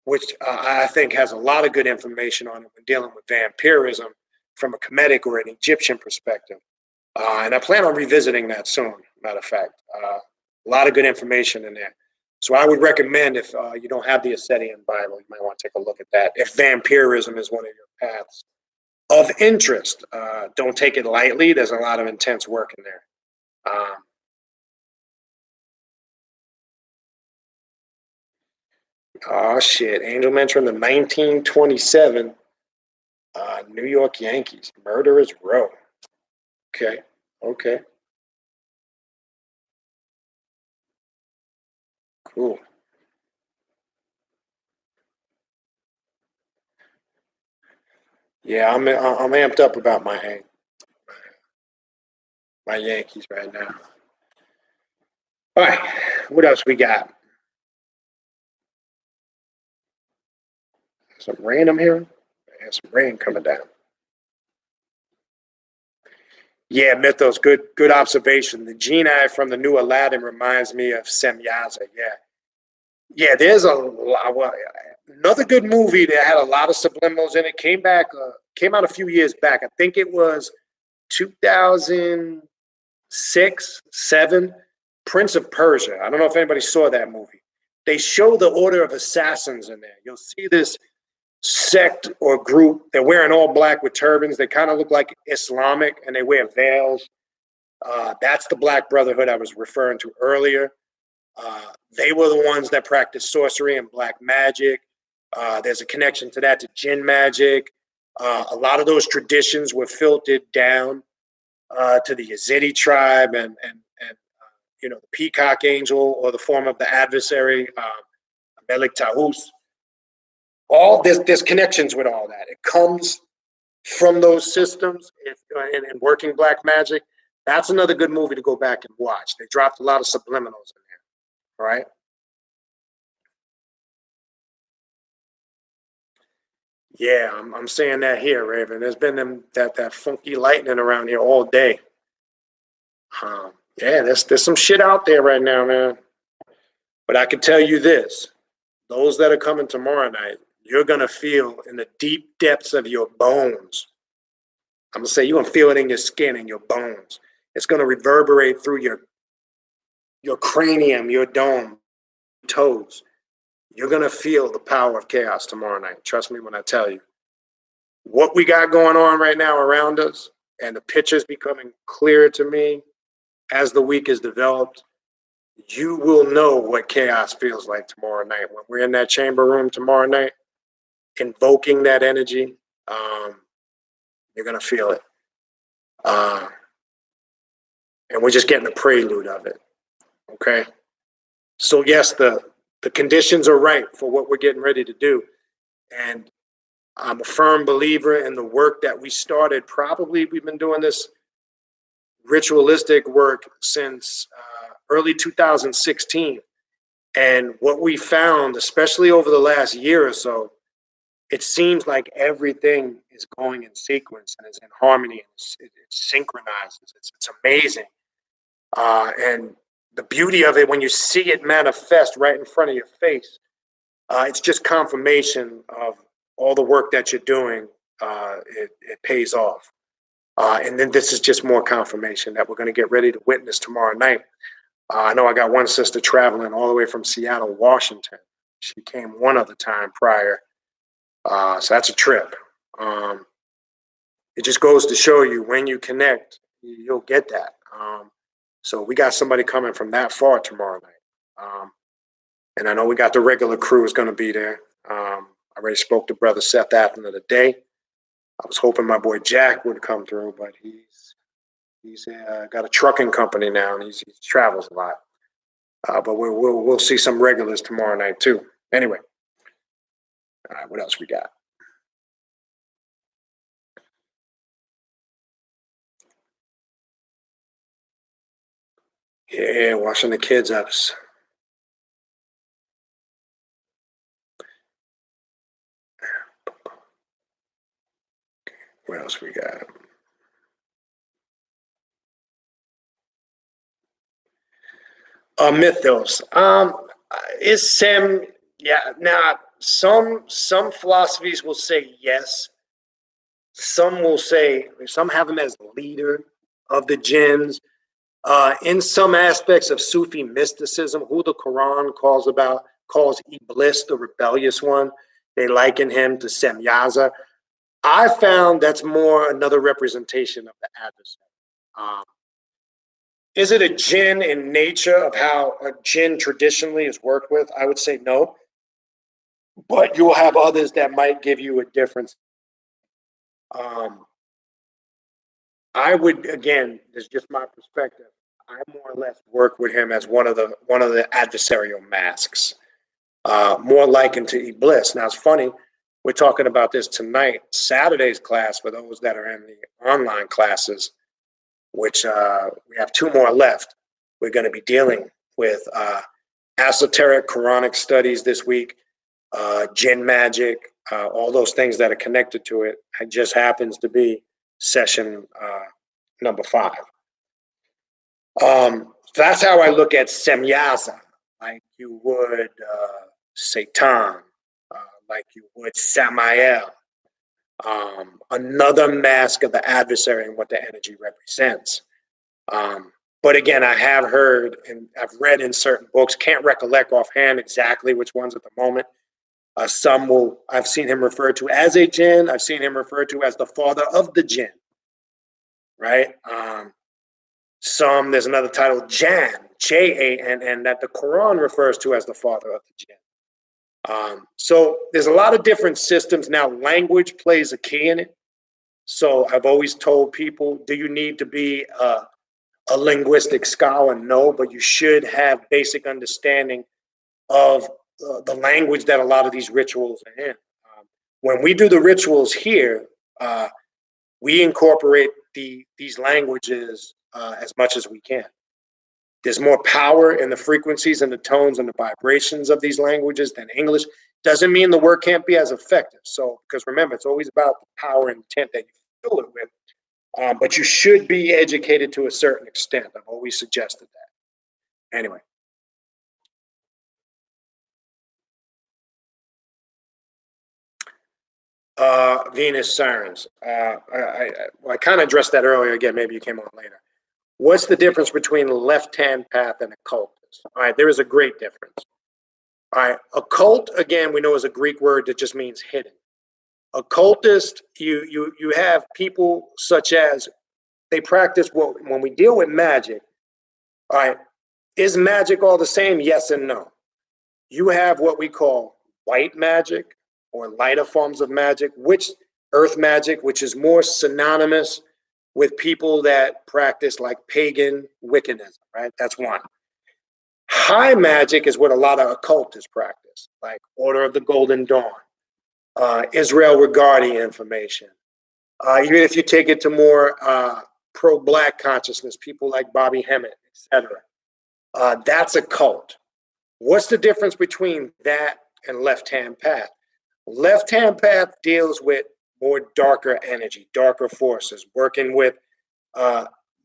Which I think has a lot of good information on it when dealing with vampirism from a Kemetic or an Egyptian perspective. And I plan on revisiting that soon, matter of fact. A lot of good information in there. So I would recommend, if you don't have the Ascetian Bible, you might want to take a look at that. If vampirism is one of your paths of interest, don't take it lightly. There's a lot of intense work in there. Oh shit! Angel mentioned the 1927 New York Yankees, Murderers Row. Okay, okay, cool. Yeah, I'm amped up about my Yankees right now. All right, what else we got? Some rain I'm hearing. Yeah, some rain coming down. Yeah, Mythos, good observation. The Genii from the new Aladdin reminds me of Semyaza. Yeah, yeah. There's a lot. Well, another good movie that had a lot of subliminals in it. Came out a few years back. I think it was 2006, 7. Prince of Persia. I don't know if anybody saw that movie. They show the Order of Assassins in there. You'll see this sect or group. They're wearing all black with turbans. They kind of look like Islamic, and they wear veils. That's the Black Brotherhood I was referring to earlier. They were the ones that practiced sorcery and black magic. There's a connection to that, to jinn magic. A lot of those traditions were filtered down to the Yazidi tribe and the peacock angel, or the form of the adversary, Melik Taus. All there's connections with all that. It comes from those systems and working black magic. That's another good movie to go back and watch. They dropped a lot of subliminals in there, right? Yeah, I'm saying that here, Raven. There's been that funky lightning around here all day. Yeah, there's some shit out there right now, man. But I can tell you this: those that are coming tomorrow night, you're gonna feel in the deep depths of your bones. I'm gonna say you're gonna feel it in your skin and your bones. It's gonna reverberate through your cranium, your dome, toes. You're gonna feel the power of chaos tomorrow night. Trust me when I tell you. What we got going on right now around us, and the picture's becoming clearer to me as the week is developed. You will know what chaos feels like tomorrow night. When we're in that chamber room tomorrow night, invoking that energy, you're gonna feel it. And we're just getting the prelude of it. Okay. So yes, the conditions are right for what we're getting ready to do. And I'm a firm believer in the work that we started. Probably we've been doing this ritualistic work since early 2016. And what we found, especially over the last year or so, it seems like everything is going in sequence and is in harmony. It synchronizes. It's amazing. And the beauty of it, when you see it manifest right in front of your face, it's just confirmation of all the work that you're doing. It pays off. And then this is just more confirmation that we're going to get ready to witness tomorrow night. I know I got one sister traveling all the way from Seattle, Washington. She came one other time prior. So that's a trip. It just goes to show you, when you connect, you'll get that. So we got somebody coming from that far tomorrow night. And I know we got the regular crew is going to be there. I already spoke to Brother Seth after the day. I was hoping my boy Jack would come through, but he's got a trucking company now, and he travels a lot. But we'll see some regulars tomorrow night too. Anyway, all right, what else we got? Yeah, washing the kids up. What else we got? Mythos. Is Sam? Yeah. Now, some philosophies will say yes. Some will say, some have him as leader of the jinns. In some aspects of Sufi mysticism, who the Quran calls Iblis, the rebellious one, they liken him to Semyaza. I found that's more another representation of the adversary. Is it a jinn in nature of how a jinn traditionally is worked with? I would say no. But you will have others that might give you a difference. I would, again, this is just my perspective. I more or less work with him as one of the adversarial masks, more likened to Iblis. Now it's funny, we're talking about this tonight. Saturday's class, for those that are in the online classes, which we have 2 more left. We're going to be dealing with esoteric Quranic studies this week, jinn magic, all those things that are connected to it. It just happens to be session number 5. That's how I look at Semyaza, like you would Satan, like you would Samael, another mask of the adversary and what the energy represents. But again, I have heard and I've read in certain books, can't recollect offhand exactly which ones at the moment. I've seen him referred to as a jinn. I've seen him referred to as the father of the jinn, right? There's another title, Jan, Jan, that the Quran refers to as the father of the jinn. So there's a lot of different systems. Now, language plays a key in it. So I've always told people, do you need to be a linguistic scholar? No, but you should have basic understanding of the language that a lot of these rituals are in. When we do the rituals here, we incorporate these languages as much as we can. There's more power in the frequencies and the tones and the vibrations of these languages than English. Doesn't mean the work can't be as effective. So, because remember, it's always about the power and intent that you fill it with. But you should be educated to a certain extent. I've always suggested that. Anyway. Venus sirens. I kind of addressed that earlier. Again, maybe you came on later. What's the difference between left-hand path and occultist? All right, there is a great difference. All right, occult, again, we know is a Greek word that just means hidden. Occultist, you have people such as, they practice when we deal with magic, all right, is magic all the same? Yes and no. You have what we call white magic or lighter forms of magic, which earth magic, which is more synonymous with people that practice like pagan Wiccanism, right? That's one. High magic is what a lot of occultists practice, like Order of the Golden Dawn, Israel regarding information. Even if you take it to more pro-Black consciousness, people like Bobby Hemmett, etc. That's a cult. What's the difference between that and left-hand path? Left-hand path deals with more darker energy, darker forces, working with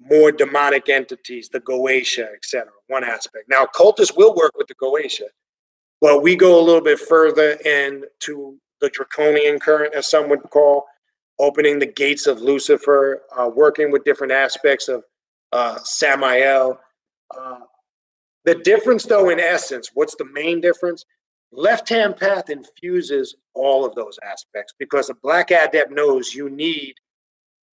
more demonic entities, the Goetia, etc. One aspect. Now, cultists will work with the Goetia, but we go a little bit further into the draconian current, as some would call, opening the gates of Lucifer, working with different aspects of Samael. The difference, though, in essence, what's the main difference? Left-hand path infuses all of those aspects because a Black adept knows you need,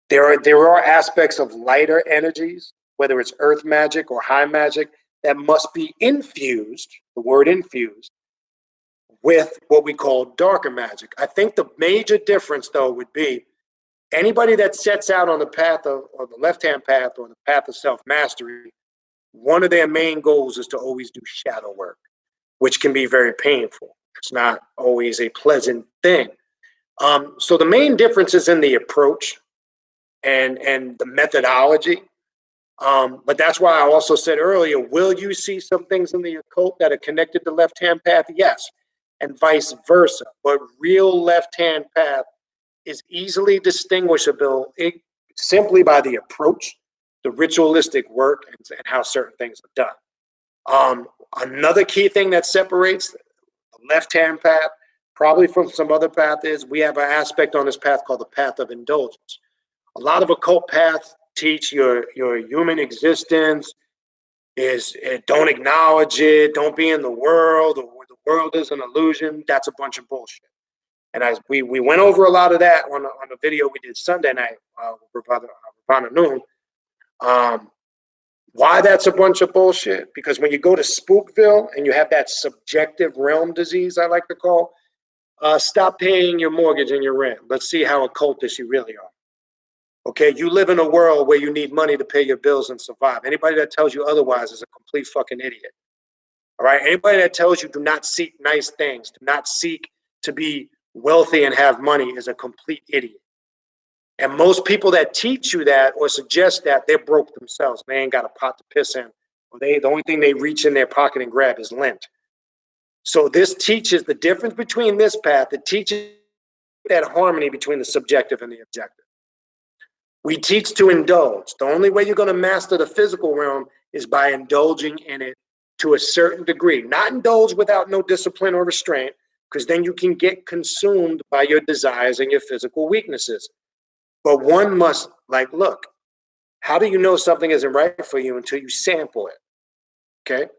there are aspects of lighter energies, whether it's earth magic or high magic, that must be infused, the word infused, with what we call darker magic. I think the major difference, though, would be anybody that sets out on the path of, or the left-hand path or the path of self-mastery, one of their main goals is to always do shadow work, which can be very painful. It's not always a pleasant thing. So the main difference is in the approach and the methodology. But that's why I also said earlier, will you see some things in the occult that are connected to left-hand path? Yes, and vice versa. But real left-hand path is easily distinguishable simply by the approach, the ritualistic work, and how certain things are done. Another key thing that separates the left-hand path probably from some other path is we have an aspect on this path called the path of indulgence. A lot of occult paths teach your human existence is don't acknowledge it, don't be in the world, or the world is an illusion. That's a bunch of bullshit. And we went over a lot of that on the video we did Sunday night with Ravana Noon. Why that's a bunch of bullshit? Because when you go to Spookville and you have that subjective realm disease, I like to call, stop paying your mortgage and your rent. Let's see how occultist you really are. Okay, you live in a world where you need money to pay your bills and survive. Anybody that tells you otherwise is a complete fucking idiot. All right, anybody that tells you do not seek nice things, do not seek to be wealthy and have money is a complete idiot. And most people that teach you that or suggest that, they're broke themselves. They ain't got a pot to piss in. Or the only thing they reach in their pocket and grab is lint. So this teaches the difference between this path. It teaches that harmony between the subjective and the objective. We teach to indulge. The only way you're going to master the physical realm is by indulging in it to a certain degree. Not indulge without no discipline or restraint, because then you can get consumed by your desires and your physical weaknesses. But one must, look, how do you know something isn't right for you until you sample it? Okay?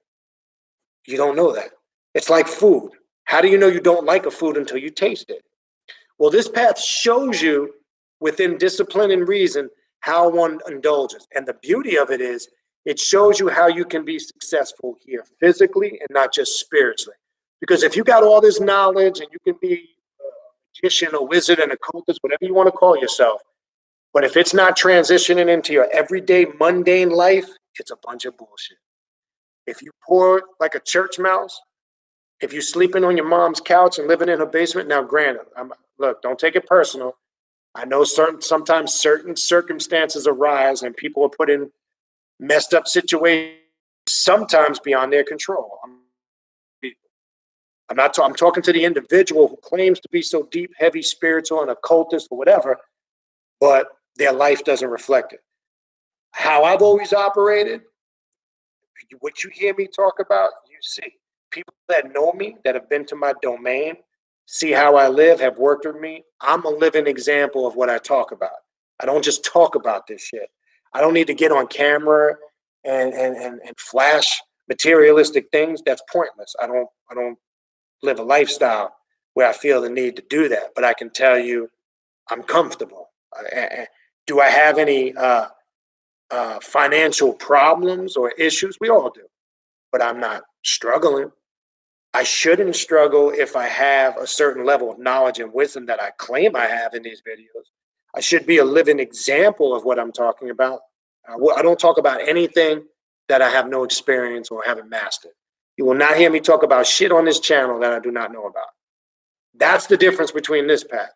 You don't know that. It's like food. How do you know you don't like a food until you taste it? Well, this path shows you within discipline and reason how one indulges. And the beauty of it is it shows you how you can be successful here physically and not just spiritually. Because if you got all this knowledge and you can be a magician, a wizard, an occultist, whatever you want to call yourself, but if it's not transitioning into your everyday mundane life, it's a bunch of bullshit. If you pour like a church mouse, if you're sleeping on your mom's couch and living in her basement, now granted, look, don't take it personal. I know sometimes certain circumstances arise and people are put in messed up situations, sometimes beyond their control. I'm talking to the individual who claims to be so deep, heavy, spiritual, and occultist or whatever, but their life doesn't reflect it. How I've always operated, what you hear me talk about, you see. People that know me, that have been to my domain, see how I live, have worked with me. I'm a living example of what I talk about. I don't just talk about this shit. I don't need to get on camera and flash materialistic things. That's pointless. I don't live a lifestyle where I feel the need to do that. But I can tell you, I'm comfortable. Do I have any financial problems or issues? We all do. But I'm not struggling. I shouldn't struggle if I have a certain level of knowledge and wisdom that I claim I have in these videos. I should be a living example of what I'm talking about. I don't talk about anything that I have no experience or haven't mastered. You will not hear me talk about shit on this channel that I do not know about. That's the difference between this path.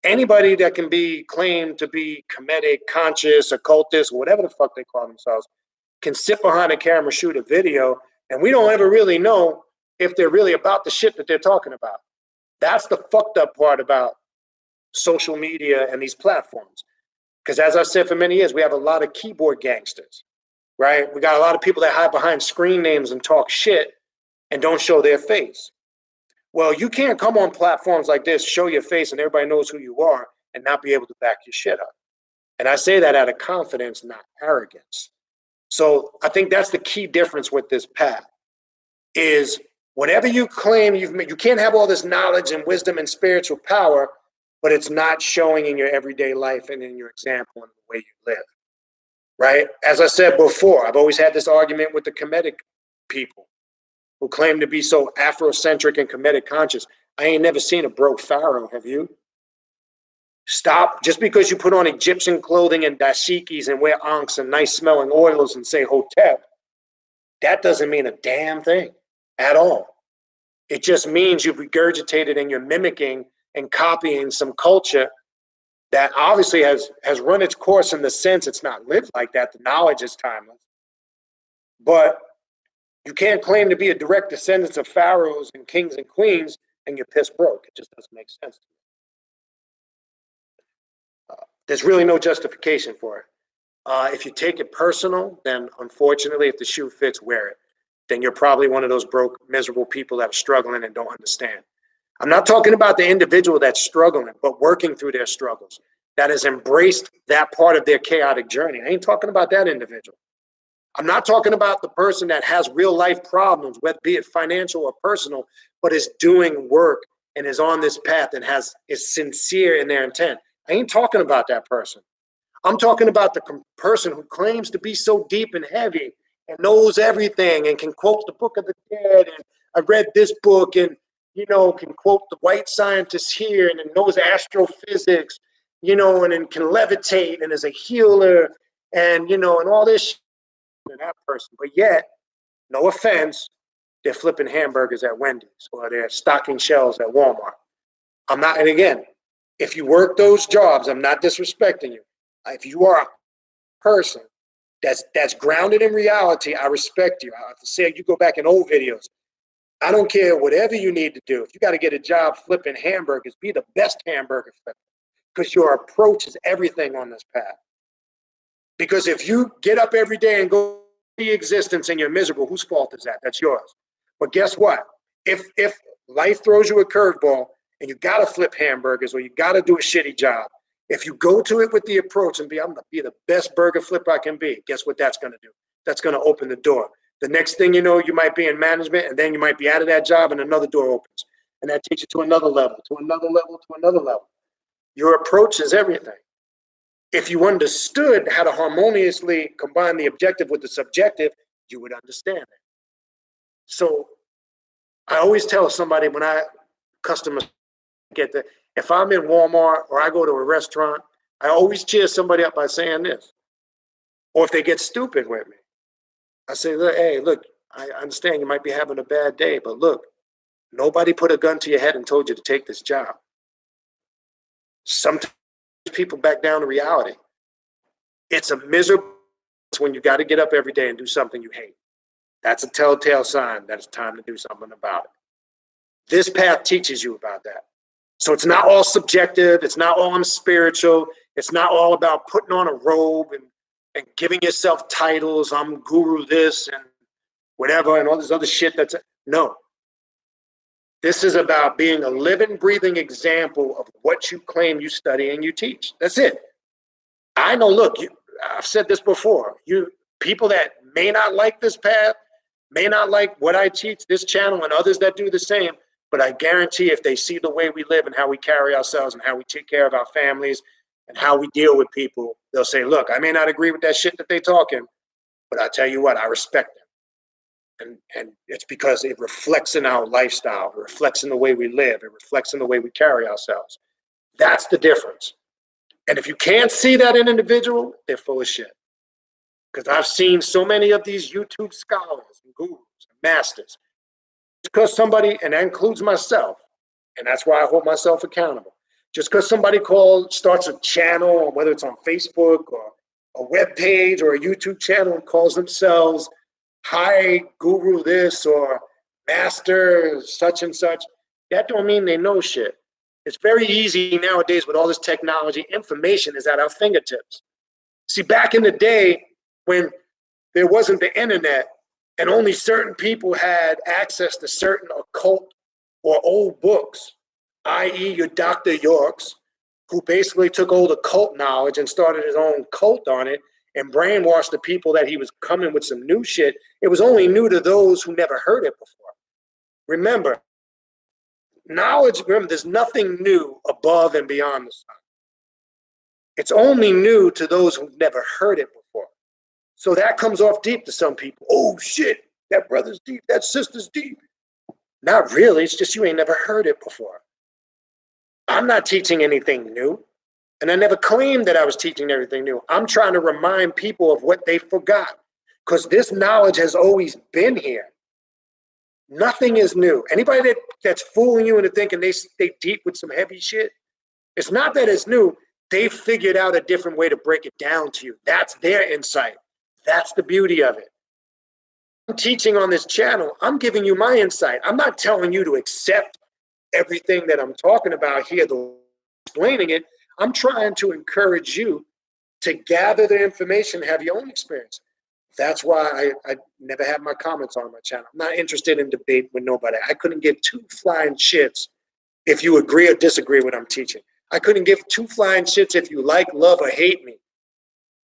Anybody that can be claimed to be Kemetic, conscious, occultist, whatever the fuck they call themselves, can sit behind a camera, shoot a video, and we don't ever really know if they're really about the shit that they're talking about. That's the fucked up part about social media and these platforms. Because as I've said for many years, we have a lot of keyboard gangsters, right? We got a lot of people that hide behind screen names and talk shit and don't show their face. Well, you can't come on platforms like this, show your face, and everybody knows who you are and not be able to back your shit up. And I say that out of confidence, not arrogance. So I think that's the key difference with this path is whatever you claim you've made, you can't have all this knowledge and wisdom and spiritual power, but it's not showing in your everyday life and in your example and the way you live, right? As I said before, I've always had this argument with the Kemetic people who claim to be so Afrocentric and Kemetic conscious. I ain't never seen a broke pharaoh, have you? Stop. Just because you put on Egyptian clothing and dashikis and wear ankhs and nice smelling oils and say hotep, that doesn't mean a damn thing at all. It just means you've regurgitated and you're mimicking and copying some culture that obviously has run its course in the sense it's not lived like that. The knowledge is timeless. But you can't claim to be a direct descendant of pharaohs and kings and queens and you're piss broke. It just doesn't make sense to me. There's really no justification for it. If you take it personal, then unfortunately, if the shoe fits, wear it. Then you're probably one of those broke, miserable people that are struggling and don't understand. I'm not talking about the individual that's struggling, but working through their struggles, that has embraced that part of their chaotic journey. I ain't talking about that individual. I'm not talking about the person that has real life problems, whether be it financial or personal, but is doing work and is on this path and is sincere in their intent. I ain't talking about that person. I'm talking about the person who claims to be so deep and heavy and knows everything and can quote the Book of the Dead and I read this book and, can quote the white scientists here and knows astrophysics, and then can levitate and is a healer and, and all this shit to that person. But yet, no offense, they're flipping hamburgers at Wendy's or they're stocking shelves at Walmart. I'm not, and again, if you work those jobs, I'm not disrespecting you. If you are a person that's grounded in reality, I respect you. I have to say, you go back in old videos. I don't care whatever you need to do. If you got to get a job flipping hamburgers, be the best hamburger flipper because your approach is everything on this path. Because if you get up every day and go to the existence and you're miserable, whose fault is that? That's yours. But guess what? If life throws you a curveball and you got to flip hamburgers or you got to do a shitty job, if you go to it with the approach and I'm going to be the best burger flipper I can be, guess what that's going to do? That's going to open the door. The next thing you know, you might be in management and then you might be out of that job and another door opens. And that takes you to another level, to another level, to another level. Your approach is everything. If you understood how to harmoniously combine the objective with the subjective, you would understand it. So I always tell somebody when customers get there, if I'm in Walmart or I go to a restaurant, I always cheer somebody up by saying this. Or if they get stupid with me, I say, hey, look, I understand you might be having a bad day, but look, nobody put a gun to your head and told you to take this job. Sometimes people back down to reality. It's a miserable when you got to get up every day and do something you hate. That's a telltale sign that it's time to do something about it. This path teaches you about that. So it's not all subjective. It's not all spiritual. It's not all about putting on a robe and giving yourself titles. I'm guru this and whatever and all this other shit. No. This is about being a living, breathing example of what you claim you study and you teach. That's it. I know, look, I've said this before. People that may not like this path, may not like what I teach, this channel, and others that do the same, but I guarantee if they see the way we live and how we carry ourselves and how we take care of our families and how we deal with people, they'll say, look, I may not agree with that shit that they talking, but I tell you what, I respect them. And it's because it reflects in our lifestyle, it reflects in the way we live, it reflects in the way we carry ourselves. That's the difference. And if you can't see that in an individual, they're full of shit. Because I've seen so many of these YouTube scholars and gurus and masters. Because somebody, and that includes myself, and that's why I hold myself accountable. Just because somebody starts a channel, whether it's on Facebook or a web page or a YouTube channel and calls themselves Hi Guru this or Master such and such, that don't mean they know shit. It's very easy nowadays with all this technology. Information is at our fingertips. See, back in the day when there wasn't the internet and only certain people had access to certain occult or old books, i.e. your Dr. Yorks, who basically took old occult knowledge and started his own cult on it and brainwashed the people that he was coming with some new shit. It was only new to those who never heard it before. Remember, there's nothing new above and beyond the sun. It's only new to those who've never heard it before. So that comes off deep to some people. Oh shit, that brother's deep, that sister's deep. Not really, it's just you ain't never heard it before. I'm not teaching anything new. And I never claimed that I was teaching everything new. I'm trying to remind people of what they forgot. Because this knowledge has always been here. Nothing is new. Anybody that's fooling you into thinking they stay deep with some heavy shit, it's not that it's new. They figured out a different way to break it down to you. That's their insight. That's the beauty of it. I'm teaching on this channel. I'm giving you my insight. I'm not telling you to accept everything that I'm talking about here, explaining it. I'm trying to encourage you to gather the information, have your own experience. That's why I never had my comments on my channel. I'm not interested in debate with nobody. I couldn't give two flying shits if you agree or disagree with what I'm teaching. I couldn't give two flying shits if you like, love, or hate me.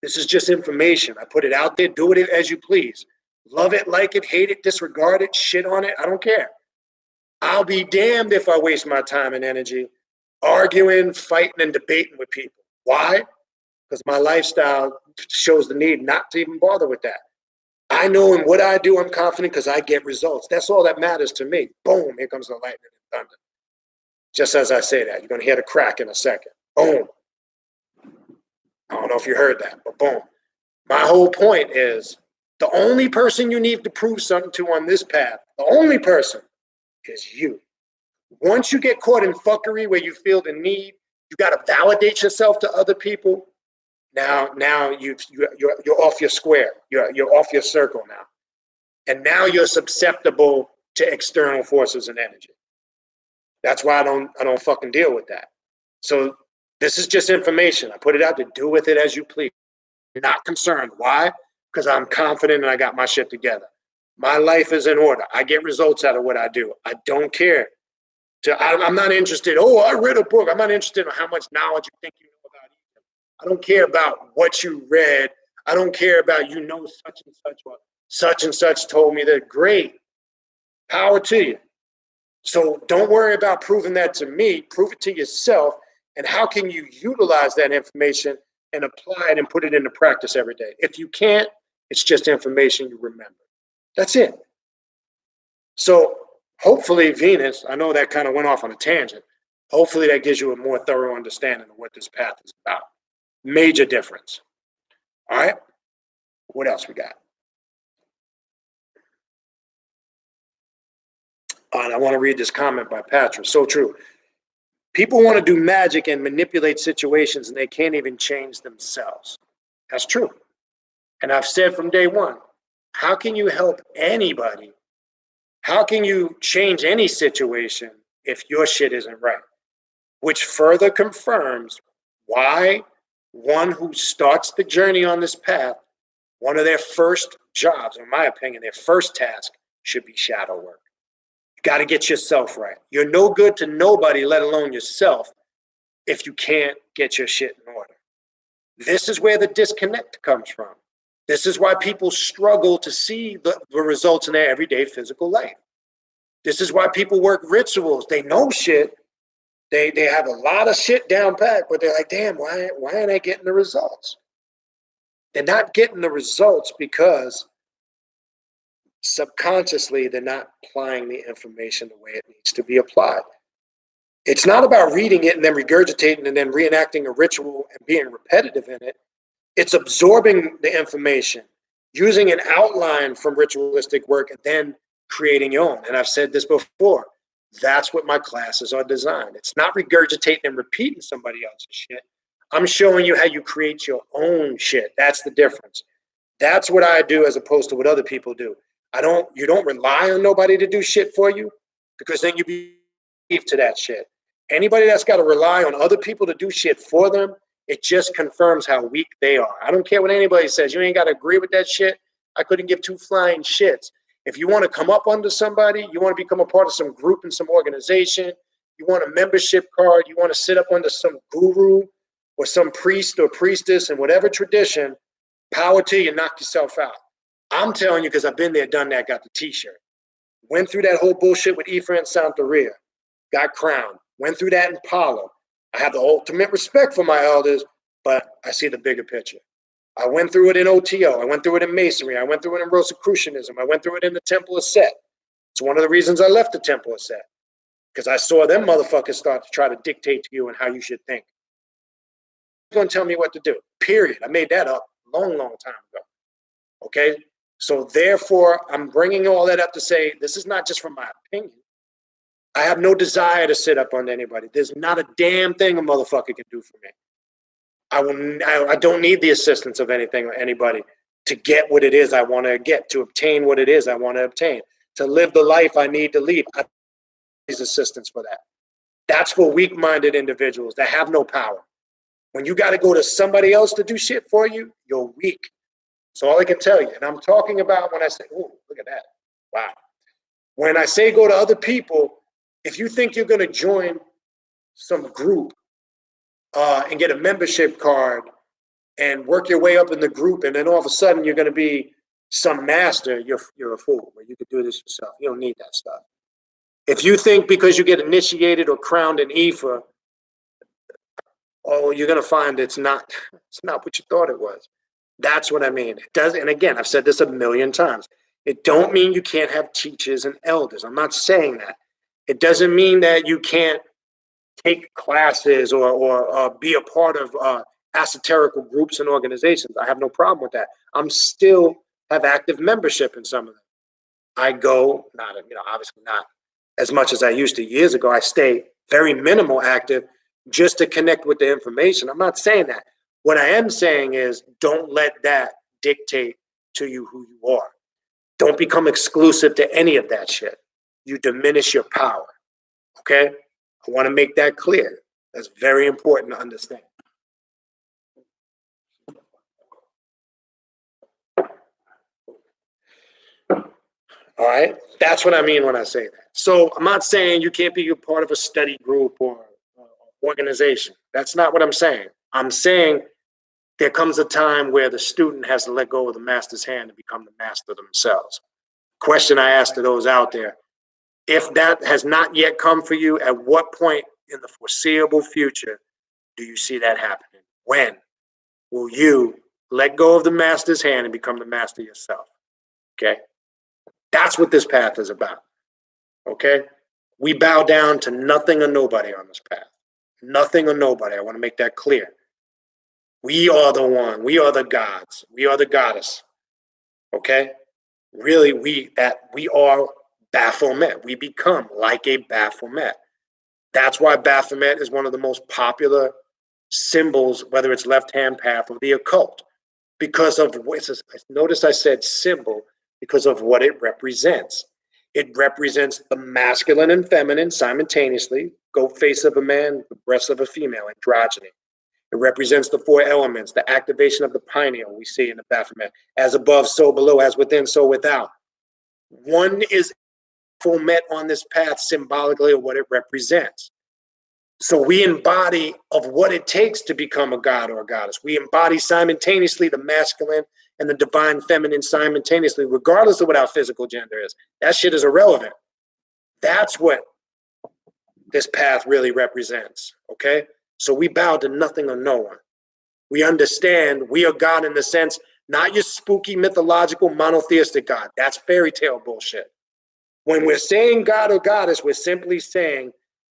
This is just information. I put it out there. Do it as you please. Love it, like it, hate it, disregard it, shit on it. I don't care. I'll be damned if I waste my time and energy arguing, fighting, and debating with people. Why? Because my lifestyle shows the need not to even bother with that. I know in what I do, I'm confident because I get results. That's all that matters to me. Boom, here comes the lightning and thunder. Just as I say that, you're going to hear the crack in a second. Boom. I don't know if you heard that, but boom. My whole point is the only person you need to prove something to on this path, the only person is you. Once you get caught in fuckery where you feel the need, you got to validate yourself to other people. Now you're off your square. You're off your circle now. And now you're susceptible to external forces and energy. That's why I don't fucking deal with that. So this is just information. I put it out to do with it as you please. You're not concerned. Why? Because I'm confident and I got my shit together. My life is in order. I get results out of what I do. I don't care. I'm not interested. Oh, I read a book. I'm not interested in how much knowledge you think you know about it. I don't care about what you read. I don't care about such and such or such and such told me that. Great. Power to you. So don't worry about proving that to me. Prove it to yourself. And how can you utilize that information and apply it and put it into practice every day? If you can't, it's just information you remember. That's it. So hopefully Venus, I know that kind of went off on a tangent. Hopefully that gives you a more thorough understanding of what this path is about. Major difference. All right. What else we got? And I want to read this comment by Patrick. So true. People want to do magic and manipulate situations and they can't even change themselves. That's true. And I've said from day one, how can you help anybody? How can you change any situation if your shit isn't right? Which further confirms why one who starts the journey on this path, one of their first jobs, in my opinion, their first task should be shadow work. You got to get yourself right. You're no good to nobody, let alone yourself, if you can't get your shit in order. This is where the disconnect comes from. This is why people struggle to see the results in their everyday physical life. This is why people work rituals. They know shit. They have a lot of shit down pat, but they're like, damn, why aren't I getting the results? They're not getting the results because subconsciously they're not applying the information the way it needs to be applied. It's not about reading it and then regurgitating and then reenacting a ritual and being repetitive in it. It's absorbing the information, using an outline from ritualistic work, and then creating your own. And I've said this before. That's what my classes are designed. It's not regurgitating and repeating somebody else's shit. I'm showing you how you create your own shit. That's the difference. That's what I do as opposed to what other people do. You don't rely on nobody to do shit for you, because then you believe to that shit. Anybody that's got to rely on other people to do shit for them, it just confirms how weak they are. I don't care what anybody says. You ain't got to agree with that shit. I couldn't give two flying shits. If you want to come up under somebody, you want to become a part of some group in some organization, you want a membership card, you want to sit up under some guru or some priest or priestess in whatever tradition, power to you, knock yourself out. I'm telling you, because I've been there, done that, got the t-shirt. Went through that whole bullshit with Ifa and Santeria. Got crowned. Went through that in Palo. I have the ultimate respect for my elders, but I see the bigger picture. I went through it in OTO. I went through it in Masonry. I went through it in Rosicrucianism. I went through it in the Temple of Set. It's one of the reasons I left the Temple of Set, because I saw them motherfuckers start to try to dictate to you and how you should think. They're going to tell me what to do, period. I made that up a long, long time ago. Okay? So therefore, I'm bringing all that up to say this is not just from my opinion. I have no desire to sit up under anybody. There's not a damn thing a motherfucker can do for me. I don't need the assistance of anything or anybody to get what it is I want to get, to obtain what it is I want to obtain, to live the life I need to lead. I need assistance for that. That's for weak-minded individuals that have no power. When you got to go to somebody else to do shit for you, you're weak. That's all I can tell you. And I'm talking about when I say, oh, look at that. Wow. When I say go to other people, if you think you're going to join some group and get a membership card and work your way up in the group, and then all of a sudden you're going to be some master, you're a fool. You could do this yourself. You don't need that stuff. If you think because you get initiated or crowned an Ephah, oh, you're going to find it's not what you thought it was. That's what I mean. It does, and again, I've said this a million times. It don't mean you can't have teachers and elders. I'm not saying that. It doesn't mean that you can't take classes or be a part of esoterical groups and organizations. I have no problem with that. I'm still have active membership in some of them. I go, not, obviously not as much as I used to years ago. I stay very minimal active just to connect with the information. I'm not saying that. What I am saying is don't let that dictate to you who you are. Don't become exclusive to any of that shit. You diminish your power. Okay? I want to make that clear. That's very important to understand. All right? That's what I mean when I say that. So I'm not saying you can't be a part of a study group or organization. That's not what I'm saying. I'm saying there comes a time where the student has to let go of the master's hand and become the master themselves. Question I ask to those out there, if that has not yet come for you, at what point in the foreseeable future do you see that happening? When will you let go of the master's hand and become the master yourself? Okay? That's what this path is about. Okay? We bow down to nothing or nobody on this path. Nothing or nobody. I want to make that clear. We are the one. We are the gods. We are the goddess. Okay? Really, we are Baphomet. We become like a Baphomet. That's why Baphomet is one of the most popular symbols, whether it's left-hand path or the occult, because of notice I said symbol because of what it represents. It represents the masculine and feminine simultaneously, goat face of a man, the breast of a female, androgyny. It represents the four elements, the activation of the pineal we see in the Baphomet, as above, so below, as within, so without. One is Baphomet on this path symbolically of what it represents. So we embody of what it takes to become a god or a goddess. We embody simultaneously the masculine and the divine feminine simultaneously, regardless of what our physical gender is. That shit is irrelevant. That's what this path really represents, okay? So we bow to nothing or no one. We understand we are God in the sense, not your spooky, mythological, monotheistic God. That's fairy tale bullshit. When we're saying God or goddess, we're simply saying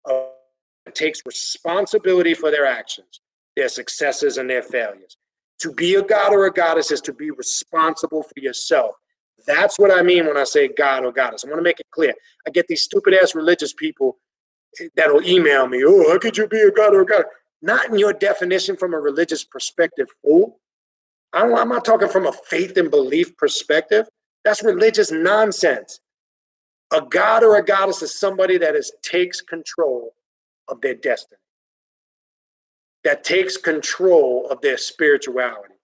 it takes responsibility for their actions, their successes and their failures. To be a god or a goddess is to be responsible for yourself. That's what I mean when I say God or goddess. I want to make it clear. I get these stupid ass religious people that'll email me, oh, how could you be a god or a goddess? Not in your definition from a religious perspective, fool. I'm not talking from a faith and belief perspective. That's religious nonsense. A god or a goddess is somebody that takes control of their destiny, that takes control of their spirituality,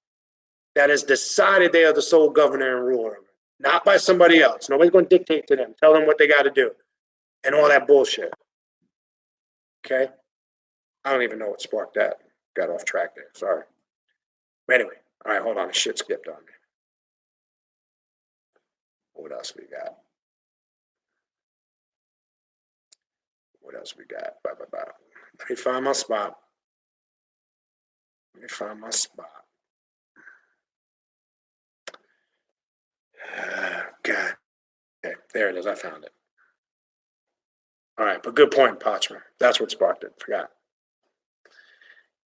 that has decided they are the sole governor and ruler of it, not by somebody else. Nobody's going to dictate to them, tell them what they got to do, and all that bullshit. Okay? I don't even know what sparked that. Got off track there. Sorry. Anyway, all right, hold on. The shit skipped on me. What else we got? What else we got? Let me find my spot. God. Okay, there it is. I found it. All right, but good point, Potchman. That's what sparked it. Forgot.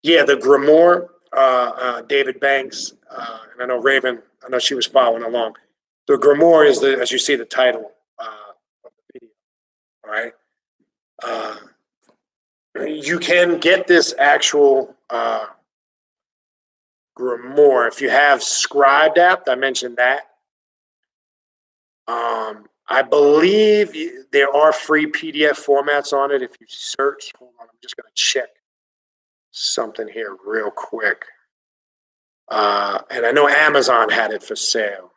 Yeah, the Grimoire, David Banks, and I know Raven, I know she was following along. The Grimoire is, as you see the title of the video, all right? You can get this actual Grimoire if you have Scribed app. I mentioned that. I believe there are free PDF formats on it if you search. Hold on, I'm just going to check something here real quick. And I know Amazon had it for sale.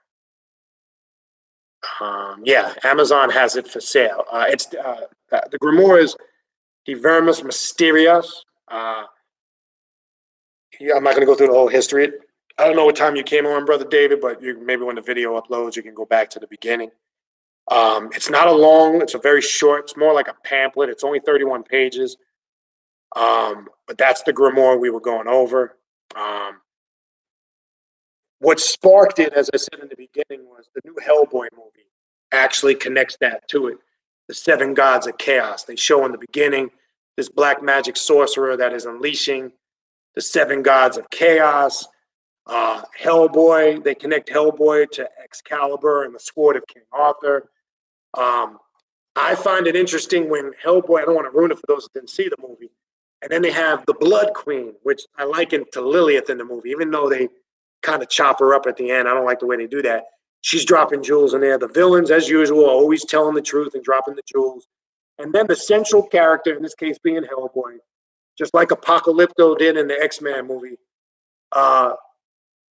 Yeah, Amazon has it for sale. It's the grimoire is the Vermis Mysteriis. Yeah, I'm not going to go through the whole history. I don't know what time you came on, Brother David, but maybe when the video uploads, you can go back to the beginning. It's not a long, it's a very short, it's more like a pamphlet. It's only 31 pages. But that's the grimoire we were going over. What sparked it, as I said in the beginning, was the new Hellboy movie actually connects that to it. The seven gods of chaos. They show in the beginning this black magic sorcerer that is unleashing the seven gods of chaos. Hellboy, they connect Hellboy to Excalibur and the sword of King Arthur. I find it interesting when Hellboy, I don't want to ruin it for those that didn't see the movie, and then they have the Blood Queen, which I liken to Lilith in the movie, even though they kind of chop her up at the end. I don't like the way they do that. She's dropping jewels in there. The villains, as usual, are always telling the truth and dropping the jewels. And then the central character, in this case being Hellboy, just like Apocalypto did in the X-Men movie,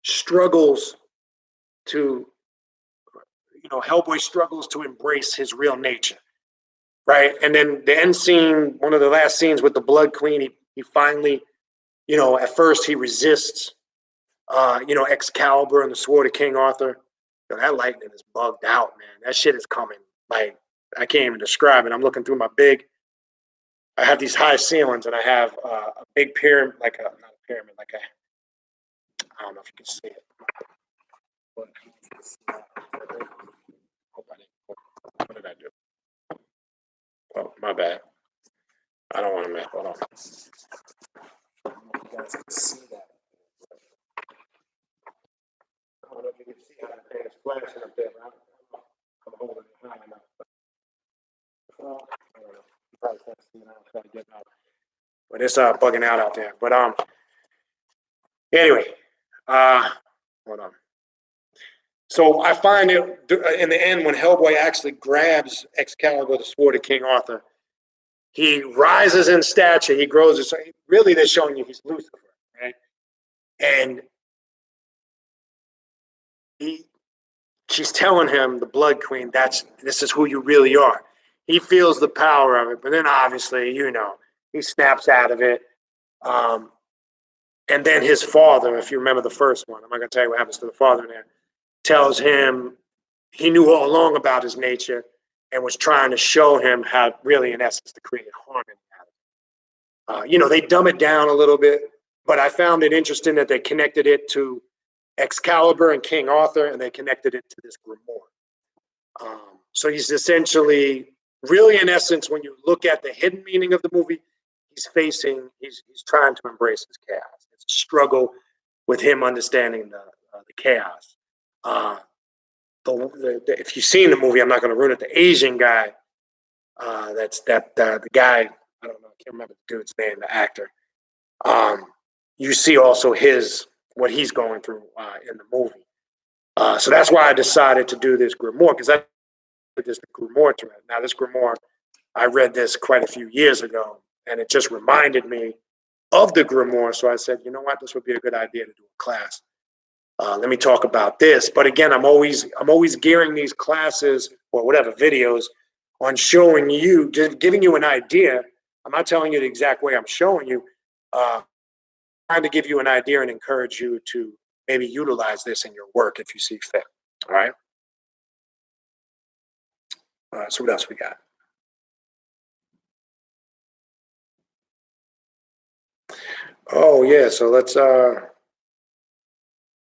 struggles to, Hellboy struggles to embrace his real nature, right? And then the end scene, one of the last scenes with the Blood Queen, he finally, at first he resists, Excalibur and the sword of King Arthur. That lightning is bugged out, man. That shit is coming. Like, I can't even describe it. I'm looking through I have these high ceilings, and I have a big pyramid, not a pyramid, I don't know if you can see it. What did I do? Oh, my bad. I don't want to mess. Hold on. I don't know if you guys can see that. I don't know if you can see how that thing is flashing up there, but I'm holding it high enough. I don't know. You probably can't see it. I'm trying to get out. But it's bugging out there. But anyway, hold on. So I find it in the end when Hellboy actually grabs Excalibur, the sword of King Arthur, he rises in stature. He grows. So really, they're showing you he's Lucifer, right? And she's telling him, the Blood Queen, this is who you really are. He feels the power of it, but then obviously, he snaps out of it. And then his father, if you remember the first one, I'm not going to tell you what happens to the father in there, tells him he knew all along about his nature and was trying to show him how really, in essence, to create harmony. They dumb it down a little bit, but I found it interesting that they connected it to Excalibur and King Arthur, and they connected it to this grimoire. So he's essentially, really, in essence, when you look at the hidden meaning of the movie, he's trying to embrace his chaos. It's a struggle with him understanding the chaos. If you've seen the movie, I'm not going to ruin it. The Asian guy, the guy, I don't know, I can't remember the dude's name, the actor. You see also what he's going through in the movie. So that's why I decided to do this grimoire, because I did this grimoire to it. Now, this grimoire, I read this quite a few years ago, and it just reminded me of the grimoire. So I said, you know what, this would be a good idea to do a class. Let me talk about this. But again, I'm always gearing these classes or whatever videos on showing you, just giving you an idea. I'm not telling you the exact way I'm showing you. Trying to give you an idea and encourage you to maybe utilize this in your work if you see fit. All right. So what else we got? Oh yeah. So let's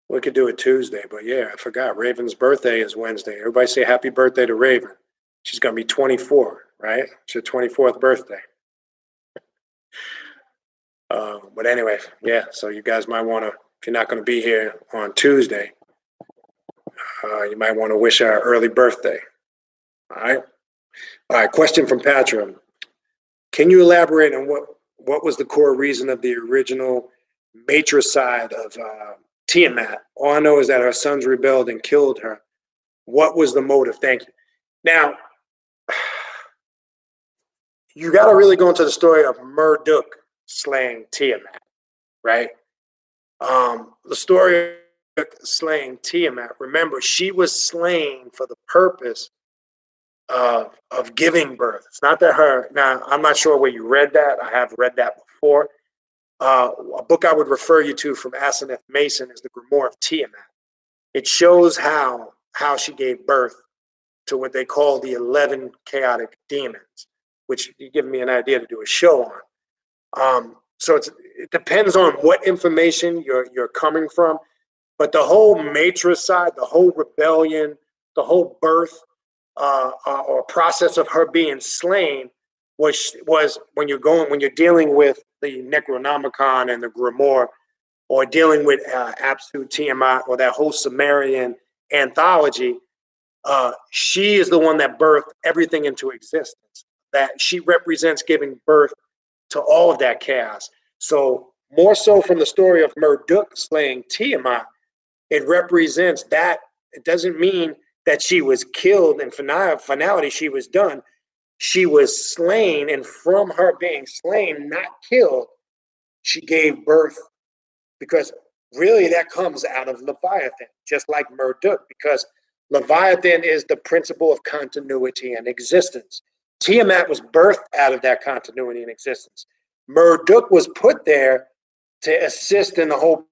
we could do it Tuesday, but yeah, I forgot. Raven's birthday is Wednesday. Everybody say happy birthday to Raven. She's gonna be 24, right? It's her 24th birthday. But anyway, yeah, so you guys might want to, if you're not going to be here on Tuesday, you might want to wish her an early birthday. All right, question from Patra. Can you elaborate on what was the core reason of the original matricide of Tiamat? All I know is that her sons rebelled and killed her. What was the motive? Thank you. Now, you got to really go into the story of Marduk slaying Tiamat. right? The story of slaying Tiamat, remember, she was slain for the purpose of giving birth. It's not that her, now, I'm not sure where you read that. I have read that before. A book I would refer you to from Asenath Mason is the Grimoire of Tiamat. It shows how she gave birth to what they call the 11 chaotic demons, which you give me an idea to do a show on. So it depends on what information you're coming from, but the whole matricide, the whole rebellion, the whole birth or process of her being slain was when you're dealing with the Necronomicon and the Grimoire, or dealing with Absolute Tiamat or that whole Sumerian anthology. She is the one that birthed everything into existence. That she represents giving birth to all of that chaos. So more so from the story of Marduk slaying Tiamat, it represents that. It doesn't mean that she was killed in finality, she was done. She was slain, and from her being slain, not killed, she gave birth, because really that comes out of Leviathan, just like Marduk, because Leviathan is the principle of continuity and existence. Tiamat was birthed out of that continuity and existence. Marduk was put there to assist in the whole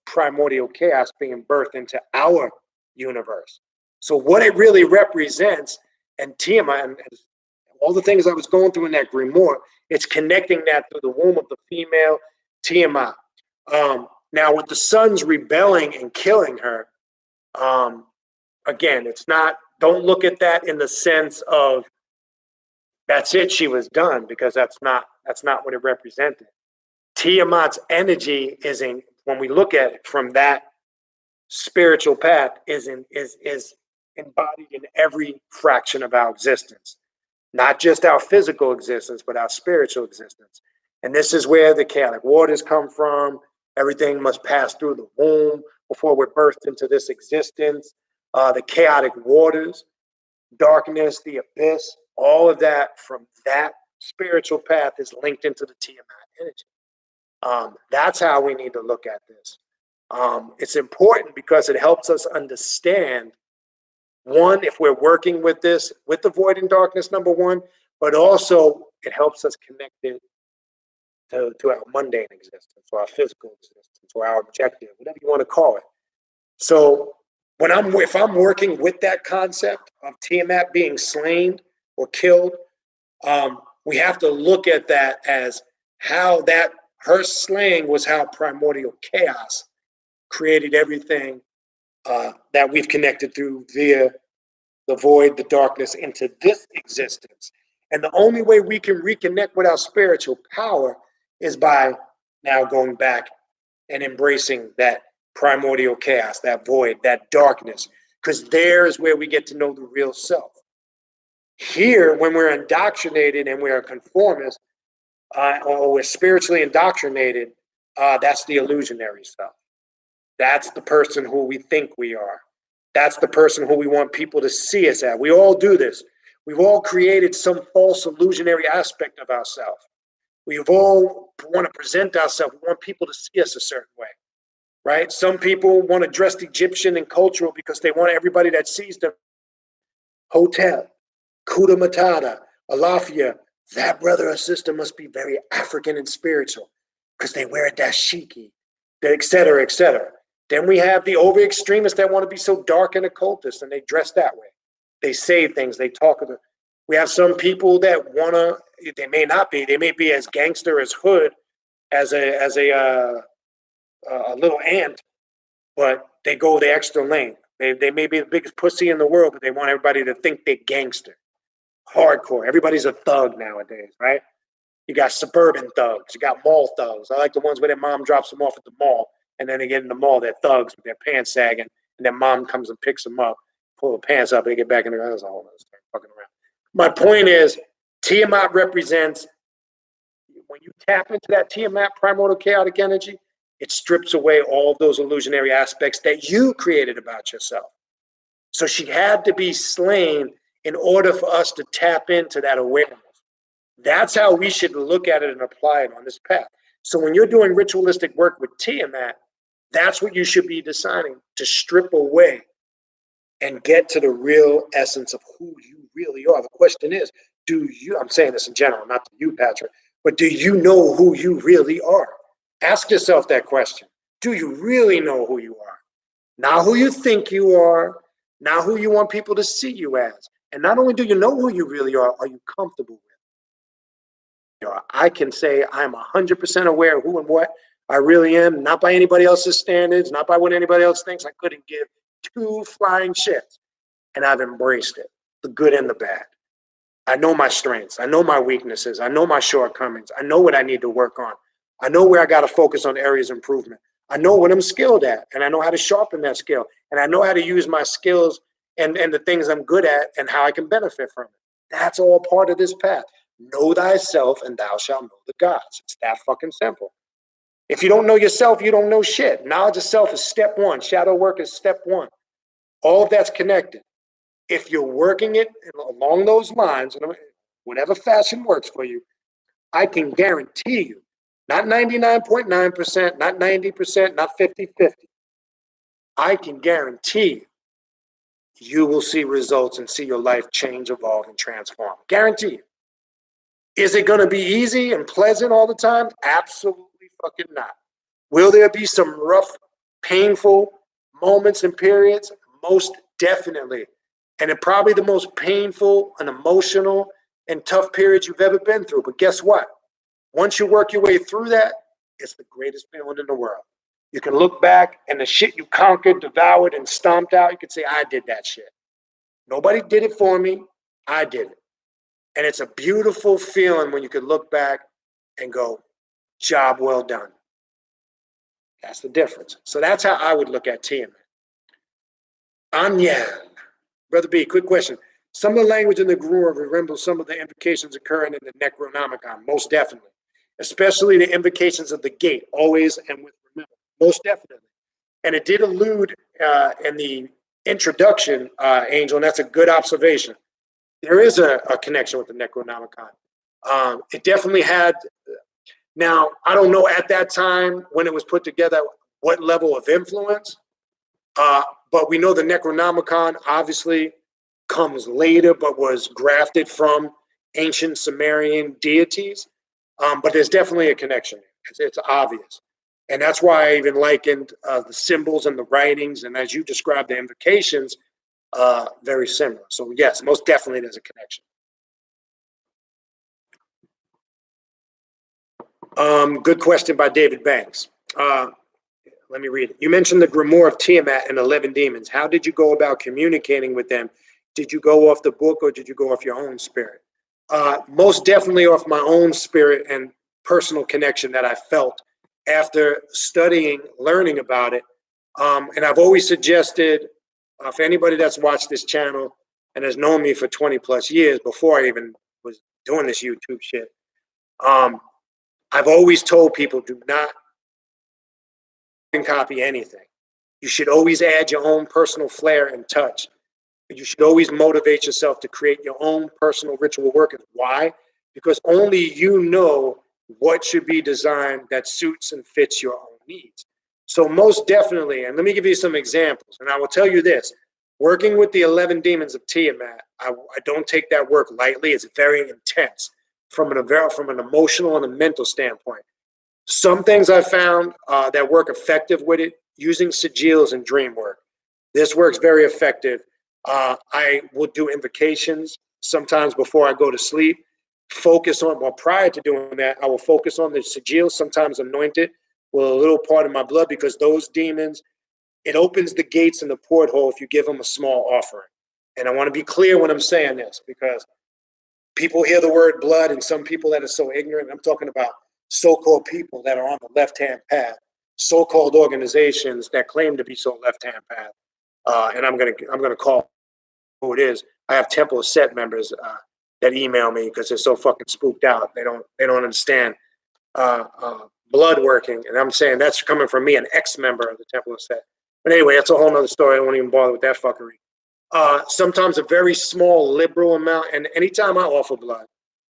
primordial chaos being birthed into our universe. So what it really represents, and Tiamat, and all the things I was going through in that grimoire, it's connecting that through the womb of the female Tiamat. Now with the sons rebelling and killing her, again, it's not, don't look at that in the sense of that's it, she was done, because that's not what it represented. Tiamat's energy is in, when we look at it from that spiritual path, is embodied in every fraction of our existence, not just our physical existence, but our spiritual existence. And this is where the chaotic waters come from. Everything must pass through the womb before we're birthed into this existence. The chaotic waters, darkness, the abyss, all of that from that spiritual path is linked into the Tiamat energy. That's how we need to look at this. It's important because it helps us understand, one, if we're working with this, with the void and darkness, number one, but also it helps us connect it to our mundane existence, or our physical existence, or our objective, whatever you want to call it. So if I'm working with that concept of Tiamat being slain or killed, we have to look at that as how that her slaying was how primordial chaos created everything that we've connected through via the void, the darkness, into this existence. And the only way we can reconnect with our spiritual power is by now going back and embracing that primordial chaos, that void, that darkness, because there's where we get to know the real self. Here, when we're indoctrinated and we're a conformist, or we're spiritually indoctrinated, that's the illusionary self. That's the person who we think we are. That's the person who we want people to see us at. We all do this. We've all created some false illusionary aspect of ourselves. We've all want to present ourselves. We want people to see us a certain way, right? Some people want to dress Egyptian and cultural because they want everybody that sees them. Hotel, Kuta Matata, Alafia, that brother or sister must be very African and spiritual because they wear a dashiki, et cetera, et cetera. Then we have the over extremists that want to be so dark and occultist, and they dress that way. They say things, they talk about. We have some people that want to, they may not be, they may be as gangster as hood as a little ant, but they go the extra length. They may be the biggest pussy in the world, but they want everybody to think they're gangster. Hardcore. Everybody's a thug nowadays, right? You got suburban thugs. You got mall thugs. I like the ones where their mom drops them off at the mall, and then they get in the mall, they're thugs with their pants sagging, and their mom comes and picks them up, pull the pants up, and they get back in the house. Oh, start fucking around. My point is, Tiamat represents, when you tap into that Tiamat primordial chaotic energy, it strips away all of those illusionary aspects that you created about yourself. So she had to be slain in order for us to tap into that awareness. That's how we should look at it and apply it on this path. So when you're doing ritualistic work with Tiamat, that's what you should be deciding to strip away and get to the real essence of who you really are. The question is, I'm saying this in general, not to you, Patrick, but do you know who you really are? Ask yourself that question. Do you really know who you are? Not who you think you are, not who you want people to see you as. And not only do you know who you really are you comfortable with? I can say I'm 100% aware of who and what I really am, not by anybody else's standards, not by what anybody else thinks. I couldn't give two flying shits. And I've embraced it, the good and the bad. I know my strengths. I know my weaknesses. I know my shortcomings. I know what I need to work on. I know where I got to focus on areas of improvement. I know what I'm skilled at, and I know how to sharpen that skill. And I know how to use my skills and the things I'm good at and how I can benefit from it. That's all part of this path. Know thyself and thou shalt know the gods. It's that fucking simple. If you don't know yourself, you don't know shit. Knowledge of self is step one. Shadow work is step one. All of that's connected. If you're working it along those lines, whatever fashion works for you, I can guarantee you, not 99.9%, not 90%, not 50-50. I can guarantee you, you will see results and see your life change, evolve, and transform. Guarantee you. Is it going to be easy and pleasant all the time? Absolutely fucking not. Will there be some rough, painful moments and periods? Most definitely. And it probably the most painful and emotional and tough periods you've ever been through. But guess what? Once you work your way through that, it's the greatest feeling in the world. You can look back and the shit you conquered, devoured, and stomped out, you can say, I did that shit. Nobody did it for me. I did it. And it's a beautiful feeling when you can look back and go, job well done. That's the difference. So that's how I would look at Tiamat. Anyan. Brother B, quick question. Some of the language in the Grua resembles some of the invocations occurring in the Necronomicon, most definitely. Especially the invocations of the gate, always and with remember, most definitely. And it did allude in the introduction, Angel, and that's a good observation. There is a connection with the Necronomicon. It definitely had. Now, I don't know at that time when it was put together what level of influence, but we know the Necronomicon obviously comes later, but was grafted from ancient Sumerian deities. But there's definitely a connection. It's obvious. And that's why I even likened the symbols and the writings, and as you described the invocations, very similar. So yes, most definitely there's a connection. Good question by David Banks. Let me read it. You mentioned the Grimoire of Tiamat and 11 demons. How did you go about communicating with them? Did you go off the book or did you go off your own spirit? Most definitely off my own spirit and personal connection that I felt after studying, learning about it. And I've always suggested, for anybody that's watched this channel and has known me for 20 plus years before I even was doing this YouTube shit, I've always told people, do not copy anything. You should always add your own personal flair and touch. You should always motivate yourself to create your own personal ritual work. Why? Because only you know what should be designed that suits and fits your own needs. So most definitely, and let me give you some examples, and I will tell you this, working with the 11 demons of Tiamat, I don't take that work lightly. It's very intense from an emotional and a mental standpoint. Some things I found that work effective with it, using sigils and dream work. This works very effective. I will do invocations sometimes before I go to sleep. Prior to doing that, I will focus on the sigil, sometimes anoint it with a little part of my blood, because those demons, it opens the gates and the porthole if you give them a small offering. And I want to be clear when I'm saying this, because people hear the word blood and some people that are so ignorant, I'm talking about so-called people that are on the left-hand path, so-called organizations that claim to be so left-hand path. And I'm gonna call who it is. I have Temple of Set members that email me because they're so fucking spooked out. They don't understand blood working. And I'm saying that's coming from me, an ex-member of the Temple of Set. But anyway, that's a whole nother story. I won't even bother with that fuckery. Sometimes a very small liberal amount, and anytime I offer blood,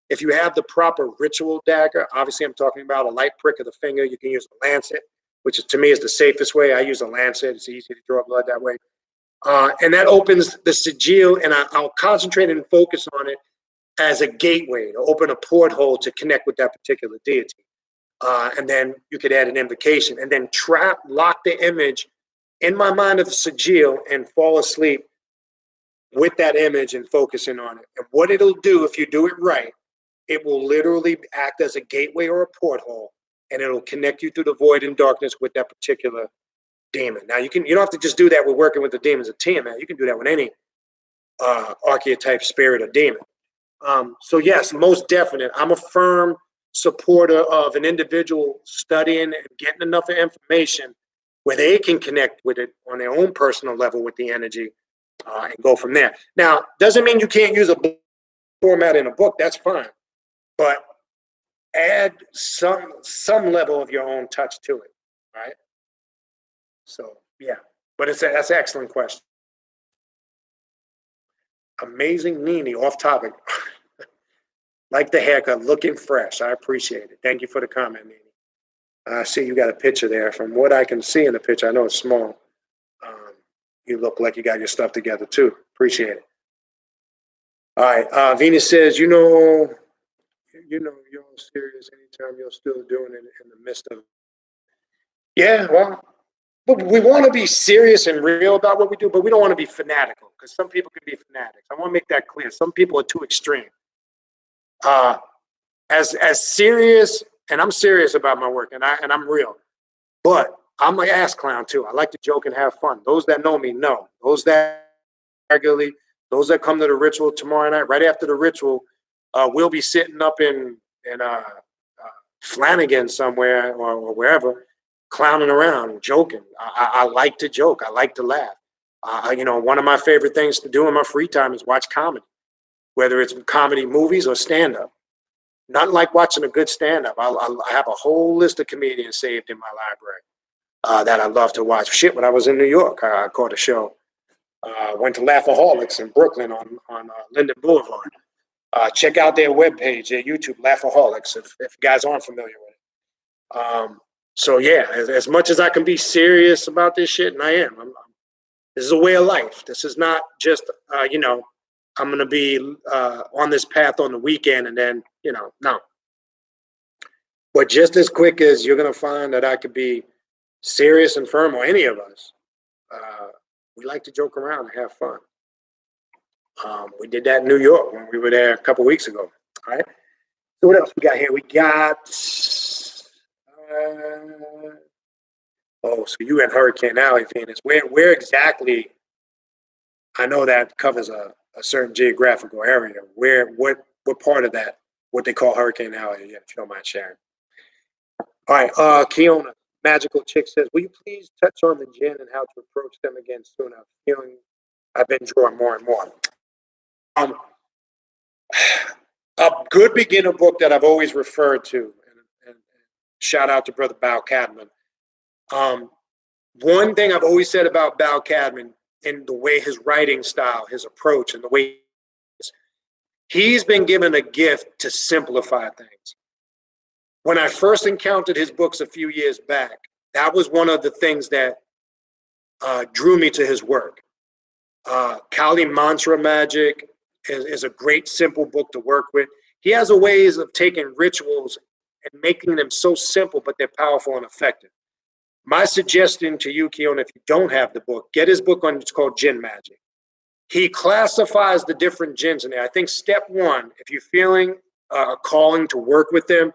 If you have the proper ritual dagger, obviously I'm talking about a light prick of the finger. You can use a lancet, which is, to me, is the safest way. I use a lancet. It's easy to draw blood that way. And that opens the sigil, and I'll concentrate and focus on it as a gateway to open a porthole to connect with that particular deity. And then you could add an invocation and then lock the image in my mind of the sigil and fall asleep with that image and focusing on it. And what it'll do, if you do it right, it will literally act as a gateway or a porthole, and it'll connect you through the void and darkness with that particular demon. Now you don't have to just do that with working with the demons of Tiamat. You can do that with any archetype, spirit, or demon. So yes, most definite. I'm a firm supporter of an individual studying and getting enough information where they can connect with it on their own personal level with the energy and go from there. Now, doesn't mean you can't use a book format in a book. That's fine, but add some level of your own touch to it, right? So yeah, but that's an excellent question. Amazing Nini, off topic. Like the haircut, looking fresh. I appreciate it. Thank you for the comment, Nini. I see you got a picture there. From what I can see in the picture, I know it's small. You look like you got your stuff together too. Appreciate it. All right. Venus says, you're serious anytime you're still doing it in the midst of. Yeah, well, but we want to be serious and real about what we do, but we don't want to be fanatical, because some people can be fanatics. I want to make that clear. Some people are too extreme. As serious, and I'm serious about my work, and I'm real, but I'm an ass clown too. I like to joke and have fun. Those that know me know. Those that regularly, those that come to the ritual tomorrow night, right after the ritual, we'll be sitting up in Flanagan somewhere or wherever, clowning around, joking. I like to joke. I like to laugh. One of my favorite things to do in my free time is watch comedy, whether it's comedy movies or stand-up. Nothing like watching a good stand-up. I have a whole list of comedians saved in my library that I love to watch. Shit, when I was in New York, I caught a show. Went to Laughaholics in Brooklyn on Linden Boulevard. Check out their webpage, their YouTube, Laughaholics, if you guys aren't familiar with it. So yeah, as much as I can be serious about this shit, and I am. This is a way of life. This is not just, I'm going to be on this path on the weekend and then, no. But just as quick as you're going to find that I could be serious and firm, or any of us, we like to joke around and have fun. We did that in New York when we were there a couple weeks ago. All right. So what else we got here? We got. So you in Hurricane Alley, Venus. Where exactly? I know that covers a certain geographical area. What part of that? What they call Hurricane Alley? Yeah, if you don't mind sharing. All right. Kiona, Magical Chick says, will you please touch on the jinn and how to approach them again soon? I'm feeling I've been drawing more and more. A good beginner book that I've always referred to, and shout out to Brother Bal Cadman. One thing I've always said about Bal Cadman, in the way his writing style, his approach, and the way he's been given a gift to simplify things. When I first encountered his books a few years back, that was one of the things that drew me to his work. Kali Mantra Magic is a great, simple book to work with. He has a ways of taking rituals and making them so simple, but they're powerful and effective. My suggestion to you, Keon, if you don't have the book, get his book on, it's called Jinn Magic. He classifies the different jinns in there. I think step one, if you're feeling a calling to work with them,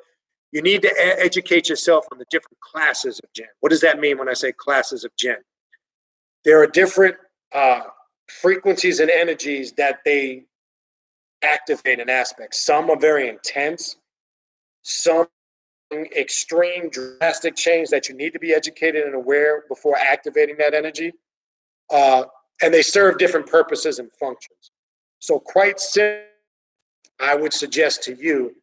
you need to educate yourself on the different classes of jinn. What does that mean when I say classes of jinn? There are different frequencies and energies that they activate in aspects. Some are very intense, some extreme, drastic change that you need to be educated and aware before activating that energy. And they serve different purposes and functions. So quite simply, I would suggest to you,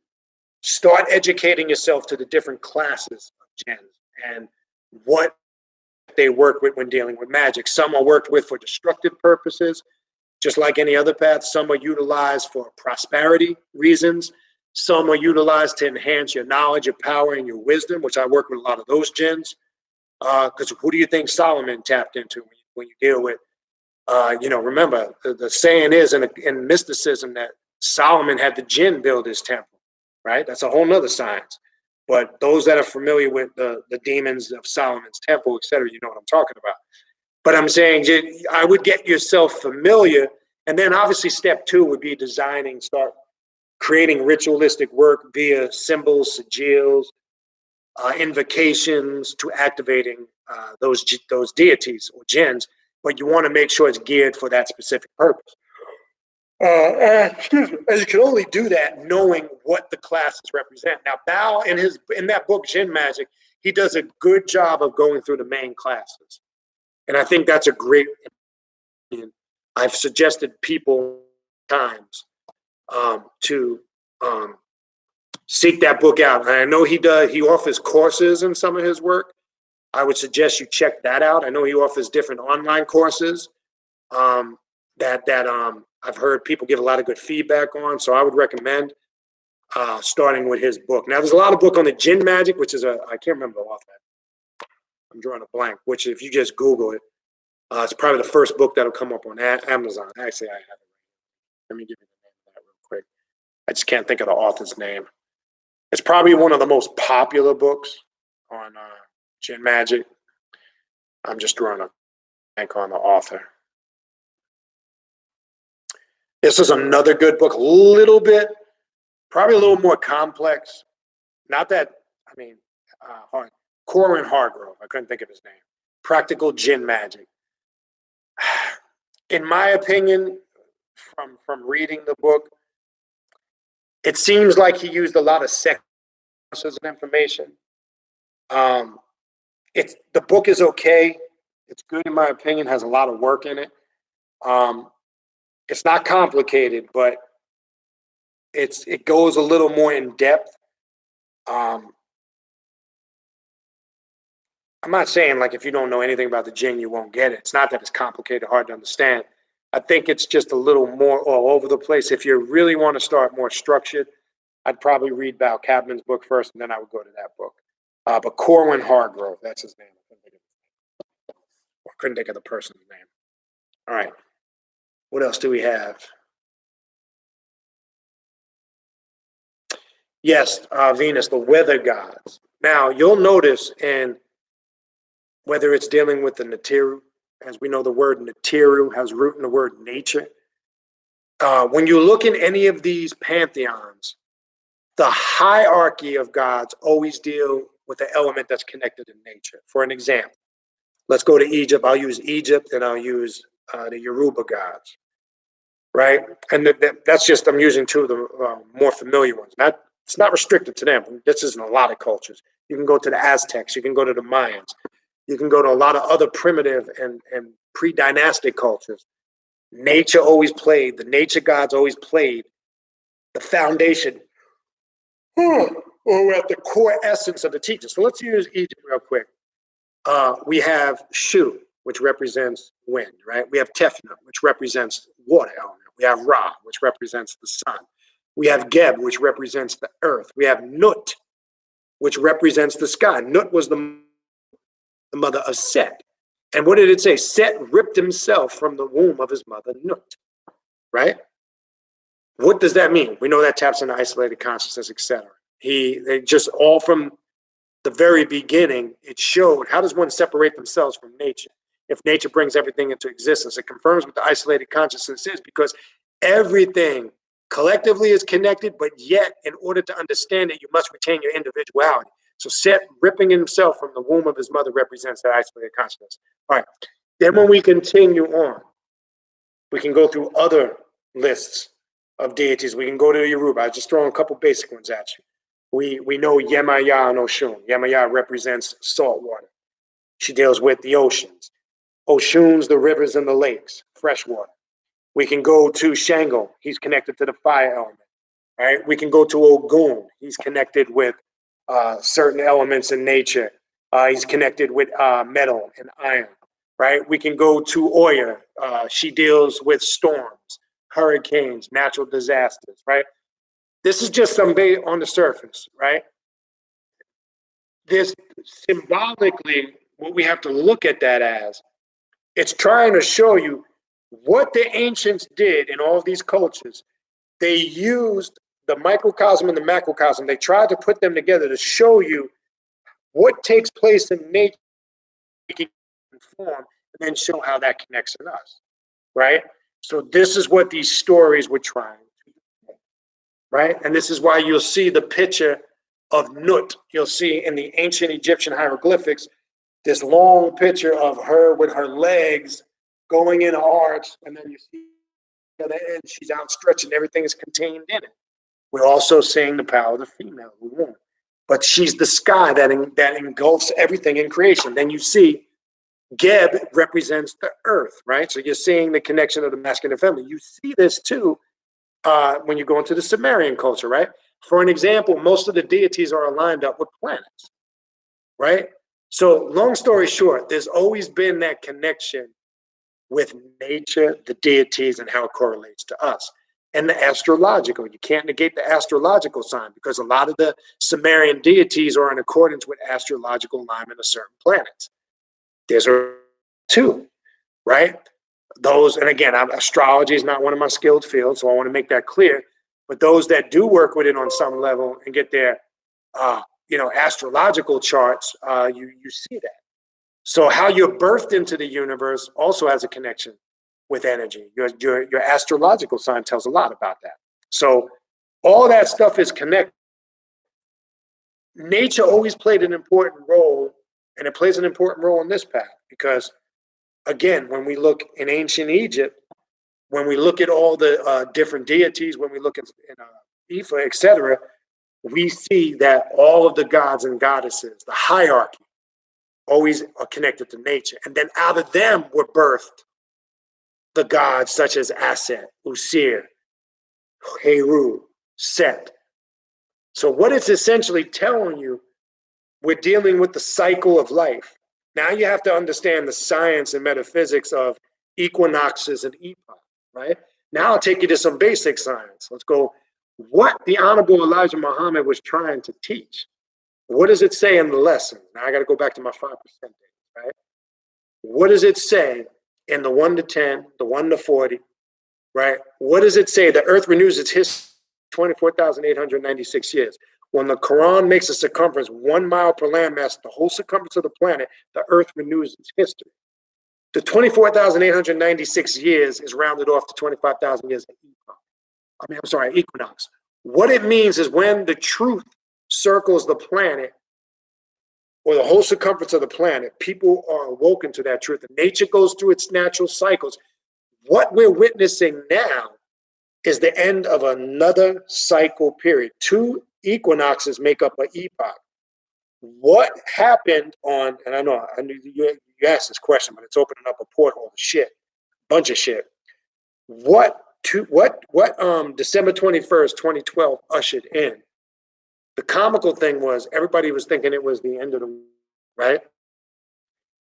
start educating yourself to the different classes of jinns and what they work with when dealing with magic. Some are worked with for destructive purposes, just like any other path. Some are utilized for prosperity reasons. Some are utilized to enhance your knowledge, your power, and your wisdom, which I work with a lot of those jinns. Because who do you think Solomon tapped into when you deal with, remember, the saying is in mysticism that Solomon had the jinn build his temple, right? That's a whole nother science. But those that are familiar with the demons of Solomon's temple, etc., you know what I'm talking about. But I'm saying I would get yourself familiar. And then obviously step 2 would be start creating ritualistic work via symbols, sigils, invocations to activating those deities or jinns. But you want to make sure it's geared for that specific purpose. Excuse me. And you can only do that knowing what the classes represent. Now, Bao in that book, Jinn Magic, he does a good job of going through the main classes. And I think that's a great opinion. I've suggested people times to seek that book out. And I know he offers courses in some of his work. I would suggest you check that out. I know he offers different online courses that I've heard people give a lot of good feedback on. So I would recommend starting with his book. Now, there's a lot of book on the Jinn Magic, which is I can't remember the author. I'm drawing a blank, which if you just Google it, it's probably the first book that'll come up on Amazon. Actually, I have it. Let me give you the name of that real quick. I just can't think of the author's name. It's probably one of the most popular books on Jinn Magic. I'm just drawing a blank on the author. This is another good book, probably a little more complex. Not that, hard. Corin Hargrove, I couldn't think of his name. Practical Jinn Magic. In my opinion, from reading the book, it seems like he used a lot of sources of information. The book is okay. It's good in my opinion, has a lot of work in it. It's not complicated, but it goes a little more in depth. I'm not saying like if you don't know anything about the jinn, you won't get it. It's not that it's complicated, hard to understand. I think it's just a little more all over the place. If you really want to start more structured, I'd probably read Val Cabman's book first, and then I would go to that book. But Corwin Hargrove, that's his name. I couldn't think of the person's name. All right. What else do we have? Yes, Venus, the weather gods. Now, you'll notice whether it's dealing with the Natiru, as we know the word Natiru has root in the word nature. When you look in any of these pantheons, the hierarchy of gods always deal with the element that's connected in nature. For an example, let's go to Egypt. I'll use Egypt and I'll use the Yoruba gods, right? And that's just, I'm using two of the more familiar ones. It's not restricted to them. This is in a lot of cultures. You can go to the Aztecs. You can go to the Mayans. You can go to a lot of other primitive and pre-dynastic cultures. Nature always played, the nature gods always played the foundation or at the core essence of the teaching. So let's use Egypt real quick. We have Shu, which represents wind, right? We have Tefnut, which represents water element. We have Ra, which represents the sun. We have Geb, which represents the earth. We have Nut, which represents the sky. Nut was the mother of Set. And what did it say? Set ripped himself from the womb of his mother, Nut, right? What does that mean? We know that taps into isolated consciousness, etc. They just all from the very beginning, it showed how does one separate themselves from nature? If nature brings everything into existence, it confirms what the isolated consciousness is, because everything collectively is connected, but yet in order to understand it, you must retain your individuality. So Set ripping himself from the womb of his mother represents that isolated consciousness. All right. Then when we continue on, we can go through other lists of deities. We can go to Yoruba. I just throw a couple basic ones at you. We know Yemaya and Oshun. Yemaya represents salt water. She deals with the oceans. Oshun's the rivers and the lakes, fresh water. We can go to Shango. He's connected to the fire element. All right. We can go to Ogun. He's connected with certain elements in nature. He's connected with metal and iron. Right. We can go to Oya. She deals with storms, hurricanes, natural disasters. Right. This is just some bait on the surface, right? This symbolically, what we have to look at that as, it's trying to show you what the ancients did in all of these cultures. They used the microcosm and the macrocosm. They tried to put them together to show you what takes place in nature, form, and then show how that connects in us, right? So this is what these stories were trying to do, right? And this is why you'll see the picture of Nut. You'll see in the ancient Egyptian hieroglyphics this long picture of her with her legs going in an arch, and then you see at the end she's outstretched and everything is contained in it. We're also seeing the power of the female, the woman. But she's the sky that engulfs everything in creation. Then you see Geb represents the earth, right? So you're seeing the connection of the masculine and feminine. You see this too when you go into the Sumerian culture, right? For an example, most of the deities are aligned up with planets, right? So long story short, there's always been that connection with nature, the deities, and how it correlates to us. And the astrological, you can't negate the astrological sign because a lot of the Sumerian deities are in accordance with astrological alignment of certain planets. There's two, right? Those, and again, astrology is not one of my skilled fields, so I want to make that clear. But those that do work with it on some level and get their, astrological charts, you see that. So how you're birthed into the universe also has a connection with energy. Your astrological sign tells a lot about that. So all that stuff is connected. Nature always played an important role, and it plays an important role in this path because, again, when we look in ancient Egypt, when we look at all the different deities, when we look at Ifa, etc., we see that all of the gods and goddesses, the hierarchy, always are connected to nature. And then out of them were birthed the gods such as Aset, Usir, Heru, Set. So what it's essentially telling you, we're dealing with the cycle of life. Now you have to understand the science and metaphysics of equinoxes and epoch, right? Now I'll take you to some basic science. Let's go, what the Honorable Elijah Muhammad was trying to teach. What does it say in the lesson? Now I got to go back to my 5% days, right? What does it say in the 1 to 10, the 1 to 40, right? What does it say? The earth renews its history 24,896 years. When the Quran makes a circumference 1 mile per landmass, the whole circumference of the planet, the earth renews its history. The 24,896 years is rounded off to 25,000 years of equinox. What it means is when the truth circles the planet, or the whole circumference of the planet, people are awoken to that truth. And nature goes through its natural cycles. What we're witnessing now is the end of another cycle period. 2 equinoxes make up an epoch. What happened on, and I knew you asked this question, but it's opening up a porthole of shit, bunch of shit. What December 21st, 2012 ushered in? The comical thing was everybody was thinking it was the end of the world, right?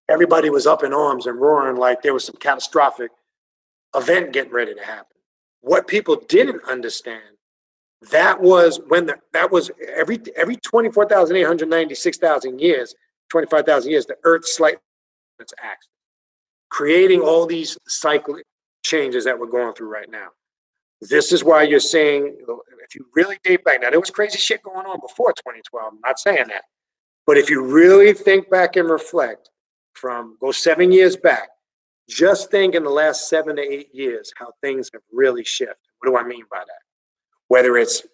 Everybody was up in arms and roaring like there was some catastrophic event getting ready to happen. What people didn't understand, that was every 24,896,000 years, 25,000 years, the earth slightly its axis, creating all these cyclic changes that we're going through right now. This is why you're saying, if you really date back, now there was crazy shit going on before 2012, I'm not saying that. But if you really think back and reflect go 7 years back, just think in the last 7 to 8 years how things have really shifted. What do I mean by that? Whether it's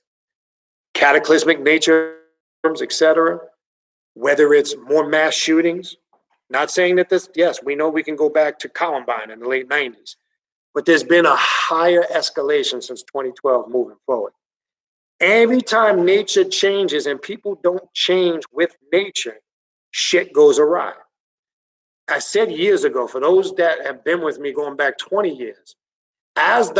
cataclysmic nature, etc., whether it's more mass shootings, not saying that yes, we know we can go back to Columbine in the late 90s, but there's been a higher escalation since 2012 moving forward. Every time nature changes and people don't change with nature, shit goes awry. I said years ago, for those that have been with me going back 20 years, as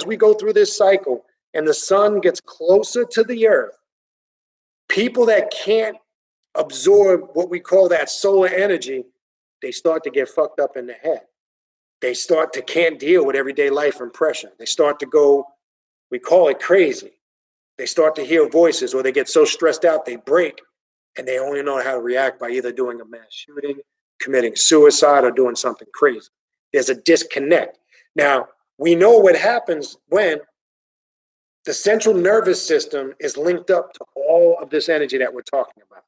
we go through this cycle and the sun gets closer to the earth, people that can't absorb what we call that solar energy, they start to get fucked up in the head. They can't deal with everyday life and pressure. They start to go, we call it crazy. they start to hear voices, or they get so stressed out they break, and they only know how to react by either doing a mass shooting, committing suicide, or doing something crazy. There's a disconnect. Now, we know what happens when the central nervous system is linked up to all of this energy that we're talking about.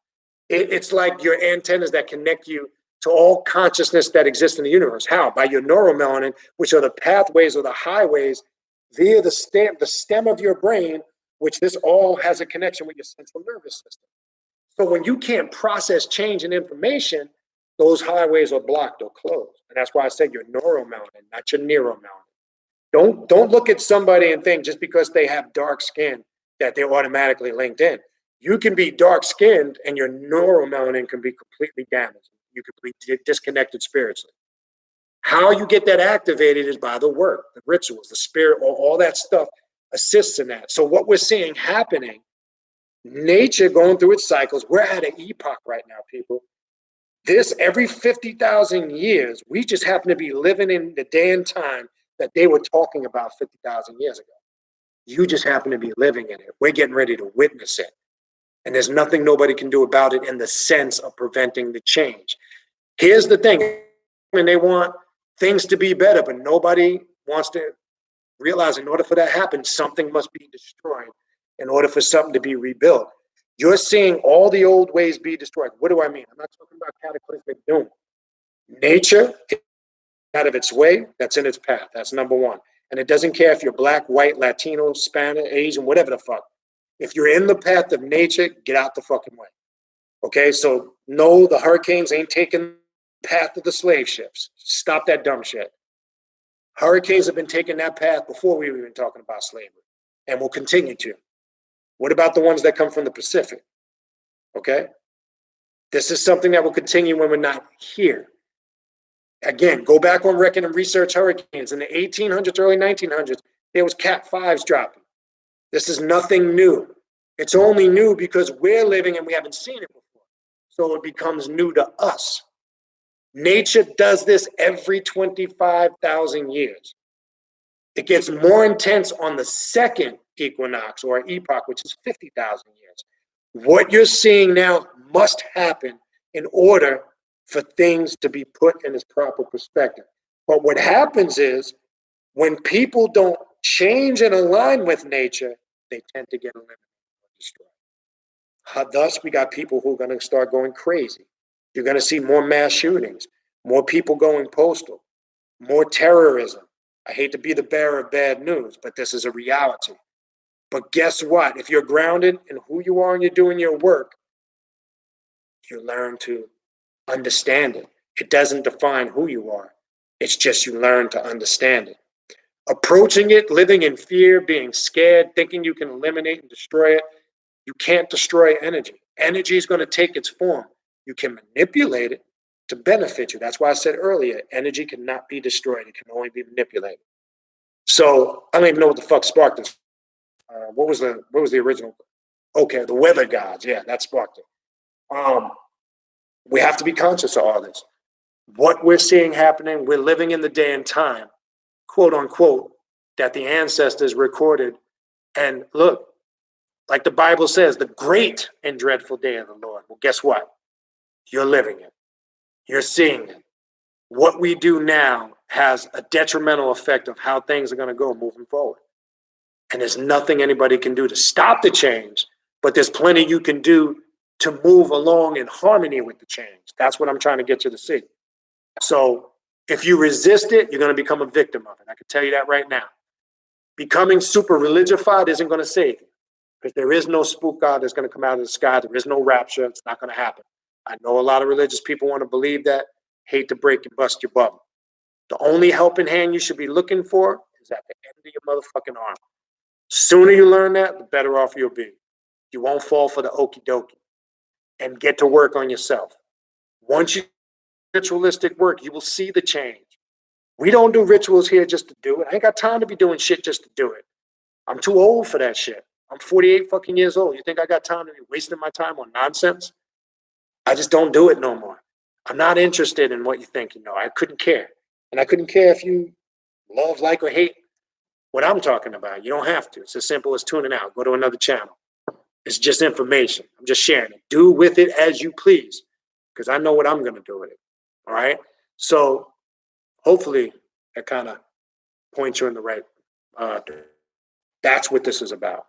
It's like your antennas that connect you to all consciousness that exists in the universe. How? By your neuromelanin, which are the pathways or the highways via the stem of your brain, which this all has a connection with your central nervous system. So when you can't process change and information, those highways are blocked or closed. And that's why I said your neuromelanin, not your neuromelanin. Don't look at somebody and think just because they have dark skin that they're automatically linked in. You can be dark skinned and your neuromelanin can be completely damaged. You could be disconnected spiritually. How you get that activated is by the work, the rituals, the spirit, all that stuff assists in that. So what we're seeing happening, nature going through its cycles, we're at an epoch right now, people. This every 50,000 years, we just happen to be living in the day and time that they were talking about 50,000 years ago. You just happen to be living in it. We're getting ready to witness it. And there's nothing nobody can do about it in the sense of preventing the change. Here's the thing, and they want things to be better, but nobody wants to realize in order for that to happen, something must be destroyed in order for something to be rebuilt. You're seeing all the old ways be destroyed. What do I mean? I'm not talking about cataclysmic doom. Nature is out of its way, that's in its path. That's number one. And it doesn't care if you're black, white, Latino, Spanish, Asian, whatever the fuck. If you're in the path of nature, get out the fucking way. Okay, so no, the hurricanes ain't taking the path of the slave ships. Stop that dumb shit. Hurricanes have been taking that path before we were even talking about slavery, and will continue to. What about the ones that come from the Pacific? Okay, this is something that will continue when we're not here. Again, go back on record and research hurricanes. In the 1800s, early 1900s, there was Cat 5s dropping. This is nothing new. It's only new because we're living and we haven't seen it before. So it becomes new to us. Nature does this every 25,000 years. It gets more intense on the second equinox or epoch, which is 50,000 years. What you're seeing now must happen in order for things to be put in its proper perspective. But what happens is when people don't change and align with nature, they tend to get eliminated or destroyed. Thus, we got people who are going to start going crazy. You're going to see more mass shootings, more people going postal, more terrorism. I hate to be the bearer of bad news, but this is a reality. But guess what? If you're grounded in who you are and you're doing your work, you learn to understand it. It doesn't define who you are. It's just you learn to understand it. Approaching it, living in fear, being scared, thinking you can eliminate and destroy it, you can't destroy energy. Energy is going to take its form. You can manipulate it to benefit you. That's why I said earlier, energy cannot be destroyed. It can only be manipulated. So I don't even know what the fuck sparked this. What was the original? Okay, the weather gods. Yeah, that sparked it. We have to be conscious of all this. What we're seeing happening, we're living in the day and time, quote unquote, that the ancestors recorded. And look, like the Bible says, the great and dreadful day of the Lord. Well, guess what? You're living it. You're seeing it. What we do now has a detrimental effect of how things are going to go moving forward. And there's nothing anybody can do to stop the change, but there's plenty you can do to move along in harmony with the change. That's what I'm trying to get you to see. So if you resist it, you're going to become a victim of it. I can tell you that right now. Becoming super religified isn't going to save you, because there is no spook god that's going to come out of the sky. There is no rapture. It's not going to happen. I know a lot of religious people want to believe that. Hate to break and bust your bubble. The only helping hand you should be looking for is at the end of your motherfucking arm. Sooner you learn that, the better off you'll be. You won't fall for the okie dokie. And get to work on yourself. Once you do ritualistic work, you will see the change. We don't do rituals here just to do it. I ain't got time to be doing shit just to do it. I'm too old for that shit. I'm 48 fucking years old. You think I got time to be wasting my time on nonsense? I just don't do it no more. I'm not interested in what you think you know. I couldn't care. And I couldn't care if you love, like, or hate what I'm talking about. You don't have to. It's as simple as tuning out. Go to another channel. It's just information. I'm just sharing it. Do with it as you please, because I know what I'm going to do with it. All right. So hopefully that kind of points you in the right. That's what this is about.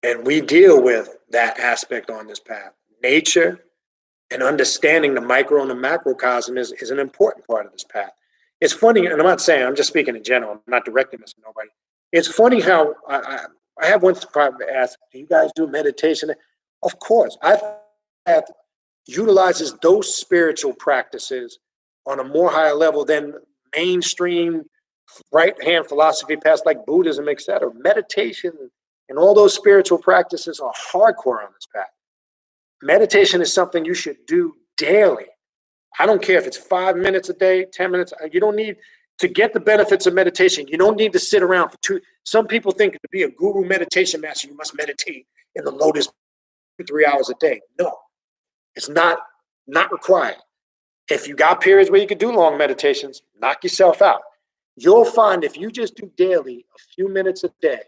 And we deal with that aspect on this path. Nature and understanding the micro and the macrocosm is an important part of this path. It's funny, and I'm not saying, I'm just speaking in general. I'm not directing this to nobody. It's funny how I have once asked, do you guys do meditation? Of course. I have utilizes those spiritual practices on a more higher level than mainstream right-hand philosophy paths like Buddhism, etc. Meditation and all those spiritual practices are hardcore on this path. Meditation is something you should do daily. I don't care if it's 5 minutes a day, 10 minutes. You don't need to get the benefits of meditation. You don't need to sit around for 2. Some people think to be a guru meditation master, you must meditate in the lotus 3 hours a day. No, it's not required. If you got periods where you could do long meditations, knock yourself out. You'll find if you just do daily a few minutes a day,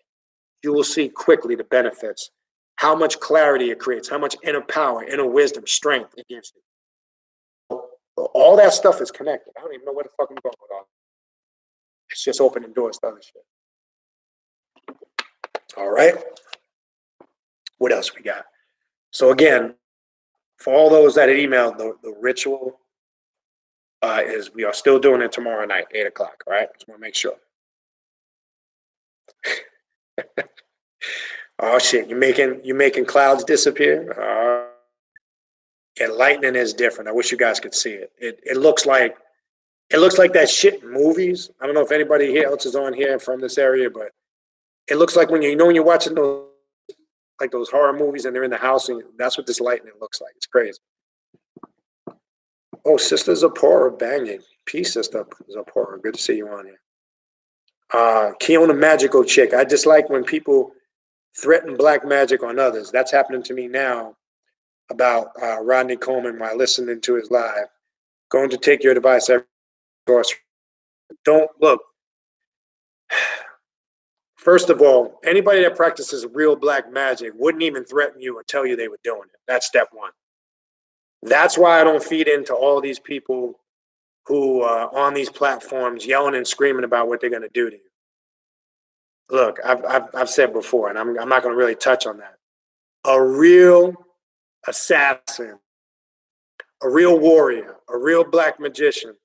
you will see quickly the benefits, how much clarity it creates, how much inner power, inner wisdom, strength it gives you. All that stuff is connected. I don't even know where the fuck I'm going with all that. It's just opening doors to other shit. All right. What else we got? So again, for all those that had emailed, the ritual is we are still doing it tomorrow night, 8 o'clock. All right. Just want to make sure. Oh shit! You making clouds disappear? And lightning is different. I wish you guys could see it. It looks like that shit in movies. I don't know if anybody here else is on here from this area, but it looks like when you're watching those horror movies and they're in the house, and that's what this lightning looks like. It's crazy. Oh, Sister Zipporah banging. Peace, Sister Zipporah. Good to see you on here. Kiona Magical Chick. I dislike when people threaten black magic on others. That's happening to me now about Rodney Coleman while listening to his live. Going to take your advice every Sorcery. Don't look. First of all, anybody that practices real black magic wouldn't even threaten you or tell you they were doing it. That's step one. That's why I don't feed into all these people who are on these platforms yelling and screaming about what they're going to do to you. Look, I've said before, and I'm not going to really touch on that. A real assassin, a real warrior, a real black magician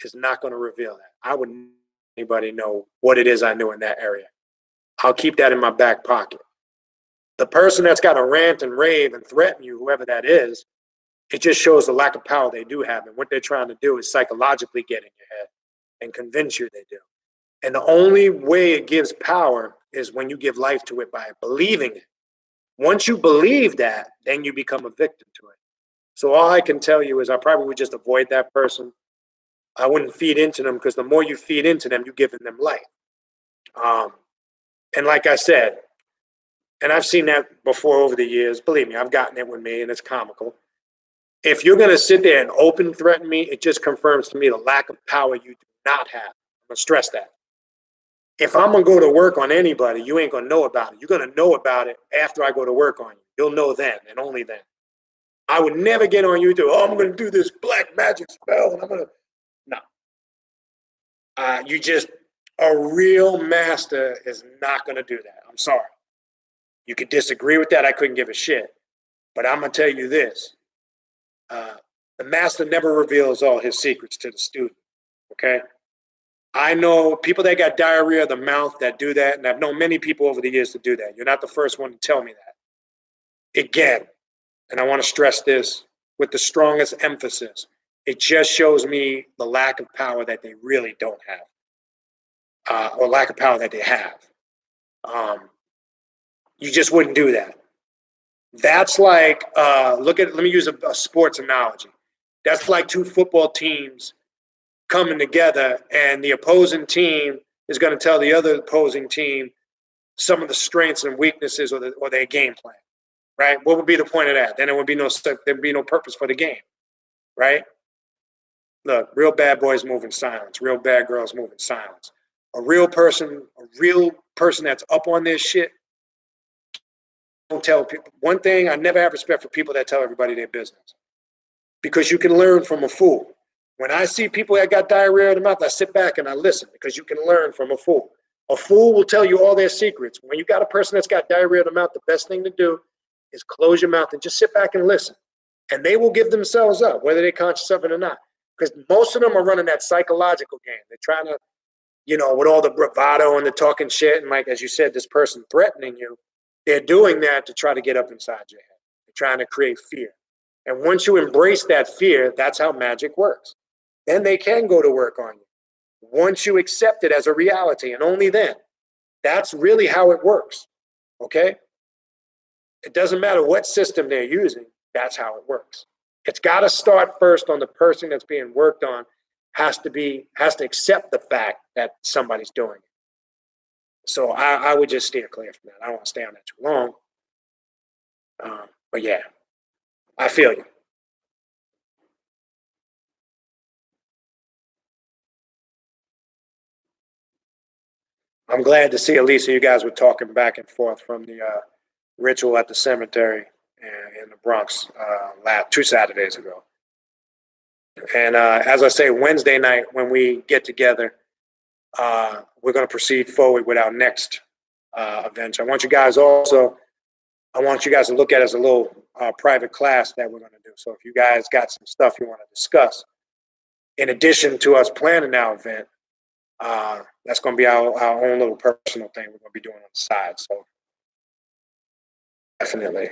is not going to reveal that. I wouldn't let anybody know what it is I knew in that area. I'll keep that in my back pocket. The person that's got to rant and rave and threaten you, whoever that is, it just shows the lack of power they do have. And what they're trying to do is psychologically get in your head and convince you they do. And the only way it gives power is when you give life to it by believing it. Once you believe that, then you become a victim to it. So all I can tell you is I probably would just avoid that person. I wouldn't feed into them, because the more you feed into them, you're giving them life. And like I said, and I've seen that before over the years. Believe me, I've gotten it with me, and it's comical. If you're going to sit there and open threaten me, it just confirms to me the lack of power you do not have. I'm going to stress that. If I'm going to go to work on anybody, you ain't going to know about it. You're going to know about it after I go to work on you. You'll know then, and only then. I would never get on you to, I'm going to do this black magic spell, and I'm going to, no. A real master is not going to do that. I'm sorry. You could disagree with that. I couldn't give a shit. But I'm going to tell you this. The master never reveals all his secrets to the student, okay? I know people that got diarrhea of the mouth that do that, and I've known many people over the years to do that. You're not the first one to tell me that. Again, and I want to stress this with the strongest emphasis, it just shows me the lack of power that they really don't have, or lack of power that they have. You just wouldn't do that. That's like, let me use a sports analogy. That's like two football teams coming together, and the opposing team is going to tell the other opposing team some of the strengths and weaknesses or their game plan, right? What would be the point of that? Then there'd be no purpose for the game, right? Look, real bad boys move in silence. Real bad girls move in silence. a real person that's up on this shit, don't tell people. One thing, I never have respect for people that tell everybody their business, because you can learn from a fool. When I see people that got diarrhea in the mouth, I sit back and I listen, because you can learn from a fool. A fool will tell you all their secrets. When you got a person that's got diarrhea in the mouth, the best thing to do is close your mouth and just sit back and listen. And they will give themselves up, whether they're conscious of it or not. Because most of them are running that psychological game. They're trying to, with all the bravado and the talking shit, and like, as you said, this person threatening you, they're doing that to try to get up inside your head. They're trying to create fear. And once you embrace that fear, that's how magic works. Then they can go to work on you. Once you accept it as a reality, and only then. That's really how it works, okay? It doesn't matter what system they're using, that's how it works. It's got to start first on the person that's being worked on, has to accept the fact that somebody's doing it. So I would just steer clear from that. I don't want to stay on that too long. But yeah, I feel you. I'm glad to see, Elisa, you guys were talking back and forth from the ritual at the cemetery in the Bronx 2 Saturdays ago. And as I say, Wednesday night when we get together, we're going to proceed forward with our next event. I want you guys to look at it as a little private class that we're going to do. So if you guys got some stuff you want to discuss, in addition to us planning our event, that's going to be our own little personal thing we're going to be doing on the side. So definitely.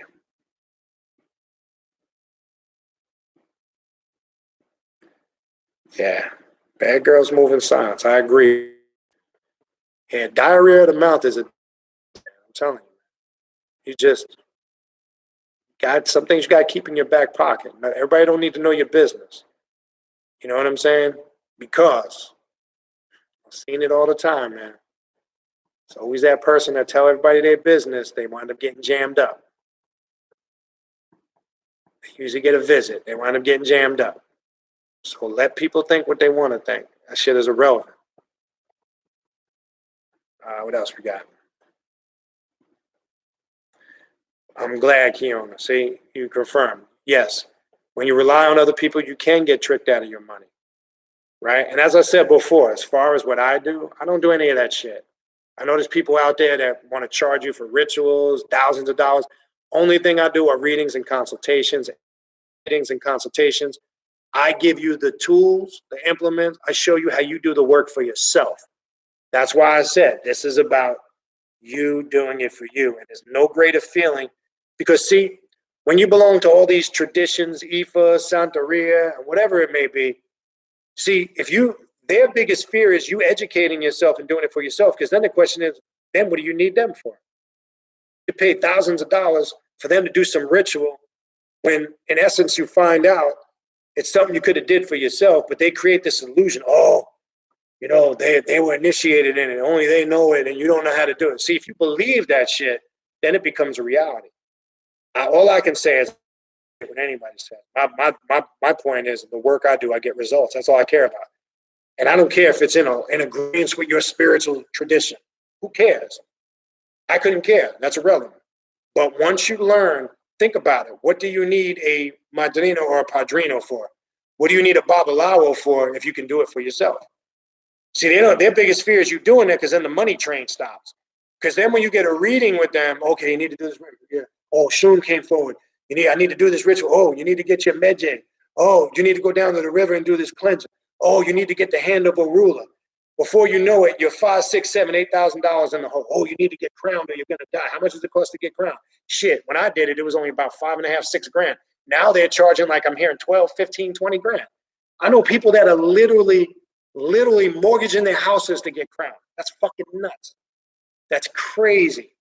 Yeah. Bad girls move in silence. I agree. And diarrhea of the mouth I'm telling you. You just got some things you got to keep in your back pocket. Everybody don't need to know your business. You know what I'm saying? Because I've seen it all the time, man. It's always that person that tell everybody their business, they wind up getting jammed up. They usually get a visit. They wind up getting jammed up. So let people think what they want to think. That shit is irrelevant. What else we got? I'm glad, Kiona. See, you confirmed. Yes, when you rely on other people, you can get tricked out of your money, right? And as I said before, as far as what I do, I don't do any of that shit. I know there's people out there that want to charge you for rituals, thousands of dollars. Only thing I do are readings and consultations. I give you the tools, the implements. I show you how you do the work for yourself. That's why I said this is about you doing it for you. And there's no greater feeling because, see, when you belong to all these traditions, Ifa, Santeria, whatever it may be, see, their biggest fear is you educating yourself and doing it for yourself, because then the question is, then what do you need them for? You pay thousands of dollars for them to do some ritual when, in essence, you find out it's something you could have did for yourself, but they create this illusion. Oh, they were initiated in it. Only they know it, and you don't know how to do it. See, if you believe that shit, then it becomes a reality. All I can say is what anybody says. My point is, the work I do, I get results. That's all I care about. And I don't care if it's in agreement with your spiritual tradition. Who cares? I couldn't care. That's irrelevant. But once you learn, think about it. What do you need a madrina or a padrino for? What do you need a babalawo for if you can do it for yourself? See, their biggest fear is you doing that, because then the money train stops. Because then when you get a reading with them, okay, you need to do this ritual. Yeah. Oh, Shun came forward. I need to do this ritual. Oh, you need to get your medjay. Oh, you need to go down to the river and do this cleansing. Oh, you need to get the hand of a ruler. Before you know it, you're $5,000, $6,000, $7,000, $8,000 in the hole. Oh, you need to get crowned or you're gonna die. How much does it cost to get crowned? Shit, when I did it, it was only about $5.5, $6 grand. Now they're charging, like I'm hearing, 12, 15, 20 grand. I know people that are literally mortgaging their houses to get crowned. That's fucking nuts. That's crazy.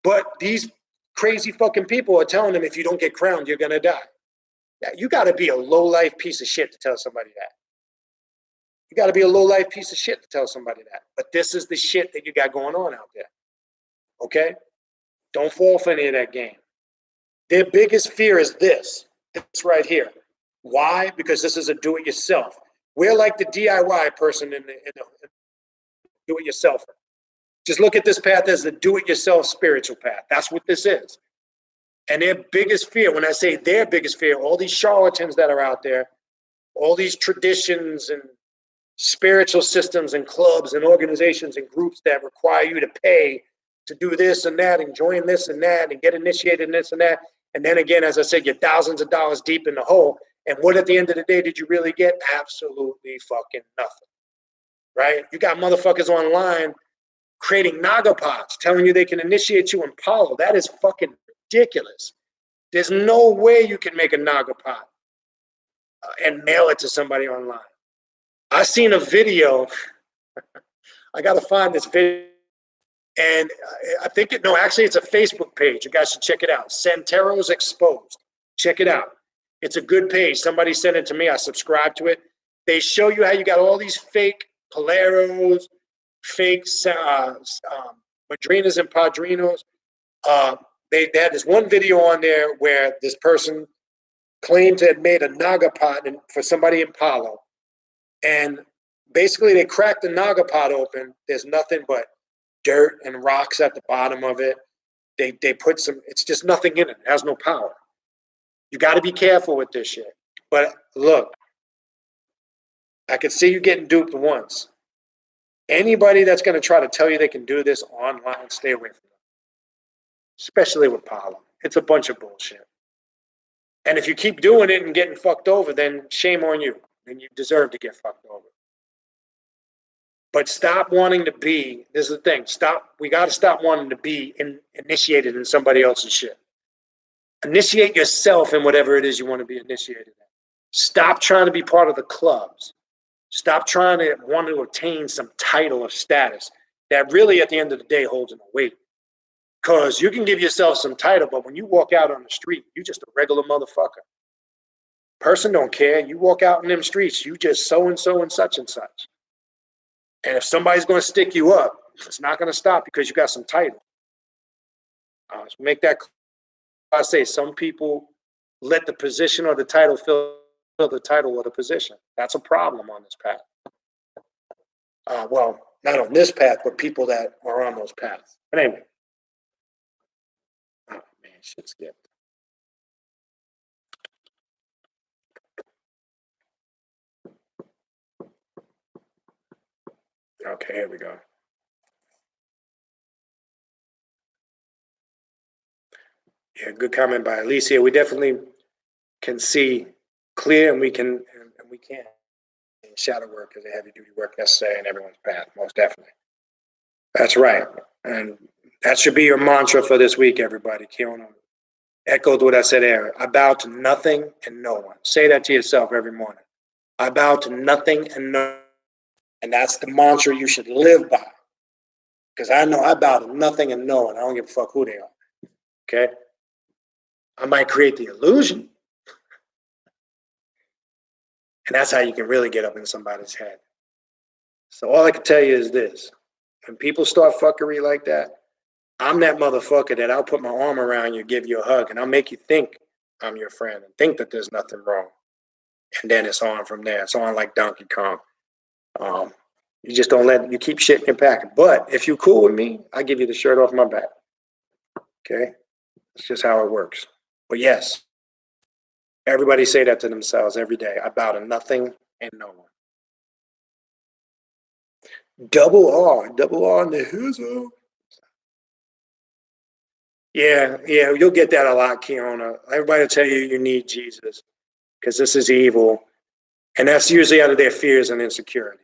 But these crazy fucking people are telling them, if you don't get crowned, you're gonna die. Yeah, you gotta be a low-life piece of shit to tell somebody that. You gotta be a low-life piece of shit to tell somebody that. But this is the shit that you got going on out there. Okay? Don't fall for any of that game. Their biggest fear is this right here. Why? Because this is a do-it-yourself. We're like the DIY person in the do-it-yourselfer. Just look at this path as the do-it-yourself spiritual path. That's what this is. And their biggest fear, when I say their biggest fear, all these charlatans that are out there, all these traditions and spiritual systems and clubs and organizations and groups that require you to pay to do this and that and join this and that and get initiated in this and that. And then again, as I said, you're thousands of dollars deep in the hole. And what at the end of the day did you really get? Absolutely fucking nothing, right? You got motherfuckers online creating naga pots, telling you they can initiate you in Palo. That is fucking ridiculous. There's no way you can make a naga pot and mail it to somebody online. I seen a video. I got to find this video. And I think it's a Facebook page. You guys should check it out. Santeros Exposed. Check it out. It's a good page. Somebody sent it to me. I subscribe to it. They show you how you got all these fake Paleros, fake Madrinas and Padrinos. They had this one video on there where this person claimed to have made a naga pot for somebody in Palo. And basically they cracked the naga pot open. There's nothing but dirt and rocks at the bottom of it. They put it's just nothing in it. It has no power. You got to be careful with this shit. But look, I could see you getting duped once. Anybody that's going to try to tell you they can do this online, stay away from them. Especially with Palo. It's a bunch of bullshit. And if you keep doing it and getting fucked over, then shame on you. Then you deserve to get fucked over. But stop wanting to be, this is the thing, we got to stop wanting to be initiated in somebody else's shit. Initiate yourself in whatever it is you want to be initiated in. Stop trying to be part of the clubs. Stop trying to want to obtain some title or status that really at the end of the day holds no weight. Because you can give yourself some title, but when you walk out on the street, you're just a regular motherfucker. Person don't care. You walk out in them streets, you just so-and-so and such and such. And if somebody's going to stick you up, it's not going to stop because you got some title. Make that clear. I say some people let the position or the title fill the title or the position. That's a problem on this path. Well, not on this path, but people that are on those paths. But anyway. Oh, man, shit skipped. Okay, here we go. Yeah, good comment by Alicia. We definitely can see clear, and we can shadow work is a heavy duty work necessary in everyone's path, most definitely. That's right. And that should be your mantra for this week, everybody. Kiona echoed what I said there. I bow to nothing and no one. Say that to yourself every morning. I bow to nothing and no one. And that's the mantra you should live by. Because I know I bow to nothing and no one. I don't give a fuck who they are. Okay? I might create the illusion. And that's how you can really get up in somebody's head. So all I can tell you is this. When people start fuckery like that, I'm that motherfucker that I'll put my arm around you, give you a hug, and I'll make you think I'm your friend and think that there's nothing wrong. And then it's on from there. It's on like Donkey Kong. You just don't you keep shit in your packet. But if you're cool with me, I give you the shirt off my back. Okay? It's just how it works. But yes, everybody say that to themselves every day. I bow to nothing and no one. Double R in the hizzle. Yeah, you'll get that a lot, Kiona. Everybody will tell you you need Jesus because this is evil. And that's usually out of their fears and insecurities.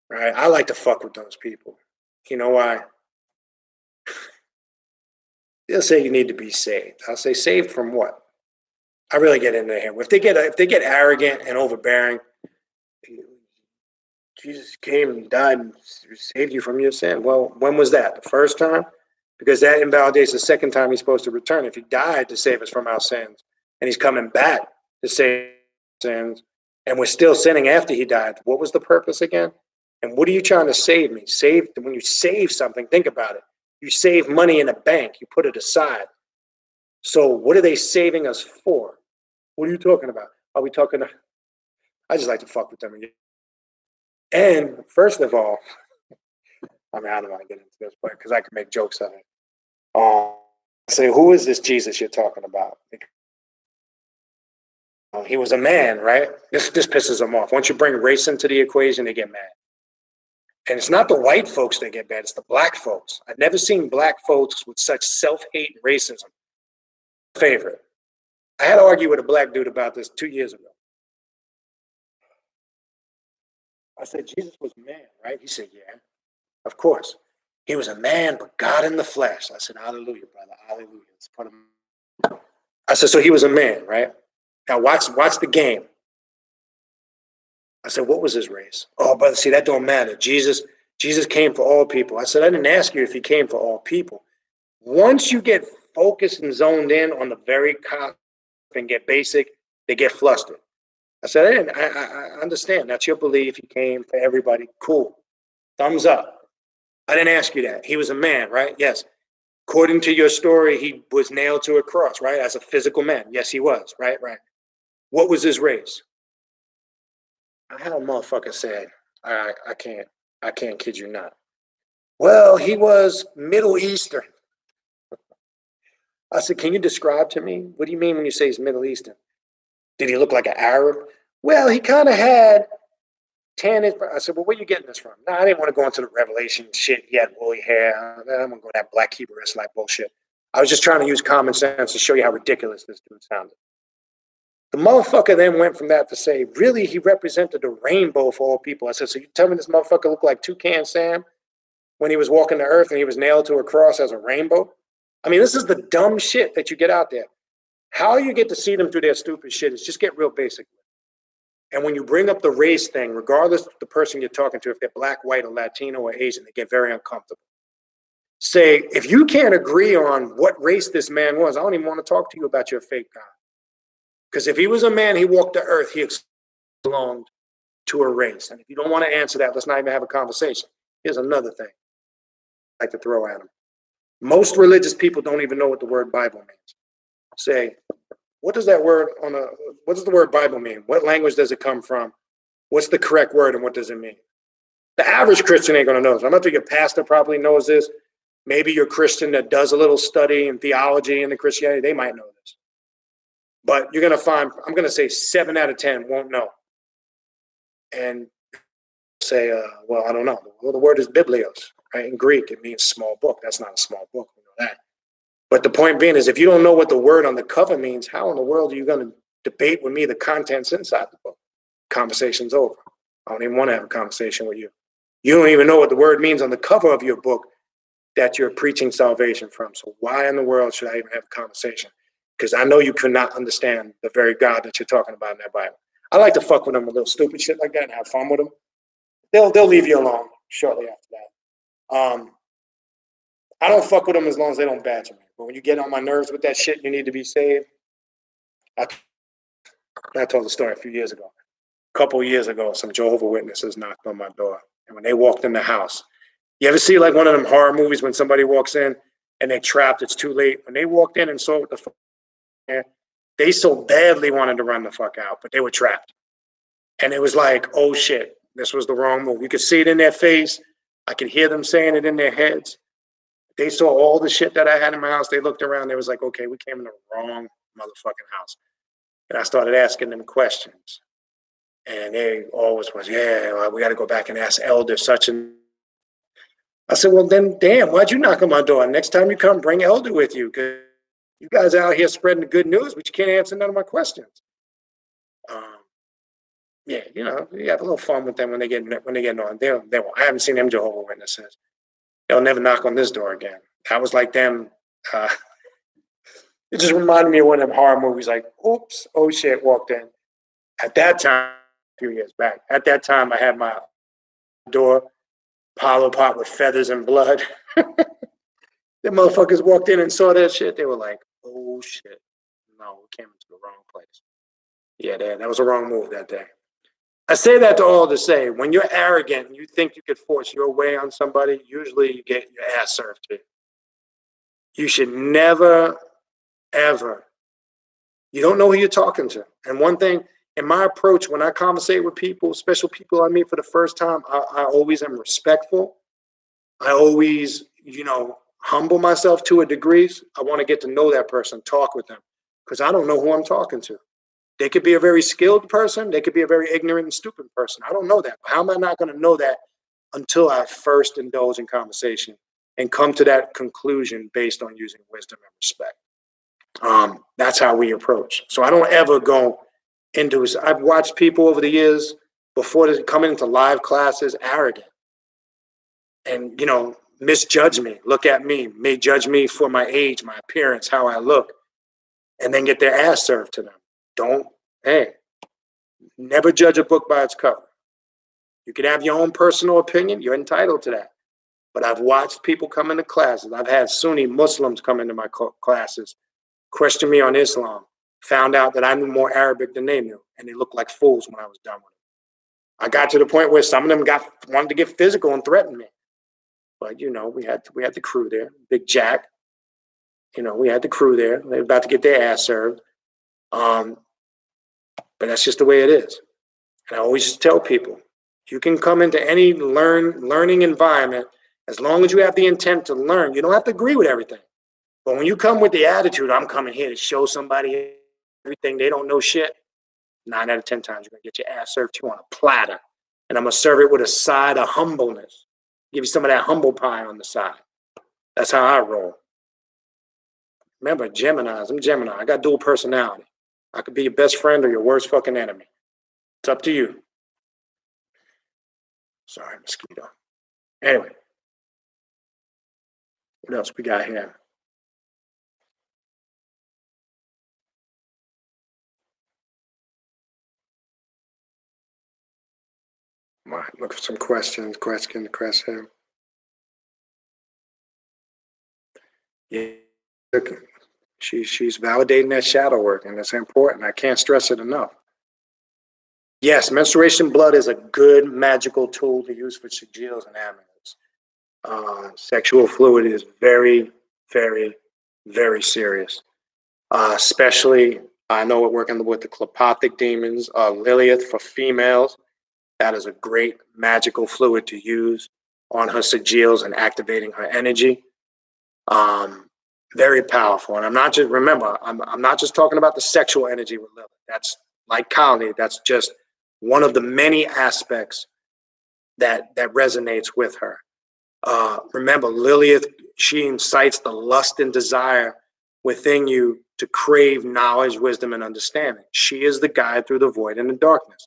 Right? I like to fuck with those people. You know why? They'll say you need to be saved. I'll say saved from what? I really get into here. If they get arrogant and overbearing, Jesus came and died and saved you from your sin. Well, when was that? The first time? Because that invalidates the second time he's supposed to return. If he died to save us from our sins, and he's coming back to save sins, and we're still sinning after he died, what was the purpose again? And what are you trying to save me? When you save something, think about it. You save money in a bank, you put it aside. So what are they saving us for? What are you talking about? Are we talking? I just like to fuck with them again. And first of all, I mean, I don't want to get into this, but because I can make jokes of it. Say, who is this Jesus you're talking about? He was a man, right? This pisses them off. Once you bring race into the equation, they get mad. And it's not the white folks that get mad, it's the black folks. I've never seen black folks with such self-hate and racism. Favorite. I had to argue with a black dude about this 2 years ago. I said, Jesus was a man, right? He said, yeah, of course. He was a man, but God in the flesh. I said, hallelujah, brother, hallelujah. Let's put him. I said, so he was a man, right? Now watch the game. I said, what was his race? Oh, brother, see, that don't matter. Jesus came for all people. I said, I didn't ask you if he came for all people. Once you get focused and zoned in on the very concept and get basic, they get flustered. I said, I understand. That's your belief. He came for everybody. Cool. Thumbs up. I didn't ask you that. He was a man, right? Yes. According to your story, he was nailed to a cross, right? As a physical man. Yes, he was. Right. What was his race? I had a motherfucker said, I can't kid you not. Well, he was Middle Eastern. I said, can you describe to me? What do you mean when you say he's Middle Eastern? Did he look like an Arab? Well, he kind of had tan. I said, well, where are you getting this from? No, I didn't want to go into the Revelation shit. He had woolly hair. I'm going to go that black Hebrew Israelite bullshit. I was just trying to use common sense to show you how ridiculous this dude sounded. The motherfucker then went from that to say, really, he represented the rainbow for all people. I said, so you tell me this motherfucker looked like Toucan Sam when he was walking the earth and he was nailed to a cross as a rainbow? I mean, this is the dumb shit that you get out there. How you get to see them through their stupid shit is just get real basic. And when you bring up the race thing, regardless of the person you're talking to, if they're black, white, or Latino, or Asian, they get very uncomfortable. Say, if you can't agree on what race this man was, I don't even want to talk to you about your fake God. Because if he was a man, he walked the earth, he belonged to a race. And if you don't want to answer that, let's not even have a conversation. Here's another thing I'd like to throw at him. Most religious people don't even know what the word Bible means. Say, what does the word Bible mean? What language does it come from? What's the correct word and what does it mean? The average Christian ain't gonna know this. I'm not sure your pastor probably knows this. Maybe your Christian that does a little study in theology and the Christianity, they might know this. But you're gonna find, I'm gonna say 7 out of 10 won't know. And say, well, I don't know. Well, the word is biblios, right? In Greek, it means small book. That's not a small book, we know that. But the point being is, if you don't know what the word on the cover means, how in the world are you going to debate with me the contents inside the book? Conversation's over. I don't even want to have a conversation with you. You don't even know what the word means on the cover of your book that you're preaching salvation from. So why in the world should I even have a conversation? Because I know you could not understand the very God that you're talking about in that Bible. I like to fuck with them a little stupid shit like that and have fun with them. They'll leave you alone shortly after that. I don't fuck with them as long as they don't badger me. But when you get on my nerves with that shit, you need to be saved. I told the story a few years ago. A couple of years ago, some Jehovah's Witnesses knocked on my door. And when they walked in the house, you ever see like one of them horror movies when somebody walks in and they're trapped, it's too late? When they walked in and saw what the fuck, they so badly wanted to run the fuck out, but they were trapped. And it was like, oh shit, this was the wrong move. You could see it in their face. I could hear them saying it in their heads. They saw all the shit that I had in my house. They looked around. They was like, okay, we came in the wrong motherfucking house. And I started asking them questions. And they always was, yeah, well, we got to go back and ask Elder such and. I said, well, then, damn, why'd you knock on my door? Next time you come, bring Elder with you. Because you guys out here spreading the good news, but you can't answer none of my questions. Yeah, you know, you have a little fun with them when they get on. They won't. I haven't seen them Jehovah's Witnesses. They'll never knock on this door again. That was like them. It just reminded me of one of them horror movies like, oops, oh shit, walked in. At that time, a few years back, at that time, I had my door, Palo pot with feathers and blood. The motherfuckers walked in and saw that shit. They were like, oh shit, no, we came into the wrong place. Yeah, that was a wrong move that day. I say that to all to say, when you're arrogant and you think you could force your way on somebody, usually you get your ass served to you. You should never, ever, you don't know who you're talking to. And one thing, in my approach, when I conversate with people, special people I meet for the first time, I always am respectful. I always, humble myself to a degree. I want to get to know that person, talk with them, because I don't know who I'm talking to. They could be a very skilled person. They could be a very ignorant and stupid person. I don't know that. How am I not going to know that until I first indulge in conversation and come to that conclusion based on using wisdom and respect? That's how we approach. So I don't ever go into it. I've watched people over the years before they come into live classes arrogant and, misjudge me, look at me, may judge me for my age, my appearance, how I look, and then get their ass served to them. Never judge a book by its cover. You can have your own personal opinion. You're entitled to that. But I've watched people come into classes. I've had Sunni Muslims come into my classes, question me on Islam, found out that I knew more Arabic than they knew, and they looked like fools when I was done with them. I got to the point where some of them wanted to get physical and threaten me. But, we had the crew there, Big Jack. We had the crew there. They were about to get their ass served. But that's just the way it is. And I always tell people, you can come into any learning environment as long as you have the intent to learn. You don't have to agree with everything. But when you come with the attitude, I'm coming here to show somebody everything, they don't know shit, 9 out of 10 times you're going to get your ass served to you on a platter. And I'm going to serve it with a side of humbleness. Give you some of that humble pie on the side. That's how I roll. Remember, Geminis, I'm Gemini. I got dual personality. I could be your best friend or your worst fucking enemy. It's up to you. Sorry, mosquito. Anyway. What else we got here? Might look for some questions. Yeah, she's validating that shadow work, and it's important. I can't stress it enough. Yes, menstruation blood is a good magical tool to use for sigils and amulets. Sexual fluid is very, very, very serious. Especially, I know we're working with the clepothic demons, Lilith for females. That is a great magical fluid to use on her sigils and activating her energy. Very powerful. And I'm not just talking about the sexual energy with Lilith. That's like Kali. That's just one of the many aspects that resonates with her. Remember, Lilith, she incites the lust and desire within you to crave knowledge, wisdom, and understanding. She is the guide through the void and the darkness.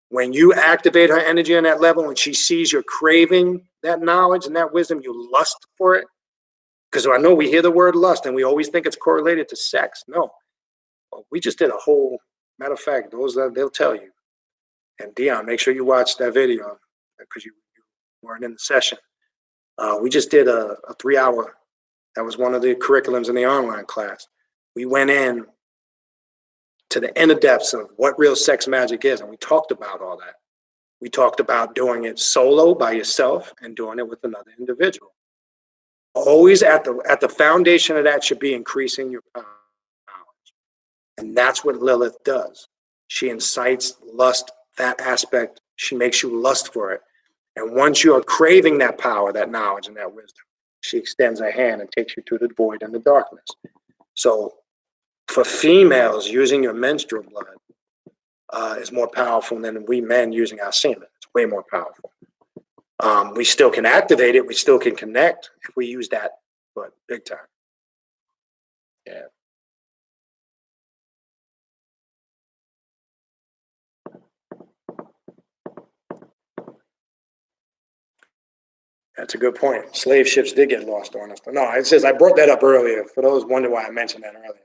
When you activate her energy on that level and she sees you're craving that knowledge and that wisdom, you lust for it. Because I know we hear the word lust and we always think it's correlated to sex. No. We just did a whole, matter of fact, they'll tell you. And Dion, make sure you watch that video because you weren't in the session. We just did a 3-hour, that was one of the curriculums in the online class. We went in to the inner depths of what real sex magic is, and we talked about all that. We talked about doing it solo by yourself and doing it with another individual. Always at the foundation of that should be increasing your power knowledge. And that's what Lilith does. She incites lust, that aspect. She makes you lust for it. And once you are craving that power, that knowledge, and that wisdom, she extends her hand and takes you to the void and the darkness. So for females, using your menstrual blood is more powerful than we men using our semen. It's way more powerful. We still can activate it. We still can connect if we use that, but big time. Yeah. That's a good point. Slave ships did get lost on us. No, it says I brought that up earlier. For those wondering why I mentioned that earlier.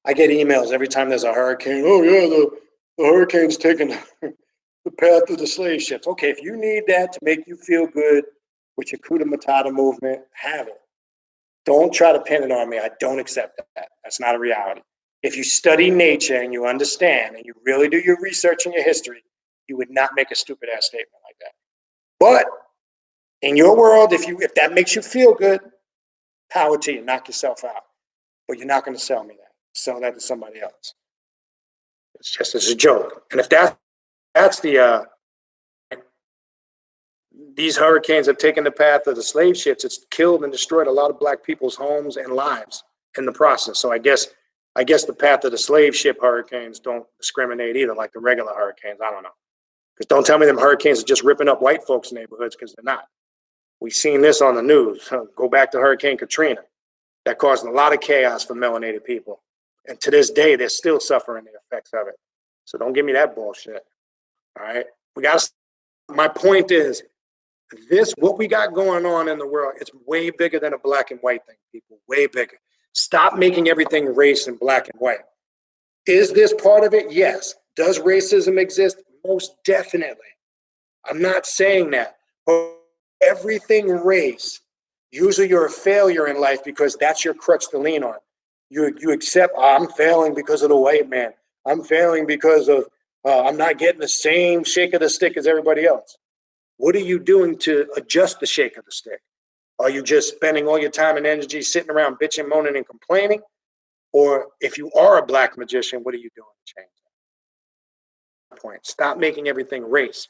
I get emails every time there's a hurricane. Oh, yeah, the hurricane's taking the path of the slave ships. Okay, if you need that to make you feel good with your Kuta Matata movement, have it. Don't try to pin it on me. I don't accept that. That's not a reality. If you study nature and you understand and you really do your research and your history, you would not make a stupid ass statement like that. But in your world, if that makes you feel good, power to you, knock yourself out. But you're not going to sell me that. Sell that to somebody else. It's just as a joke. And if that's the these hurricanes have taken the path of the slave ships. It's killed and destroyed a lot of black people's homes and lives in the process. So I guess the path of the slave ship hurricanes don't discriminate either, like the regular hurricanes. I don't know. Because don't tell me them hurricanes are just ripping up white folks' neighborhoods, because they're not. We've seen this on the news. Go back to Hurricane Katrina. That caused a lot of chaos for melanated people. And to this day, they're still suffering the effects of it. So don't give me that bullshit. All right? My point is, what we got going on in the world, it's way bigger than a black and white thing, people. Way bigger. Stop making everything race and black and white. Is this part of it? Yes. Does racism exist? Most definitely. I'm not saying that. But everything race, usually you're a failure in life because that's your crutch to lean on. You accept, I'm failing because of the white man. I'm failing because of I'm not getting the same shake of the stick as everybody else. What are you doing to adjust the shake of the stick? Are you just spending all your time and energy sitting around bitching, moaning, and complaining? Or if you are a black magician, what are you doing to change that? Point. Stop making everything race.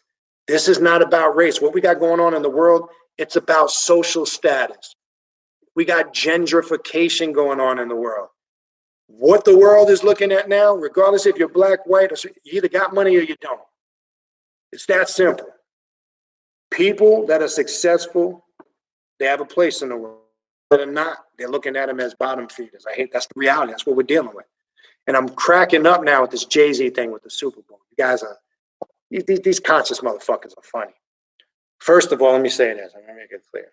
This is not about race. What we got going on in the world, it's about social status. We got gentrification going on in the world. What the world is looking at now, regardless if you're black, white, or you either got money or you don't. It's that simple. People that are successful, they have a place in the world. But they're not, they're looking at them as bottom feeders. That's the reality. That's what we're dealing with. And I'm cracking up now with this Jay-Z thing with the Super Bowl. You guys are, these conscious motherfuckers are funny. First of all, let me say this. I'm going to make it clear.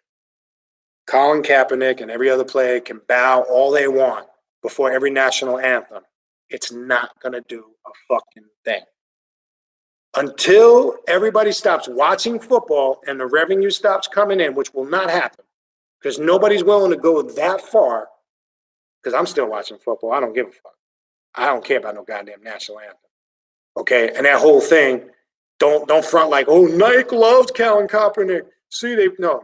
Colin Kaepernick and every other player can bow all they want before every national anthem. It's not going to do a fucking thing. Until everybody stops watching football and the revenue stops coming in, which will not happen, because nobody's willing to go that far, because I'm still watching football. I don't give a fuck. I don't care about no goddamn national anthem. Okay? And that whole thing, don't front like, oh, Nike loves Colin Kaepernick. See,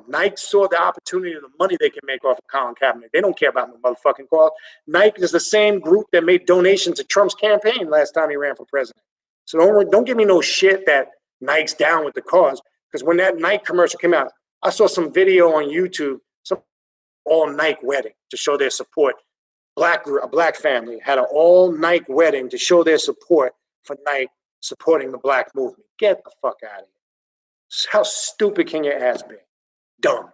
Nike saw the opportunity and the money they can make off of Colin Kaepernick. They don't care about no motherfucking cause. Nike is the same group that made donations to Trump's campaign last time he ran for president. So don't give me no shit that Nike's down with the cause. Because when that Nike commercial came out, I saw some video on YouTube, some all Nike wedding to show their support. A black family had an all Nike wedding to show their support for Nike supporting the black movement. Get the fuck out of here. How stupid can your ass be? Dumb.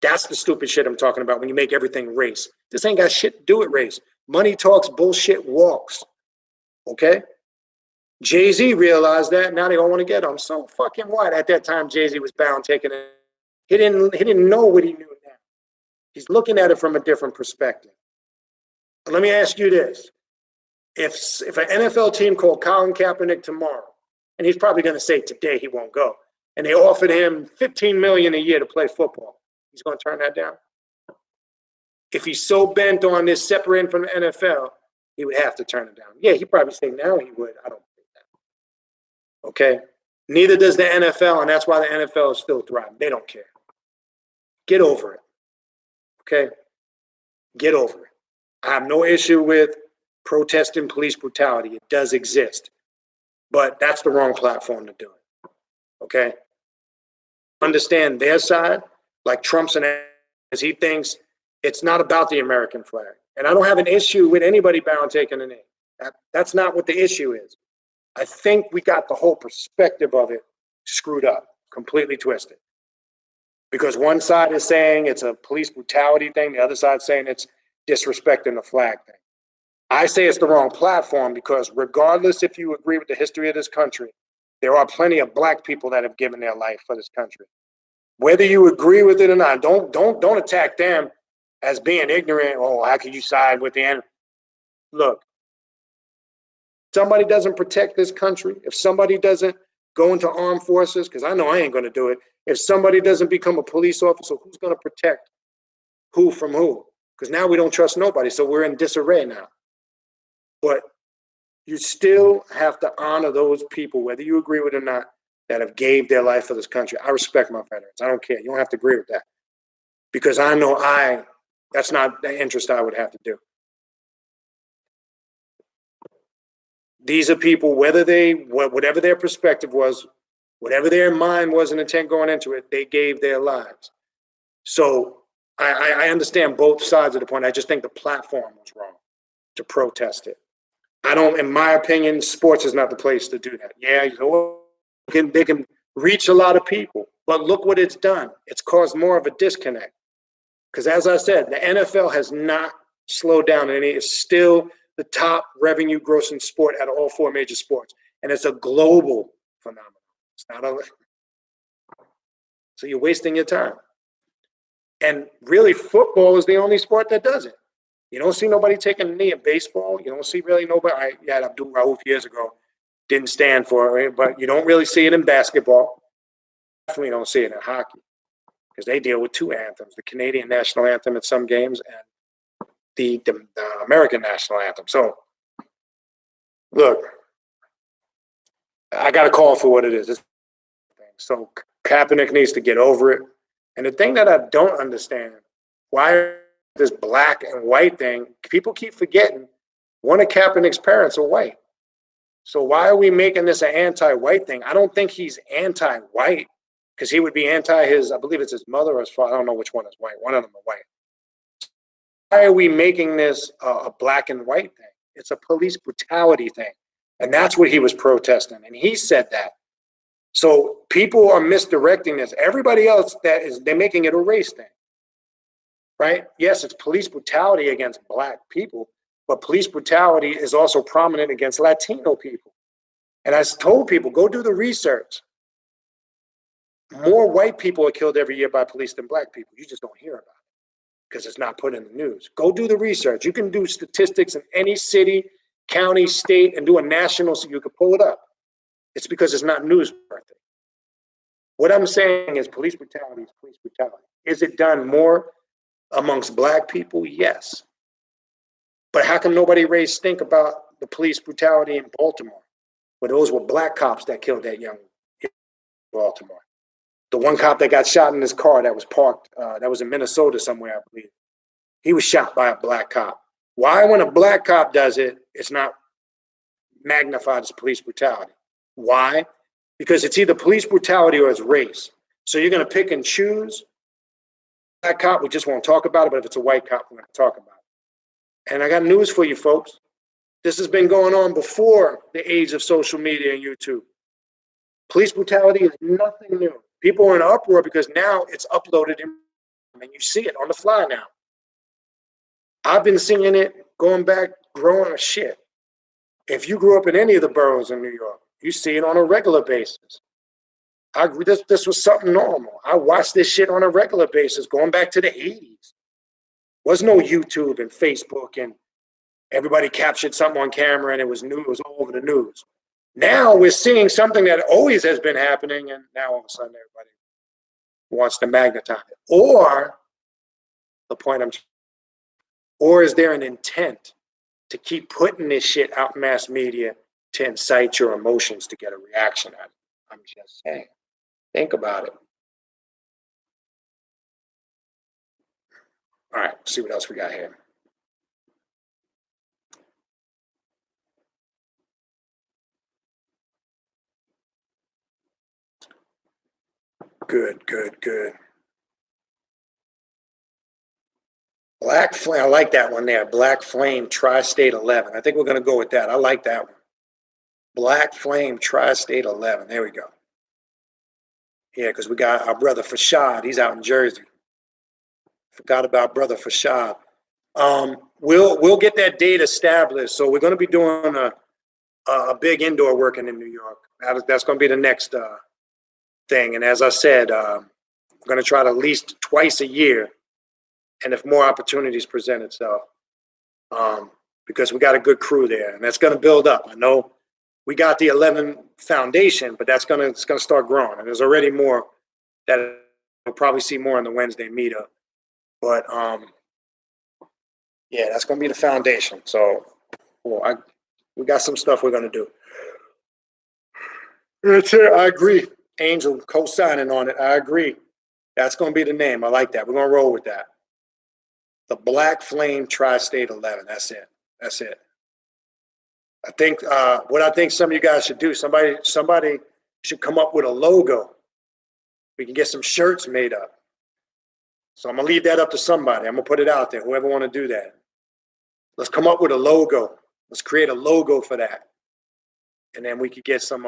That's the stupid shit I'm talking about when you make everything race. This ain't got shit to do with race. Money talks, bullshit walks. Okay? Jay-Z realized that. Now they all want to get him. So fucking what? At that time, Jay-Z was bound taking it. He didn't know what he knew now. He's looking at it from a different perspective. But let me ask you this. If an NFL team called Colin Kaepernick tomorrow, and he's probably going to say today he won't go, and they offered him $15 million a year to play football, he's going to turn that down? If he's so bent on this separating from the NFL, he would have to turn it down. Yeah, he'd probably say now he would. I don't think that. Okay? Neither does the NFL, and that's why the NFL is still thriving. They don't care. Get over it. Okay? Get over it. I have no issue with protesting police brutality. It does exist. But that's the wrong platform to do it. Okay? Understand their side, like Trump's and as he thinks it's not about the American flag. And I don't have an issue with anybody bound taking a knee. That's not what the issue is. I think we got the whole perspective of it screwed up, completely twisted. Because one side is saying it's a police brutality thing, the other side is saying it's disrespecting the flag thing. I say it's the wrong platform because regardless if you agree with the history of this country, there are plenty of black people that have given their life for this country. Whether you agree with it or not, don't attack them as being ignorant. Oh, how can you side with the enemy? Look, somebody doesn't protect this country, if somebody doesn't go into armed forces, because I know I ain't going to do it, if somebody doesn't become a police officer, who's going to protect who from who? Because now we don't trust nobody, so we're in disarray now. But you still have to honor those people, whether you agree with it or not, that have gave their life for this country. I respect my veterans. I don't care. You don't have to agree with that. Because I know that's not the interest I would have to do. These are people, whatever their perspective was, Whatever their mind was and intent going into it, they gave their lives. So I understand both sides of the point. I just think the platform was wrong to protest it. I don't, in my opinion, sports is not the place to do that. Yeah, you know, they can reach a lot of people, but look what it's done. It's caused more of a disconnect. Because as I said, the NFL has not slowed down, and it is still the top revenue grossing sport out of all four major sports. And it's a global phenomenon. It's not a, so you're wasting your time. And really, football is the only sport that does it. You don't see nobody taking a knee in baseball. You don't see really nobody. I had Abdul Rauf years ago, didn't stand for it, but you don't really see it in basketball. Definitely don't see it in hockey because they deal with two anthems: the Canadian national anthem at some games and the American national anthem. So, look, I got to call for what it is. So Kaepernick needs to get over it. And the thing that I don't understand, why this black and white thing, people keep forgetting one of Kaepernick's parents are white. So why are we making this an anti-white thing? I don't think he's anti-white because he would be anti his, I believe it's his mother or his father. I don't know which one is white. One of them are white. Why are we making this a black and white thing? It's a police brutality thing. And that's what he was protesting. And he said that. So people are misdirecting this. Everybody else they're making it a race thing, right? Yes, it's police brutality against black people, but police brutality is also prominent against Latino people. And I told people, go do the research. More white people are killed every year by police than black people. You just don't hear about it because it's not put in the news. Go do the research. You can do statistics in any city, county, state, and do a national so you can pull it up. It's because it's not newsworthy. What I'm saying is police brutality is police brutality. Is it done more amongst black people? Yes. But how come nobody raised stink about the police brutality in Baltimore? Where those were black cops that killed that young in Baltimore. The one cop that got shot in his car that was parked, that was in Minnesota somewhere, I believe. He was shot by a black cop. Why, when a black cop does it, it's not magnified as police brutality? Why? Because it's either police brutality or it's race. So you're going to pick and choose. Black cop, we just won't talk about it, but if it's a white cop, we're going to talk about it. And I got news for you folks. This has been going on before the age of social media and YouTube. Police brutality is nothing new. People are in uproar because now it's uploaded and you see it on the fly now. I've been seeing it going back, growing shit. If you grew up in any of the boroughs in New York, you see it on a regular basis. I agree, this was something normal. I watched this shit on a regular basis going back to the 80s. Was no YouTube and Facebook and everybody captured something on camera and it was new, it was all over the news. Now we're seeing something that always has been happening and now all of a sudden everybody wants to magnetize it. Or the point or is there an intent to keep putting this shit out in mass media to incite your emotions to get a reaction out of it? I'm just saying. Think about it. All right, let's see what else we got here. Good. Black Flame, I like that one there. Black Flame Tri-State 11. I think we're going to go with that. I like that one. Black Flame Tri-State 11. There we go. Yeah, because we got our brother Fashad. He's out in Jersey. Forgot about brother Fashad. We'll get that date established. So we're going to be doing a big indoor working in New York. That's going to be the next thing. And as I said, we're going to try to at least twice a year. And if more opportunities present itself, because we got a good crew there, and that's going to build up. I know we got the 11 foundation, but it's going to start growing, and there's already more that we'll probably see more in the Wednesday meetup. But yeah, that's going to be the foundation. So we got some stuff we're going to do. That's it. I agree. Angel co-signing on it. I agree. That's going to be the name. I like that. We're going to roll with that. The Black Flame Tri-State 11. That's it. I think what I think some of you guys should do. Somebody should come up with a logo. We can get some shirts made up. So I'm gonna leave that up to somebody. I'm gonna put it out there, whoever wanna do that. Let's come up with a logo. Let's create a logo for that. And then we could get some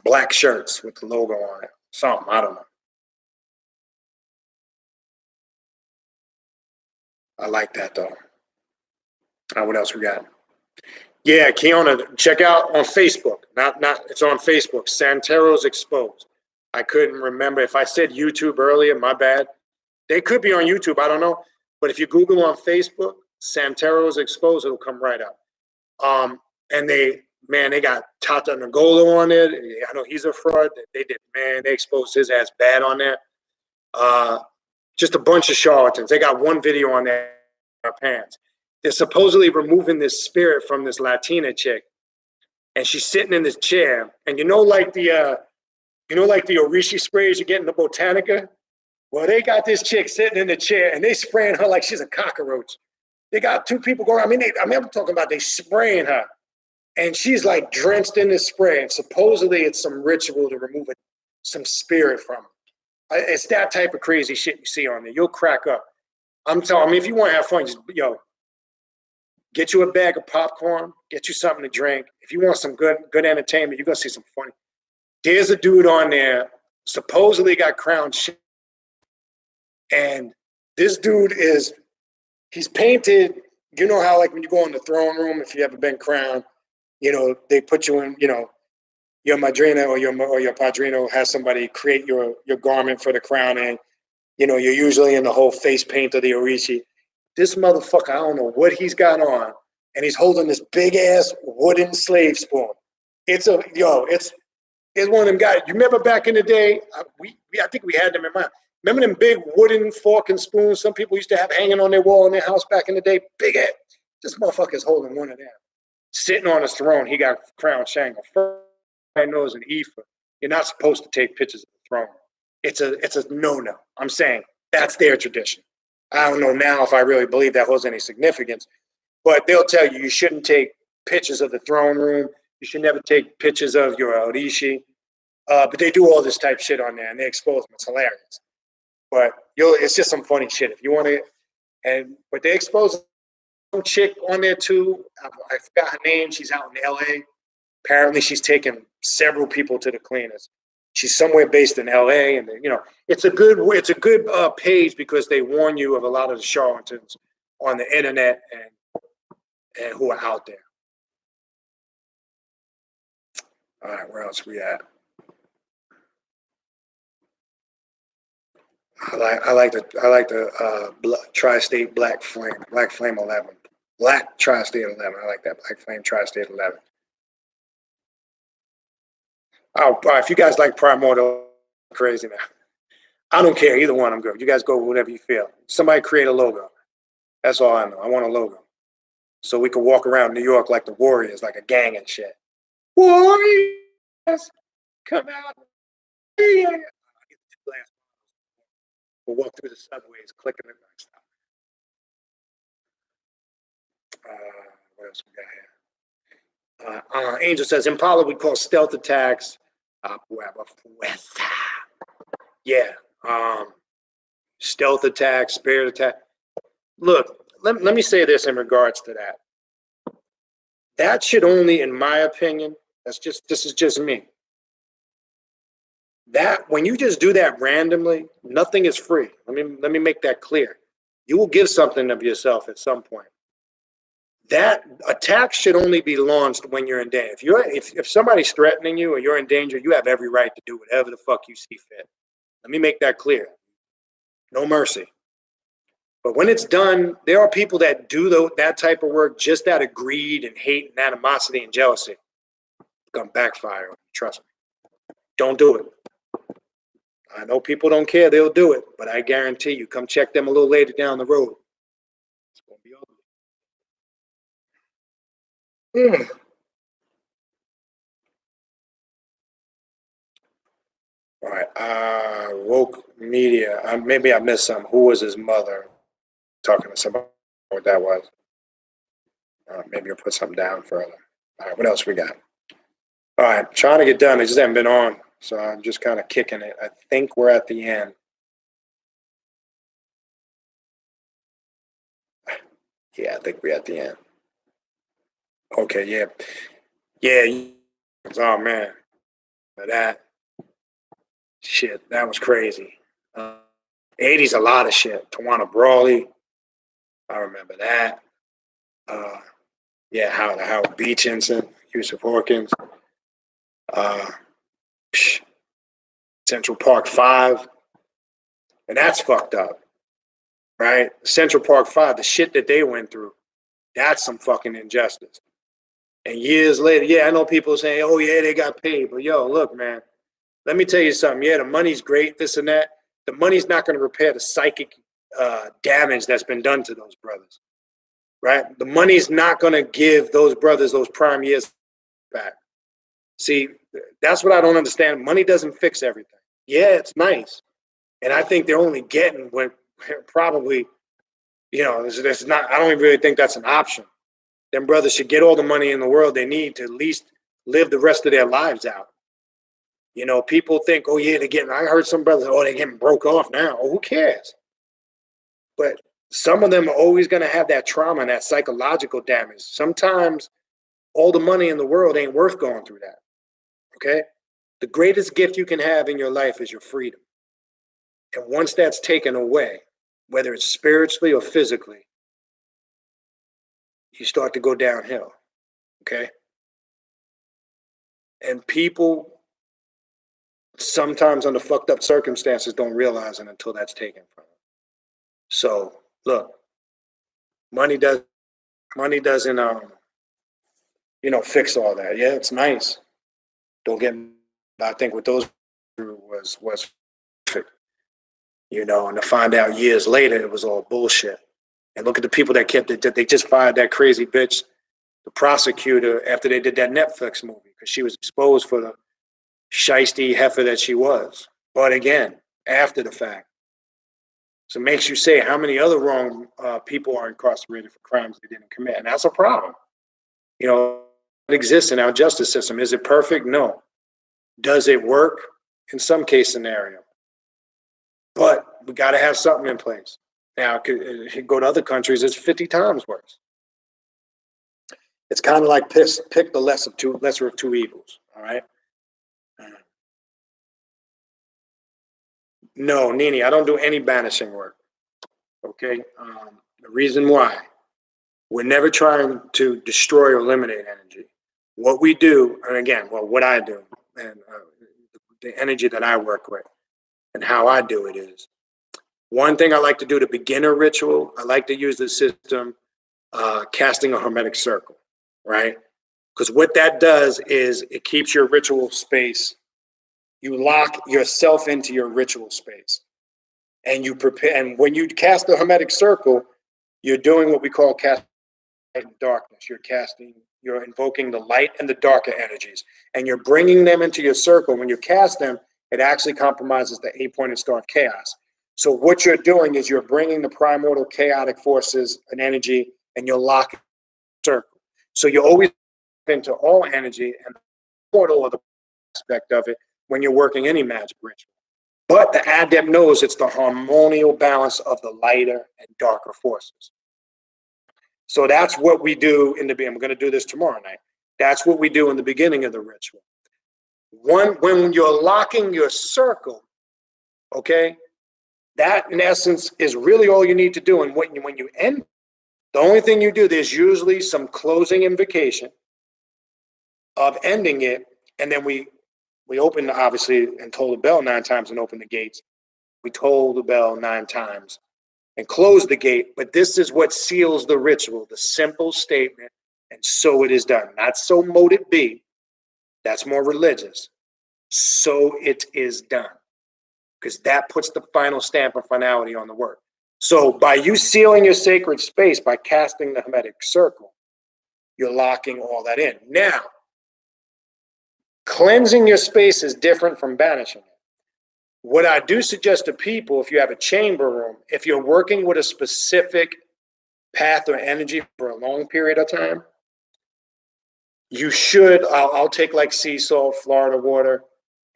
black shirts with the logo on it. Something, I don't know. I like that though. What else we got? Yeah, Keona, check out on Facebook. It's on Facebook. Santeros Exposed. I couldn't remember if I said YouTube earlier. My bad. They could be on YouTube. I don't know. But if you Google on Facebook, Santeros Exposed, it'll come right up. And they got Tata Nagolo on it. I know he's a fraud. They exposed his ass bad on there. Just a bunch of charlatans. They got one video on their pants. They're supposedly removing this spirit from this Latina chick, and she's sitting in this chair. And like the Orishi sprays you get in the Botanica. Well, they got this chick sitting in the chair, and they spraying her like she's a cockroach. They got two people going. I'm talking about they spraying her, and she's like drenched in this spray. And supposedly it's some ritual to remove some spirit from her. It's that type of crazy shit you see on there. You'll crack up. I'm telling you, if you want to have fun, just get you a bag of popcorn, get you something to drink. If you want some good entertainment, you're gonna see some funny. There's a dude on there, supposedly got crowned shit. And this dude he's painted, how like when you go in the throne room, if you ever been crowned, they put you in, your madrina or your padrino has somebody create your garment for the crown, and you're usually in the whole face paint of the Orishi. This motherfucker, I don't know what he's got on, and he's holding this big ass wooden slave spoon. It's one of them guys. You remember back in the day? I think we had them in mind. Remember them big wooden fork and spoons some people used to have hanging on their wall in their house back in the day? Big ass. This motherfucker's holding one of them. Sitting on his throne, he got crowned Shango. First, I know is an Ifa. You're not supposed to take pictures of the throne. It's a no-no. I'm saying that's their tradition. I don't know now if I really believe that holds any significance, but they'll tell you you shouldn't take pictures of the throne room. You should never take pictures of your Orishi. But they do all this type shit on there, and they expose them. It's hilarious. But it's just some funny shit. If you want to, but they expose some chick on there too. I forgot her name. She's out in LA. Apparently, she's taken several people to the cleaners. She's somewhere based in LA, and it's a good page because they warn you of a lot of the charlatans on the internet and who are out there. All right, where else we at? I like the Tri-State Black Flame 11, Black Tri-State 11. I like that Black Flame Tri-State 11. Oh, if you guys like Primordial, crazy now. I don't care. Either one, I'm good. You guys go with whatever you feel. Somebody create a logo. That's all I know. I want a logo. So we can walk around New York like the Warriors, like a gang and shit. Warriors, come out. Yeah. We'll walk through the subways, clicking the next stop. What else we got here? Angel says Impala we call stealth attacks. Yeah. Stealth attack, spirit attack. Look, let me say this in regards to that. That should only, in my opinion, this is just me. That when you just do that randomly, nothing is free. Let me make that clear. You will give something of yourself at some point. That attack should only be launched when you're in danger. If somebody's threatening you or you're in danger, you have every right to do whatever the fuck you see fit. Let me make that clear. No mercy. But when it's done, there are people that do that type of work just out of greed and hate and animosity and jealousy. It's gonna backfire. Trust me. Don't do it. I know people don't care. They'll do it. But I guarantee you, come check them a little later down the road. It's gonna be ugly. All right. Woke media. Maybe I missed some. Who was his mother? Talking to somebody. What that was. Maybe I'll put something down further. All right. What else we got? All right, trying to get done. I just haven't been on, so I'm just kind of kicking it. I think we're at the end. Yeah, I think we're at the end. Okay, yeah. Yeah. Oh, man. That shit, that was crazy. 80s, a lot of shit. Tawana Brawley, I remember that. Yeah, the Howard Beach incident, Yusuf Hawkins. Central Park 5. And that's fucked up, right? Central Park 5, the shit that they went through, that's some fucking injustice. And years later, yeah, I know people saying, oh, yeah, they got paid. But yo, look, man, let me tell you something. Yeah, the money's great, this and that. The money's not going to repair the psychic damage that's been done to those brothers, right? The money's not going to give those brothers those prime years back. See, that's what I don't understand. Money doesn't fix everything. Yeah, it's nice. And I think they're only getting what probably, there's not, I don't even really think that's an option. Them brothers should get all the money in the world they need to at least live the rest of their lives out. People think, oh yeah, I heard some brothers, oh, they're getting broke off now. Oh, who cares? But some of them are always going to have that trauma and that psychological damage. Sometimes all the money in the world ain't worth going through that. Okay? The greatest gift you can have in your life is your freedom. And once that's taken away, whether it's spiritually or physically, you start to go downhill. Okay? And people sometimes under fucked up circumstances don't realize it until that's taken from them. So look, money doesn't fix all that. Yeah, it's nice. Don't get me, I think what those was perfect. And to find out years later it was all bullshit. And look at the people that kept it. They just fired that crazy bitch, the prosecutor, after they did that Netflix movie, because she was exposed for the shiesty heifer that she was. But again, after the fact. So it makes you say how many other wrong people are incarcerated for crimes they didn't commit. And that's a problem. It exists in our justice system. Is it perfect? No. Does it work? In some case scenario. But we got to have something in place. Now, if you go to other countries, it's 50 times worse. It's kind of like pick the lesser of two evils, all right? No, Nini, I don't do any banishing work, okay? The reason why, we're never trying to destroy or eliminate energy. What we do, and again, what I do, and the energy that I work with, and how I do it is, one thing I like to do, the beginner ritual, I like to use the system, casting a hermetic circle, right? Because what that does is it keeps your ritual space, you lock yourself into your ritual space. And you prepare, and when you cast the hermetic circle, you're doing what we call casting light and darkness. You're invoking the light and the darker energies, and you're bringing them into your circle. When you cast them, it actually compromises the 8-pointed star of chaos. So what you're doing is you're bringing the primordial chaotic forces and energy, and you're locking the circle. So you always into all energy and the portal or the aspect of it when you're working any magic ritual. But the adept knows it's the harmonial balance of the lighter and darker forces. So that's what we do in the beginning. We're going to do this tomorrow night. That's what we do in the beginning of the ritual. When you're locking your circle, okay, that in essence is really all you need to do. And when you end, the only thing you do, there's usually some closing invocation of ending it. And then we open, obviously, and toll the bell 9 times and open the gates. We toll the bell 9 times and close the gate. But this is what seals the ritual, the simple statement, and so it is done. Not so mote it be. That's more religious. So it is done. Because that puts the final stamp of finality on the work. So by you sealing your sacred space, by casting the hermetic circle, you're locking all that in. Now, cleansing your space is different from banishing it. What I do suggest to people, if you have a chamber room, if you're working with a specific path or energy for a long period of time, you should, I'll take like sea salt, Florida water,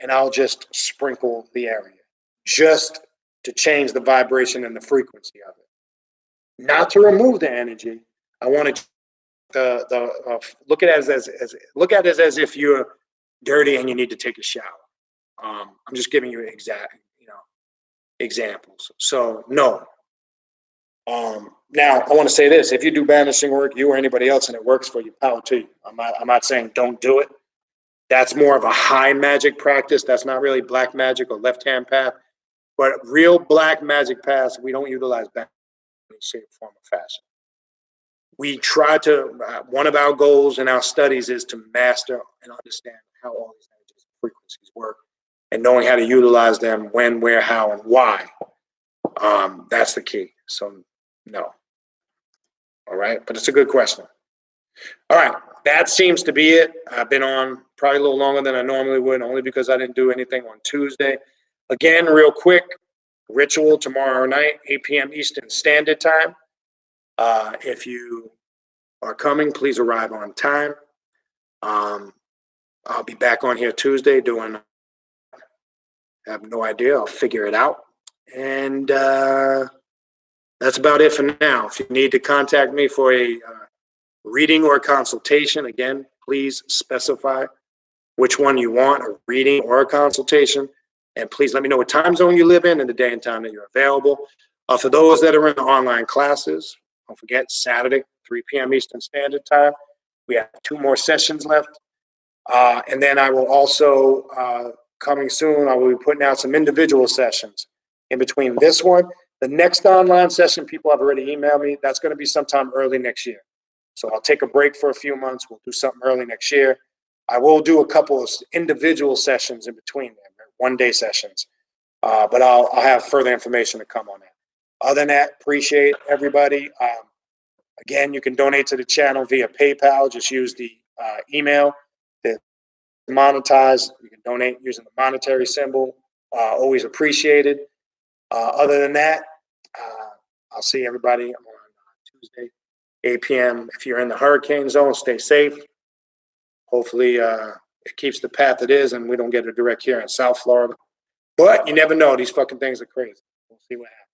and I'll just sprinkle the area just to change the vibration and the frequency of it. Not to remove the energy. I want to look at it as if you're dirty and you need to take a shower. I'm just giving you examples. So no. Now I want to say this: if you do banishing work, you or anybody else, and it works for you, power to you. I'm not saying don't do it. That's more of a high magic practice. That's not really black magic or left-hand path. But real black magic paths, we don't utilize that in any shape, form, or fashion. We try to, one of our goals in our studies is to master and understand how all these energies and frequencies work and knowing how to utilize them when, where, how, and why. That's the key. So, no. All right. But it's a good question. All right. That seems to be it. I've been on probably a little longer than I normally would, only because I didn't do anything on Tuesday. Again, real quick, ritual tomorrow night, 8 p.m. Eastern Standard Time. If you are coming, please arrive on time. I'll be back on here Tuesday doing, I have no idea. I'll figure it out. And that's about it for now. If you need to contact me for a reading or a consultation, again, please specify which one you want, a reading or a consultation. And please let me know what time zone you live in and the day and time that you're available. For those that are in the online classes, don't forget Saturday, 3 p.m. Eastern Standard Time. We have 2 more sessions left. And then I will also, coming soon, I will be putting out some individual sessions in between this one. The next online session, people have already emailed me. That's going to be sometime early next year. So I'll take a break for a few months. We'll do something early next year. I will do a couple of individual sessions in between them, one-day sessions. But I'll have further information to come on that. Other than that, appreciate everybody. Again, you can donate to the channel via PayPal. Just use the email that monetized. You can donate using the monetary symbol. Always appreciated. Other than that, I'll see everybody on Tuesday, 8 p.m. If you're in the hurricane zone, stay safe. Hopefully it keeps the path it is and we don't get a direct here in South Florida. But you never know. These fucking things are crazy. We'll see what happens.